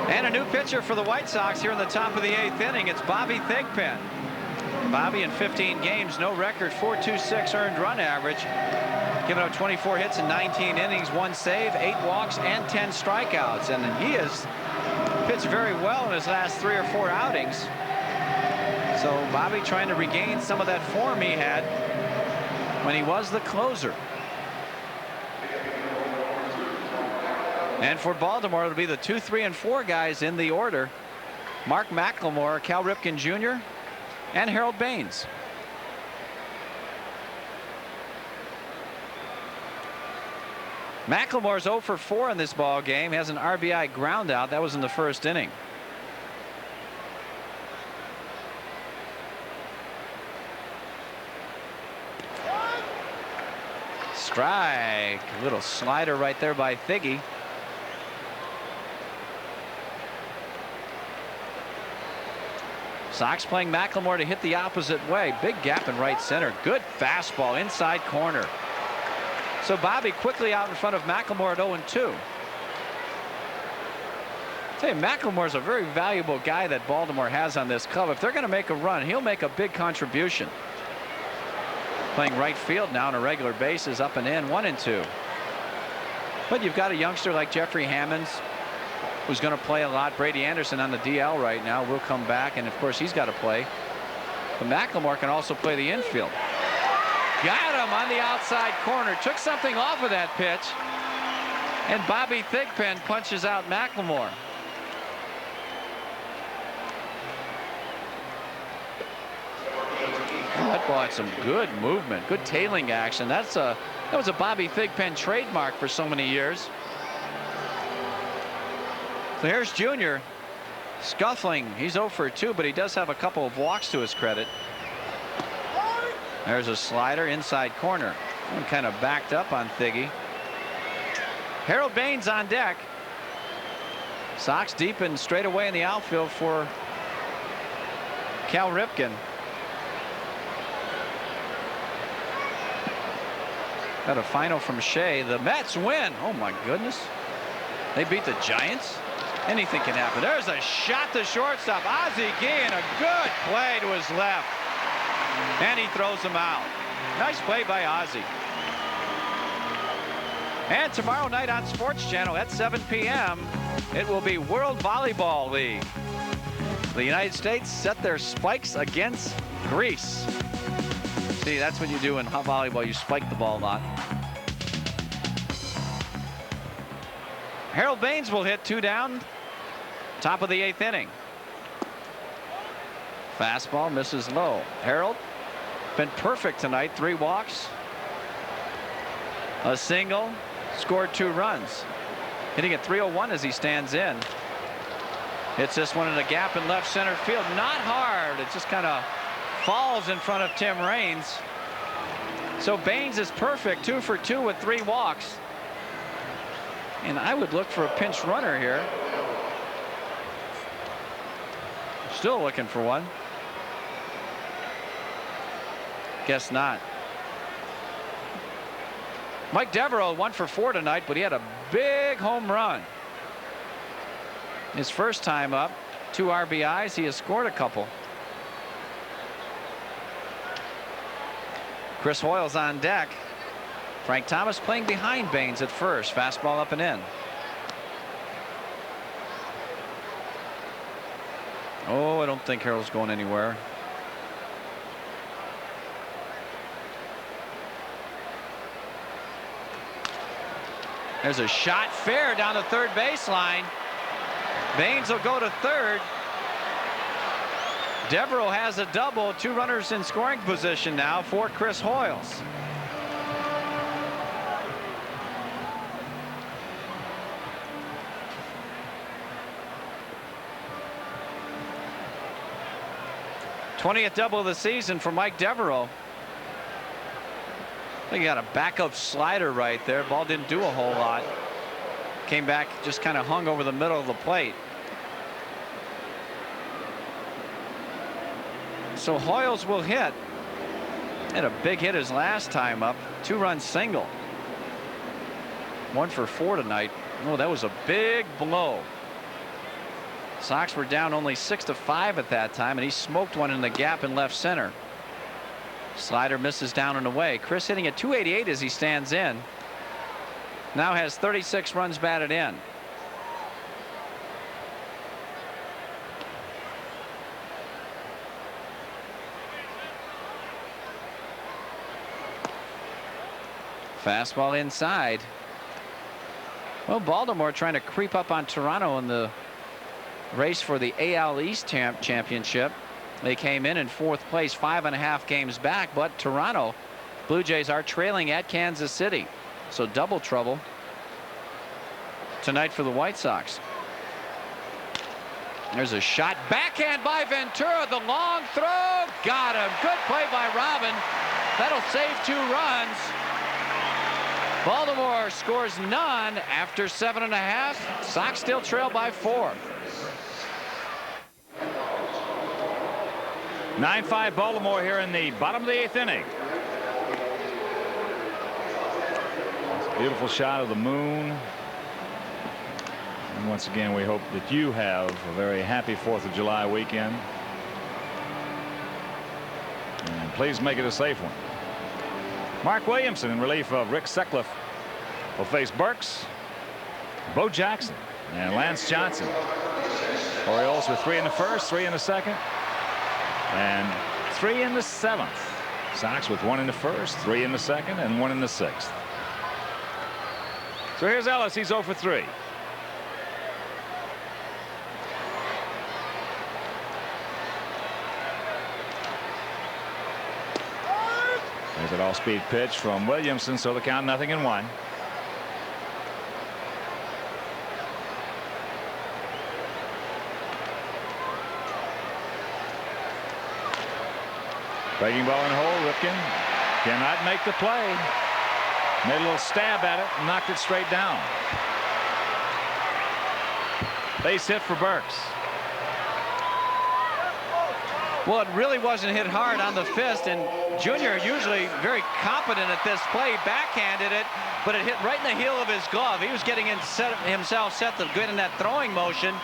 And a new pitcher for the White Sox here in the top of the 8th inning. It's Bobby Thigpen. Bobby in 15 games, no record, .426 earned run average. Giving up 24 hits in 19 innings, 1 save, 8 walks, and 10 strikeouts. And he has pitched very well in his last 3 or 4 outings. So Bobby trying to regain some of that form he had when he was the closer. And for Baltimore, it'll be the 2, 3, and 4 guys in the order. Mark McLemore, Cal Ripken Jr., and Harold Baines. McLemore's 0 for 4 in this ball game. Has an RBI ground out. That was in the first inning. Strike. A little slider right there by Thiggy. Sox playing McLemore to hit the opposite way. Big gap in right center. Good fastball inside corner. So Bobby quickly out in front of McLemore at 0-2. Tell you, McLemore's a very valuable guy that Baltimore has on this club. If they're going to make a run, he'll make a big contribution. Playing right field now on a regular basis, up and in, 1-2. But you've got a youngster like Jeffrey Hammonds, who's going to play a lot. Brady Anderson on the DL right now will come back, and of course he's got to play. But McLemore can also play the infield. Got him on the outside corner. Took something off of that pitch. And Bobby Thigpen punches out McLemore. That ball had some good movement, good tailing action. That was a Bobby Thigpen trademark for so many years. So here's Junior scuffling. He's 0 for 2, but he does have a couple of walks to his credit. There's a slider inside corner. One kind of backed up on Thiggy. Harold Baines on deck. Sox deep and straight away in the outfield for Cal Ripken. Got a final from Shea. The Mets win. Oh my goodness. They beat the Giants. Anything can happen. There's a shot to shortstop. Ozzie Guillen, a good play to his left. And he throws him out. Nice play by Ozzie. And tomorrow night on SportsChannel at 7 p.m. it will be World Volleyball League. The United States set their spikes against Greece. See, that's what you do in volleyball. You spike the ball a lot. Harold Baines will hit 2 down. Top of the 8th inning. Fastball misses low. Harold been perfect tonight. 3 walks, a single, scored 2 runs. Hitting at .301 as he stands in. Hits this one in a gap in left center field. Not hard. It just kind of falls in front of Tim Raines. So Baines is perfect. 2 for 2 with 3 walks. And I would look for a pinch runner here. Still looking for one. Guess not. Mike Devereaux 1 for 4 tonight, but he had a big home run. His first time up, 2 RBIs. He has scored a couple. Chris Hoyle's on deck. Frank Thomas playing behind Baines at first. Fastball up and in. Oh, I don't think Harold's going anywhere. There's a shot fair down the third baseline. Baines will go to third. Devereaux has a double. 2 runners in scoring position now for Chris Hoyles. #20th double of the season for Mike Devereaux. I think he got a backup slider right there. Ball didn't do a whole lot. Came back, just kind of hung over the middle of the plate. So Hoyles will hit. Had a big hit his last time up. 2-run single. 1 for 4 tonight. Oh, that was a big blow. Sox were down only 6-5 at that time, and he smoked one in the gap in left center. Slider misses down and away. Chris hitting at .288 as he stands in. Now has 36 runs batted in. Fastball inside. Well, Baltimore trying to creep up on Toronto in the race for the AL East championship. They came in fourth place, 5.5 games back, but Toronto Blue Jays are trailing at Kansas City. So double trouble tonight for the White Sox. There's a shot, backhand by Ventura, the long throw, got him. Good play by Robin. That'll save 2 runs. Baltimore scores none after 7.5. Sox still trail by 4. 9-5 Baltimore here in the bottom of the 8th inning. Beautiful shot of the moon. And once again, we hope that you have a very happy 4th of July weekend. And please make it a safe one. Mark Williamson in relief of Rick Sutcliffe will face Burks, Bo Jackson, and Lance Johnson. Orioles with 3 in the first, 3 in the second, and 3 in the 7th. Sox with 1 in the first, 3 in the second, and 1 in the 6th. So here's Ellis. He's 0 for 3. There's an all-speed pitch from Williamson, so the count 0-1. Breaking ball in the hole. Ripken cannot make the play. Made a little stab at it and knocked it straight down. Base hit for Burks. Well, it really wasn't hit hard on the fist, and Junior usually very competent at this play, backhanded it, but it hit right in the heel of his glove. He was getting himself set to get in that throwing motion,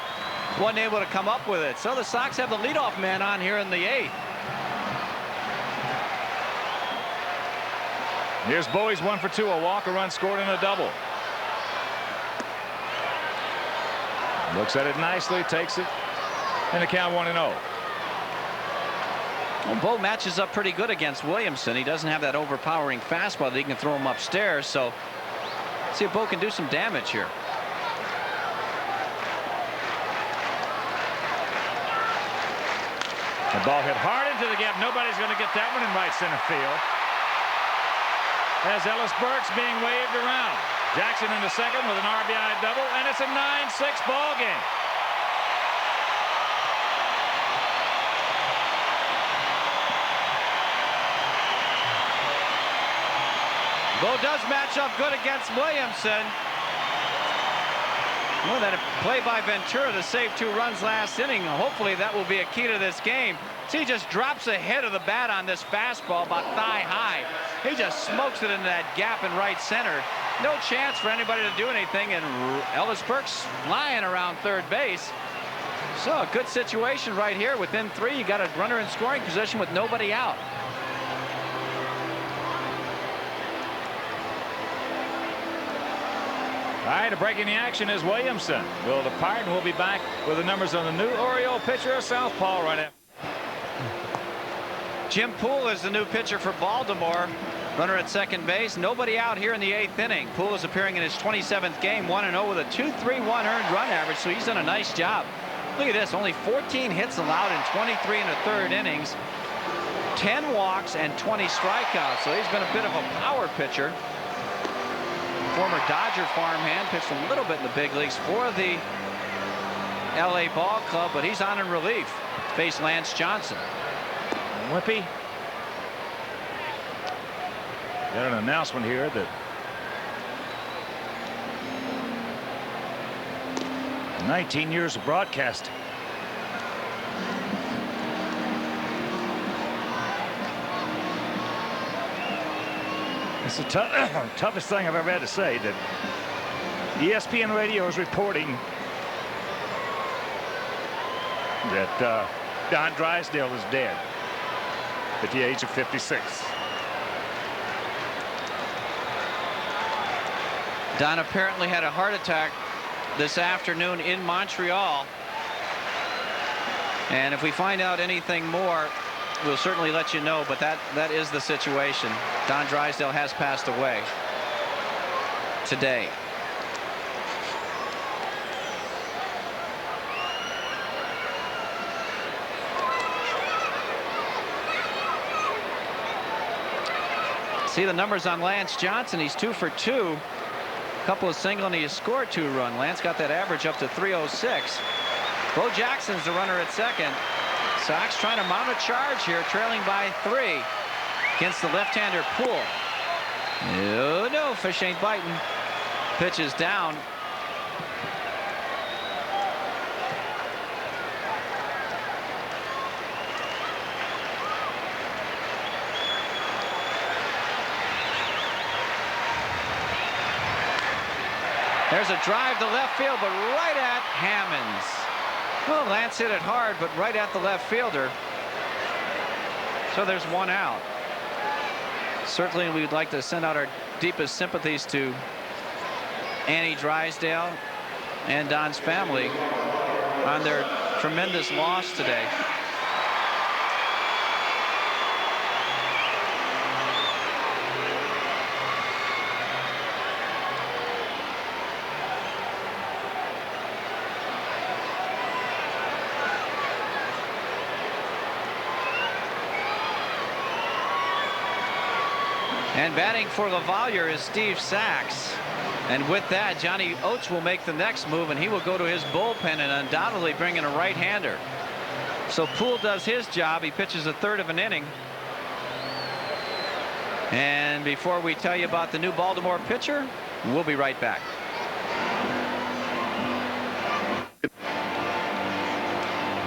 wasn't able to come up with it. So the Sox have the leadoff man on here in the 8th. Here's Bowie's 1 for 2, a walk, a run scored, and a double. Looks at it nicely, takes it, and the count 1-0. Well, Bo matches up pretty good against Williamson. He doesn't have that overpowering fastball that he can throw him upstairs. So let's see if Bo can do some damage here. The ball hit hard into the gap. Nobody's going to get that one in right center field. As Ellis Burks being waved around. Jackson in the second with an RBI double, and it's a 9-6 ball game. Bo does match up good against Williamson. Well, that play by Ventura to save 2 runs last inning. Hopefully that will be a key to this game. See, he just drops ahead of the bat on this fastball about thigh high. He just smokes it into that gap in right center. No chance for anybody to do anything, and Ellis Burks flying around third base. So a good situation right here. Within 3, you got a runner in scoring position with nobody out. All right, a break in the action is Williamson will depart, and we'll be back with the numbers on the new Oriole pitcher, southpaw, right after. Jim Poole is the new pitcher for Baltimore. Runner at second base. Nobody out here in the 8th inning. Poole is appearing in his 27th game, 1-0 with a 2.31 earned run average, so he's done a nice job. Look at this, only 14 hits allowed in 23 1/3 innings, 10 walks and 20 strikeouts, so he's been a bit of a power pitcher. Former Dodger farmhand, pitched a little bit in the big leagues for the LA Ball Club, but he's on in relief. Face Lance Johnson. Wimpy. Got an announcement here that 19 years of broadcasting. It's the toughest thing I've ever had to say, that ESPN Radio is reporting that Don Drysdale is dead at the age of 56. Don apparently had a heart attack this afternoon in Montreal. And if we find out anything more, we'll certainly let you know, but that is the situation. Don Drysdale has passed away. today. See the numbers on Lance Johnson. He's 2 for 2. A couple of single, and he has scored 2 runs. Lance got that average up to 306. Bo Jackson's the runner at second. Sox trying to mount a charge here, trailing by 3 against the left-hander Poole. No, fish ain't biting. Pitch is down. There's a drive to left field, but right at Hammonds. Well, Lance hit it hard, but right at the left fielder. So there's 1 out. Certainly, we'd like to send out our deepest sympathies to Annie Drysdale and Don's family on their tremendous loss today. And batting for Lavalier is Steve Sachs. And with that, Johnny Oates will make the next move, and he will go to his bullpen and undoubtedly bring in a right-hander. So Poole does his job. He pitches a third of an inning. And before we tell you about the new Baltimore pitcher, we'll be right back.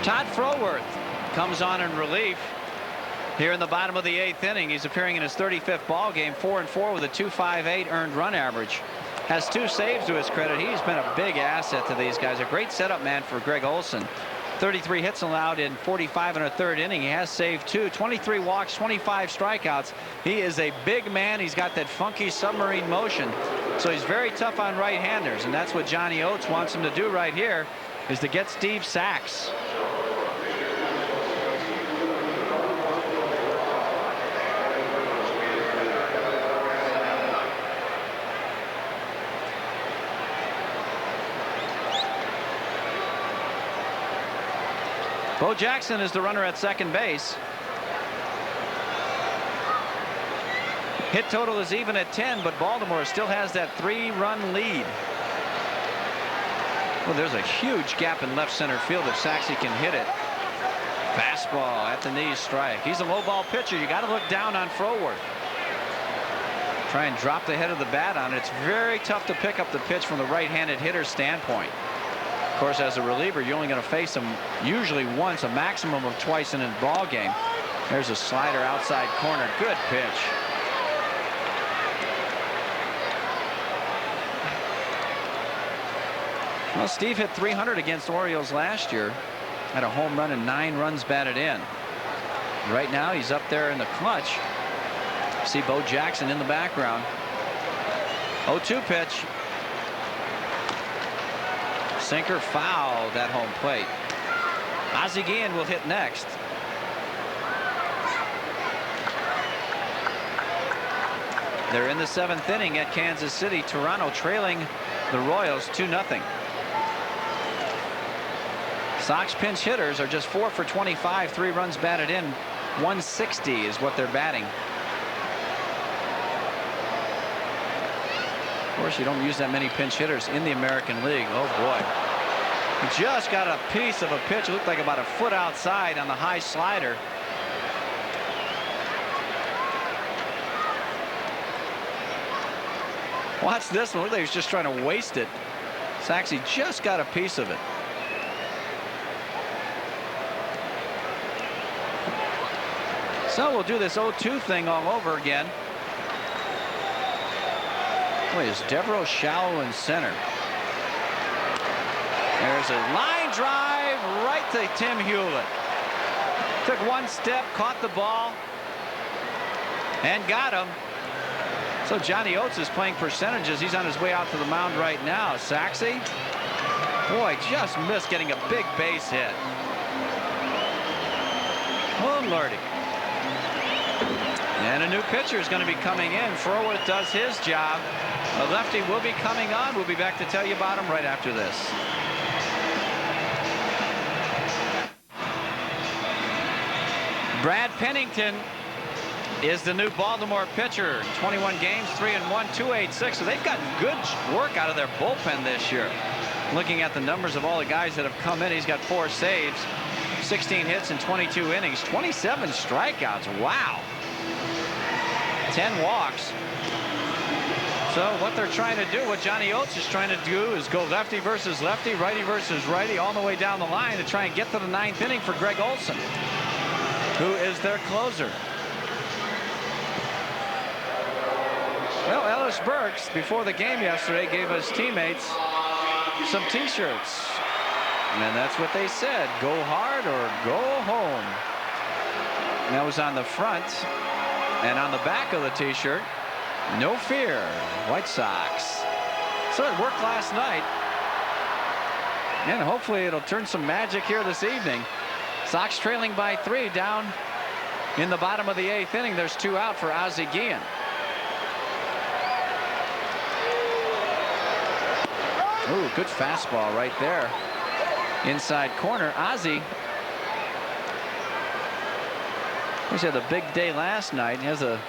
Todd Froworth comes on in relief here in the bottom of the 8th inning. He's appearing in his 35th ball game, 4-4 with a 2.58 earned run average. Has 2 saves to his credit. He's been a big asset to these guys. A great setup man for Greg Olson. 33 hits allowed in 45 1/3 inning. He has saved 2, 23 walks, 25 strikeouts. He is a big man. He's got that funky submarine motion. So he's very tough on right-handers, and that's what Johnny Oates wants him to do right here, is to get Steve Sachs. Bo Jackson is the runner at second base. Hit total is even at 10, but Baltimore still has that 3-run lead. Well, there's a huge gap in left center field if Saxey can hit it. Fastball at the knees, strike. He's a low ball pitcher. You got to look down on Froworth. Try and drop the head of the bat on it. It's very tough to pick up the pitch from the right-handed hitter's standpoint. Of course, as a reliever, you're only going to face him usually once, a maximum of twice in a ball game. There's a slider outside corner. Good pitch. Well, Steve hit 300 against Orioles last year. Had a home run and 9 runs batted in. Right now, he's up there in the clutch. See Bo Jackson in the background. 0-2 pitch. Sinker fouled at home plate. Ozzie Guillen will hit next. They're in the 7th inning at Kansas City. Toronto trailing the Royals 2-0. Sox pinch hitters are just 4 for 25, 3 runs batted in. 160 is what they're batting. Of course, you don't use that many pinch hitters in the American League. Oh boy. He just got a piece of a pitch. It looked like about a foot outside on the high slider. Watch this one. Looked like he was just trying to waste it. Saxey just got a piece of it. So we'll do this 0-2 thing all over again. Boy, is Devereaux shallow in center. There's a line drive right to Tim Hewlett. Took one step, caught the ball, and got him. So Johnny Oates is playing percentages. He's on his way out to the mound right now. Saxey, boy, just missed getting a big base hit. Oh, Lordy. And a new pitcher is going to be coming in. Froworth does his job. A lefty will be coming on. We'll be back to tell you about him right after this. Brad Pennington is the new Baltimore pitcher. 21 games, 3-1, 2.86. So they've gotten good work out of their bullpen this year. Looking at the numbers of all the guys that have come in, he's got 4 saves, 16 hits in 22 innings, 27 strikeouts. Wow. 10 walks. So what they're trying to do, what Johnny Oates is trying to do, is go lefty versus lefty, righty versus righty, all the way down the line to try and get to the 9th inning for Greg Olson, who is their closer. Well, Ellis Burks, before the game yesterday, gave his teammates some T-shirts. And that's what they said, go hard or go home. And that was on the front. And on the back of the T-shirt, no fear, White Sox. So it worked last night. And hopefully it'll turn some magic here this evening. Sox trailing by 3 down in the bottom of the 8th inning. There's 2 out for Ozzie Guillen. Ooh, good fastball right there. Inside corner. Ozzie, he's had a big day last night. He has a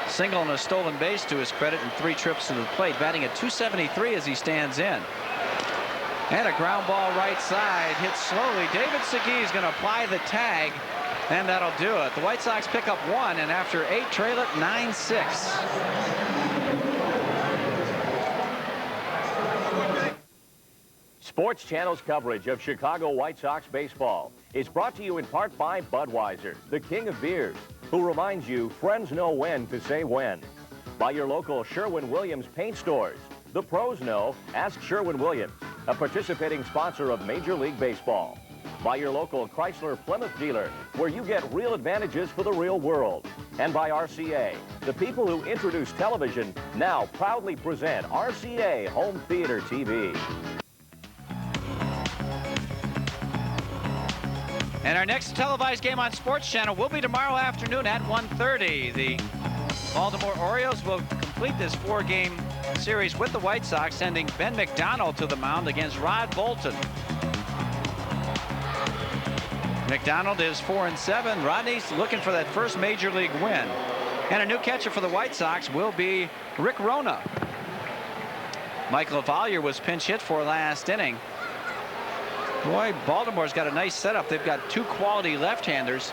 single and a stolen base to his credit and 3 trips to the plate, batting at .273 as he stands in. And a ground ball right side, hit slowly. David Segui is going to apply the tag, and that'll do it. The White Sox pick up 1, and after 8 trail it 9-6. Sports Channel's coverage of Chicago White Sox baseball is brought to you in part by Budweiser, the king of beers, who reminds you friends know when to say when. By your local Sherwin-Williams paint stores. The pros know, ask Sherwin-Williams, a participating sponsor of Major League Baseball. By your local Chrysler Plymouth dealer, where you get real advantages for the real world. And by RCA, the people who introduced television now proudly present RCA Home Theater TV. And our next televised game on Sports Channel will be tomorrow afternoon at 1:30. The Baltimore Orioles will complete this 4-game series with the White Sox, sending Ben McDonald to the mound against Rod Bolton. McDonald is 4-7. Rodney's looking for that first major league win. And a new catcher for the White Sox will be Rick Rona. Mike LaValliere was pinch hit for last inning. Boy, Baltimore's got a nice setup. They've got 2 quality left-handers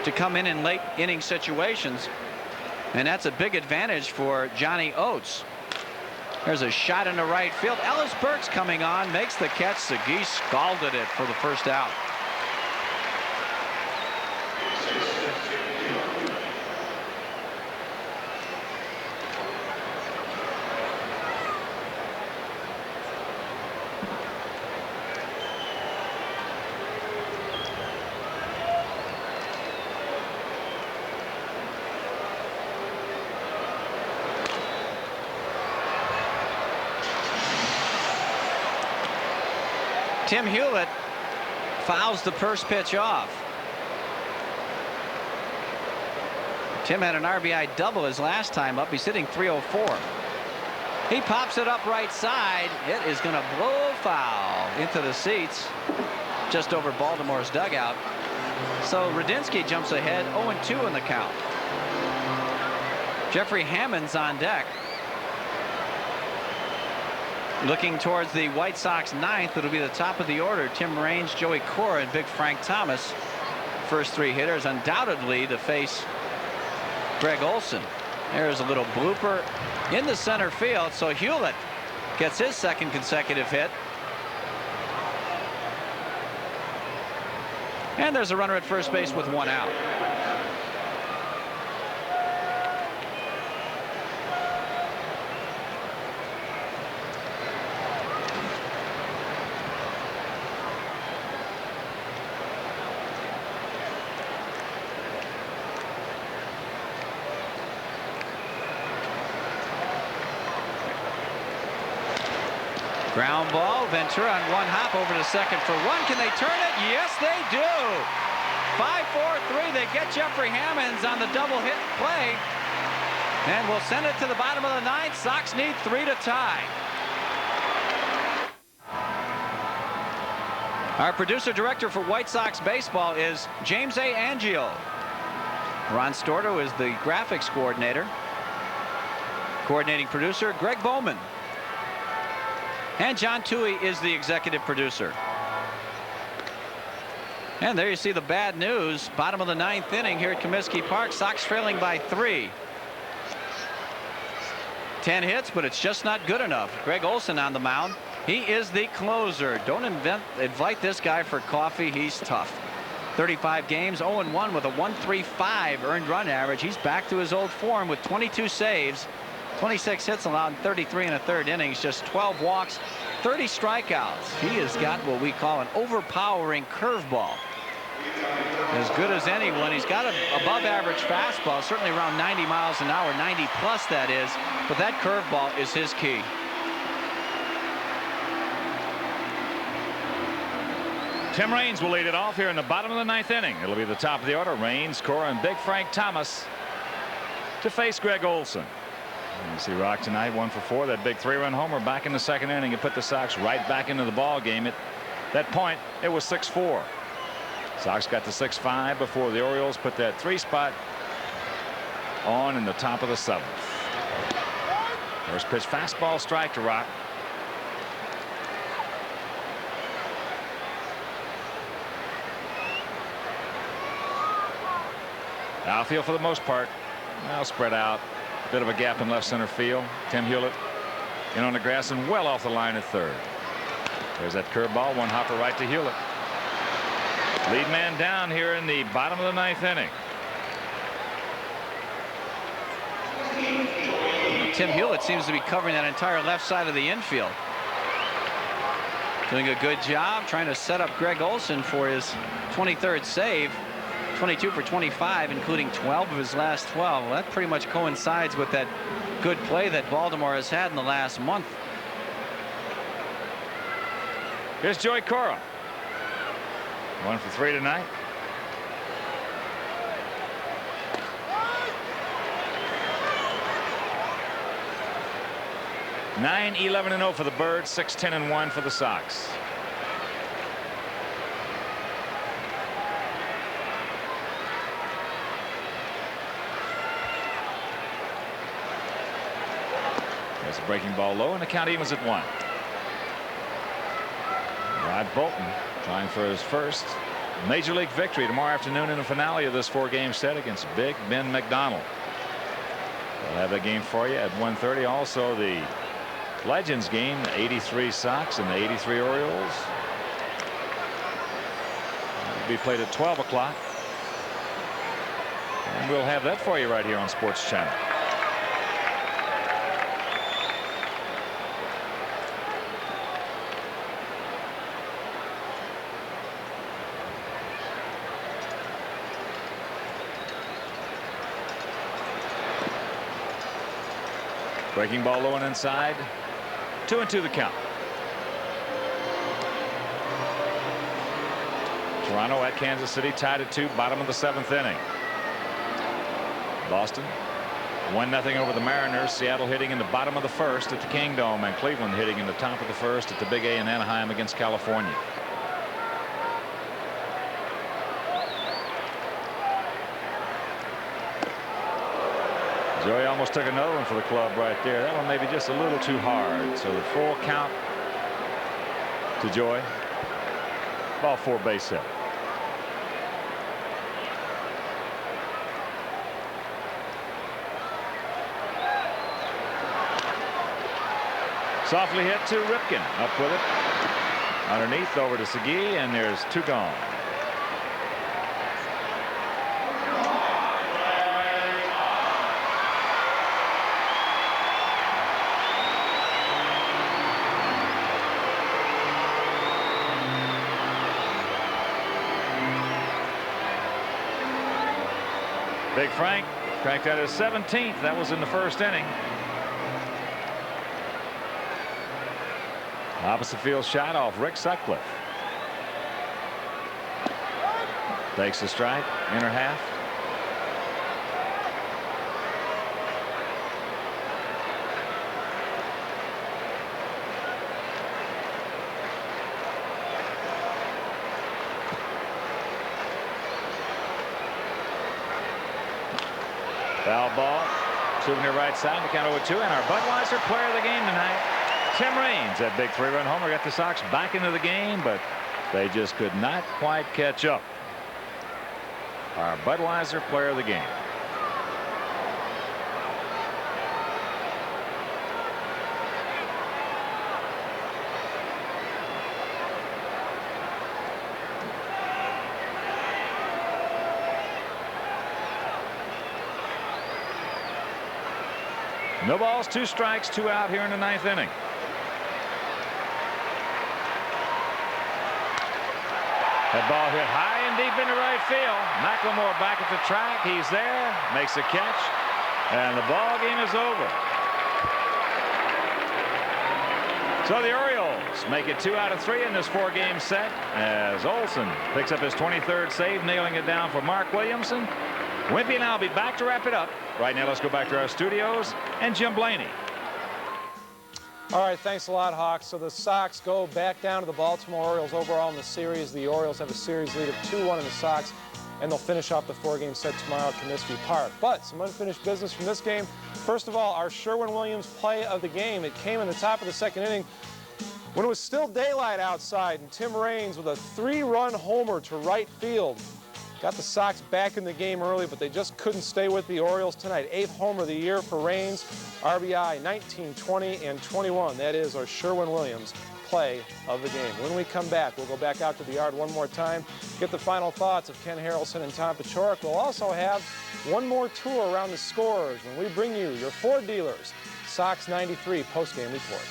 to come in late inning situations. And that's a big advantage for Johnny Oates. There's a shot into right field. Ellis Burks coming on, makes the catch. Segui scalded it for the first out. Tim Hewlett fouls the first pitch off. Tim had an RBI double his last time up. He's hitting .304. He pops it up right side. It is going to blow foul into the seats just over Baltimore's dugout. So Radinsky jumps ahead, 0-2 in the count. Jeffrey Hammond's on deck. Looking towards the White Sox 9th, it'll be the top of the order. Tim Raines, Joey Cora, and big Frank Thomas. First 3 hitters, undoubtedly to face Greg Olson. There's a little blooper in the center field, so Hewlett gets his 2nd consecutive hit. And there's a runner at first base with 1 out. Ground ball. Ventura on 1 hop over to second for 1. Can they turn it? Yes, they do. 5-4-3. They get Jeffrey Hammonds on the double hit play. And we'll send it to the bottom of the ninth. Sox need 3 to tie. Our producer-director for White Sox baseball is James A. Angio. Ron Storto is the graphics coordinator. Coordinating producer, Greg Bowman. And John Toohey is the executive producer. And there you see the bad news. Bottom of the ninth inning here at Comiskey Park. Sox trailing by 3. 10 hits, but it's just not good enough. Greg Olson on the mound. He is the closer. Don't invite this guy for coffee. He's tough. 35 games, 0-1 with a 1.35 earned run average. He's back to his old form with 22 saves, 26 hits allowed in 33 1/3 innings, just 12 walks, 30 strikeouts. He has got what we call an overpowering curveball. As good as anyone. He's got an above average fastball, certainly around 90 miles an hour, 90 plus that is, but that curveball is his key. Tim Raines will lead it off here in the bottom of the ninth inning. It'll be the top of the order. Raines, Cora, and Big Frank Thomas to face Greg Olson. You see Rock tonight, 1 for 4. That big 3-run homer back in the second inning. It put the Sox right back into the ball game. At that point, it was 6-4. Sox got to 6-5 before the Orioles put that 3 spot on in the top of the 7th. First pitch, fastball strike to Rock. Outfield for the most part. Now spread out. Bit of a gap in left center field. Tim Hewlett in on the grass and well off the line at third. There's that curveball. One hopper right to Hewlett. Lead man down here in the bottom of the ninth inning. Tim Hewlett seems to be covering that entire left side of the infield. Doing a good job trying to set up Greg Olson for his 23rd save. 22 for 25, including 12 of his last 12. Well, that pretty much coincides with that good play that Baltimore has had in the last month. Here's Joey Cora. 1 for 3 tonight. (9-11-0) for the Birds, 6-10-1 for the Sox. There's a breaking ball low, and the count evens at 1. Rod Bolton trying for his first major league victory tomorrow afternoon in the finale of this 4-game set against Big Ben McDonald. We'll have that game for you at 1:30. Also the Legends game, the 83 Sox and the 83 Orioles. It'll be played at 12 o'clock. And we'll have that for you right here on Sports Channel. Breaking ball low and inside. 2-2 the count. Toronto at Kansas City tied at 2, bottom of the 7th inning. Boston 1-0 over the Mariners. Seattle hitting in the bottom of the 1st at the Kingdome, and Cleveland hitting in the top of the 1st at the Big A in Anaheim against California. Joey almost took another one for the club right there. That one maybe just a little too hard. So the full count to Joey. Ball 4, base hit. Softly hit to Ripken. Up with it. Underneath over to Segui, and there's 2 gone. Big Frank cracked out his 17th. That was in the 1st inning. Opposite field shot off Rick Sutcliffe. Takes the strike, inner half. Foul ball. Souvenir right side. The count 0-2. And our Budweiser player of the game tonight, Tim Raines. That big 3-run homer got the Sox back into the game, but they just could not quite catch up. Our Budweiser player of the game. No balls, 2 strikes, 2 out here in the 9th inning. That ball hit high and deep into right field. McLemore back at the track. He's there, makes a catch, and the ball game is over. So the Orioles make it 2 out of 3 in this 4-game set as Olson picks up his 23rd save, nailing it down for Mark Williamson. Wimpy and I will be back to wrap it up. Right now, let's go back to our studios and Jim Blaney. All right, thanks a lot, Hawk. So the Sox go back down to the Baltimore Orioles overall in the series. The Orioles have a series lead of 2-1 in the Sox, and they'll finish off the 4-game set tomorrow at Comiskey Park. But some unfinished business from this game. First of all, our Sherwin-Williams play of the game. It came in the top of the 2nd inning when it was still daylight outside, and Tim Raines with a 3-run homer to right field got the Sox back in the game early, but they just couldn't stay with the Orioles tonight. 8th homer of the year for Raines. RBI 19, 20, and 21. That is our Sherwin-Williams play of the game. When we come back, we'll go back out to the yard one more time, get the final thoughts of Ken Harrelson and Tom Paciorek. We'll also have one more tour around the scores when we bring you your Ford dealers. Sox 93 postgame report.